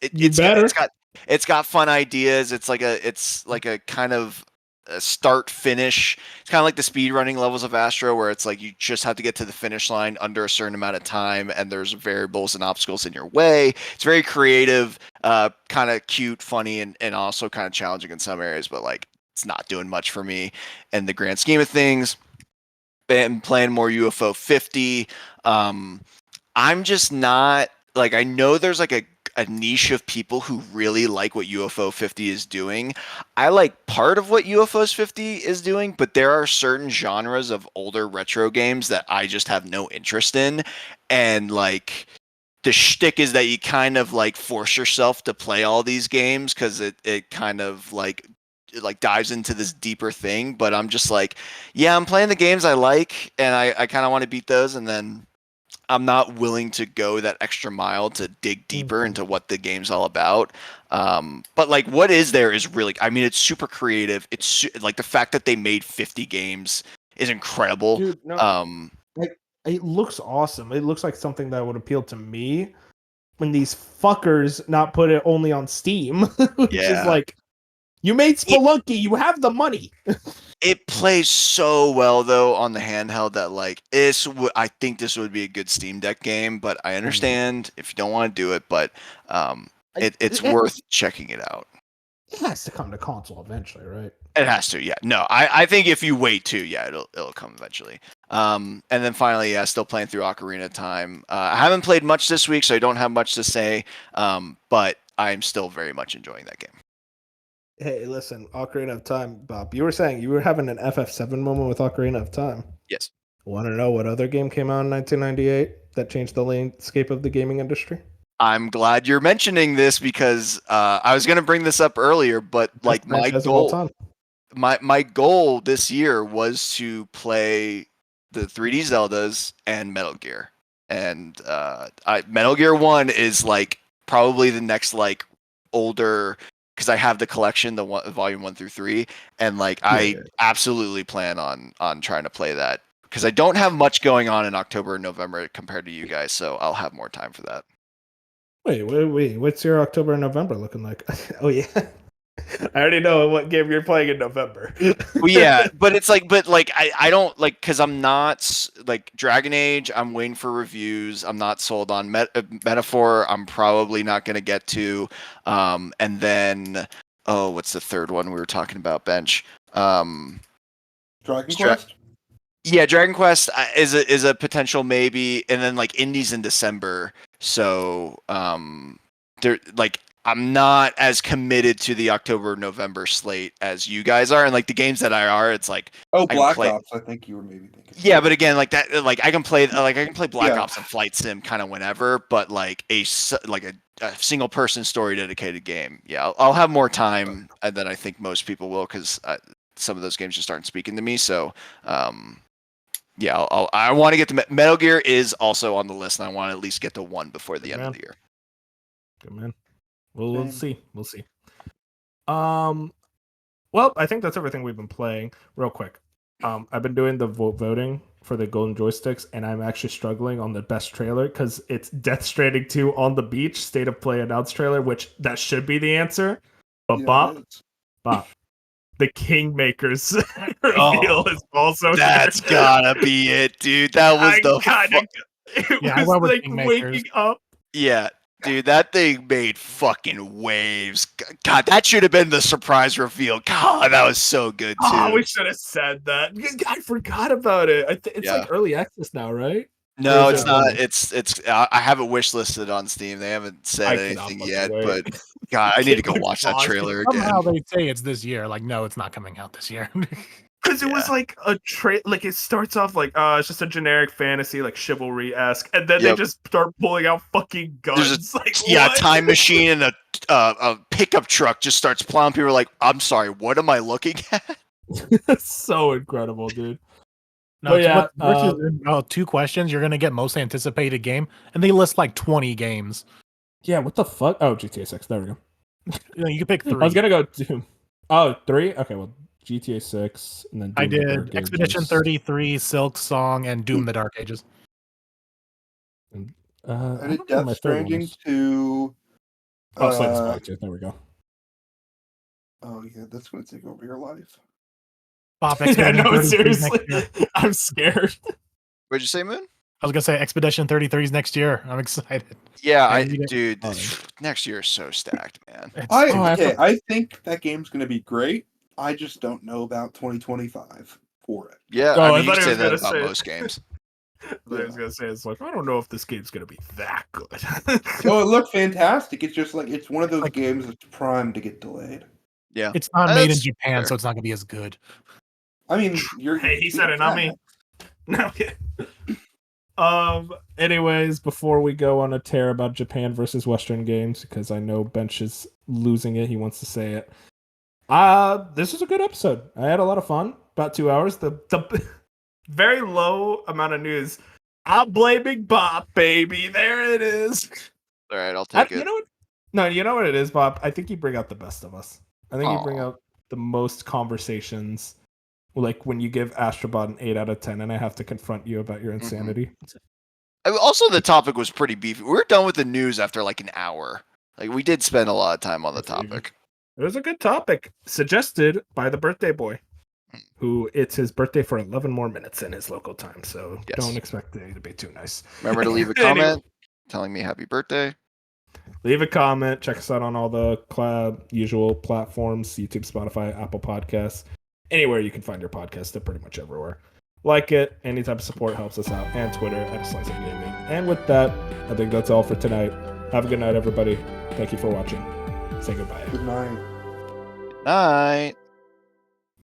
got fun ideas. It's like a kind of a start finish. It's kind of like the speed running levels of Astro, where it's like you just have to get to the finish line under a certain amount of time, and there's variables and obstacles in your way. It's very creative, kind of cute, funny, and also kind of challenging in some areas, but like it's not doing much for me in the grand scheme of things. Been playing more UFO 50. I'm just not like, I know there's like a niche of people who really like what UFO 50 is doing. I like part of what UFO's 50 is doing, but there are certain genres of older retro games that I just have no interest in. And like the shtick is that you kind of like force yourself to play all these games because it kind of like dives into this deeper thing. But I'm just like, yeah, I'm playing the games I like, and I kind of want to beat those, and then I'm not willing to go that extra mile to dig deeper into what the game's all about. But like, what is there is really, I mean, it's super creative. It's like the fact that they made 50 games is incredible. Dude, no, like it looks awesome. It looks like something that would appeal to me. When these fuckers not put it only on Steam, which is like, you made Spelunky, you have the money. It plays so well though on the handheld that like I think this would be a good Steam Deck game, but I understand if you don't want to do it, but it's worth checking it out. It has to come to console eventually, right? It has to, yeah. No, I think if you wait too, yeah, it'll come eventually. And then finally, yeah, still playing through Ocarina of Time. I haven't played much this week, so I don't have much to say. But I'm still very much enjoying that game. Hey, listen, Ocarina of Time, Bob. You were saying you were having an FF7 moment with Ocarina of Time. Yes. Want to know what other game came out in 1998 that changed the landscape of the gaming industry? I'm glad you're mentioning this because I was going to bring this up earlier, but like my goal this year was to play the 3D Zeldas and Metal Gear. And Metal Gear 1 is like probably the next like older, because I have the collection, volume 1 through 3, and like I absolutely plan on trying to play that because I don't have much going on in October and November compared to you guys, so I'll have more time for that. Wait, what's your October and November looking like? Oh yeah, I already know what game you're playing in November. Well, yeah, but it's like, I don't like, because I'm not like Dragon Age. I'm waiting for reviews. I'm not sold on Metaphor. I'm probably not gonna get to. And then what's the third one we were talking about? Bench. Dragon Quest. Yeah, Dragon Quest is a potential maybe, and then like indies in December. So there like. I'm not as committed to the October-November slate as you guys are, and like the games that I are, it's like Black Ops. I think you were maybe thinking. Yeah, but again, like that, like I can play Black Ops and Flight Sim kind of whenever, but like a single-person story dedicated game, yeah, I'll have more time than I think most people will because some of those games just aren't speaking to me. So, yeah, I want to get to Metal Gear is also on the list, and I want to at least get to one before the end of the year. Good man. Well, we'll see. We'll see. Well, I think that's everything we've been playing. Real quick, I've been doing the voting for the Golden Joysticks, and I'm actually struggling on the best trailer because it's Death Stranding 2 on the beach state of play announced trailer, which that should be the answer. But Bob, the Kingmakers reveal is also that's there. Gotta be it, dude. That was it was like waking up. Yeah. Dude, that thing made fucking waves. God, that should have been the surprise reveal. God, that was so good too. Oh, we should have said that. I forgot about it. It's like early access now, right? No, it's not. It's. I have it wishlisted on Steam. They haven't said anything yet, but God, I need to go watch that trailer again. Somehow they say it's this year. Like, no, it's not coming out this year. Because it was like a like it starts off like it's just a generic fantasy like chivalry-esque, and then they just start pulling out fucking guns. Time machine and a pickup truck just starts plowing people. Like, I'm sorry, what am I looking at? So incredible, dude. No, versus 2 questions. You're gonna get most anticipated game, and they list like 20 games. Yeah, what the fuck? Oh, GTA 6. There we go. You can pick 3. I was gonna go 2. Oh, 3? Okay, well. GTA 6, and then Doom I did Expedition 33, Silk Song, and Doom the Dark Ages. And, I did Death Stranding to... Slay the Spire. There we go. Oh, yeah, that's going to take over your life. Bob, no, seriously. I'm scared. What'd you say, Moon? I was going to say Expedition 33 is next year. I'm excited. Yeah, dude, next year is so stacked, man. I think that game's going to be great. I just don't know about 2025 for it. Yeah, I mean, you say that about most games. I was gonna say, it's like, I don't know if this game's gonna be that good. Oh, it looked fantastic. It's just like it's one of those Like- games that's primed to get delayed. Yeah. It's not made in That's Japan, fair. so it's not gonna be as good. I mean, you're. Hey, he said it, not me. No. Anyways, before we go on a tear about Japan versus Western games, because I know Bench is losing it, he wants to say it. This was a good episode. I had a lot of fun. About 2 hours. The very low amount of news. I'm blaming Bob, baby. There it is. All right, I'll take You it. know what? No, you know what it is, Bob. I think you bring out the best of us. I think you bring Aw. out the most conversations. Like when you give Astrobot an 8 out of 10, and I have to confront you about your insanity. Also, the topic was pretty beefy. We were done with the news after like an hour. Like we did spend a lot of time on the topic. It was a good topic suggested by the birthday boy, who it's his birthday for 11 more minutes in his local time. So Yes. don't expect it to be too nice. Remember to leave a Anyway. comment telling me happy birthday. Leave a comment. Check us out on all the usual platforms: YouTube, Spotify, Apple Podcasts, anywhere you can find your podcast. They're pretty much everywhere. Like it. Any type of support helps us out. And Twitter @Slicing Gaming. And with that, I think that's all for tonight. Have a good night, everybody. Thank you for watching. Say goodbye. Good night. Night.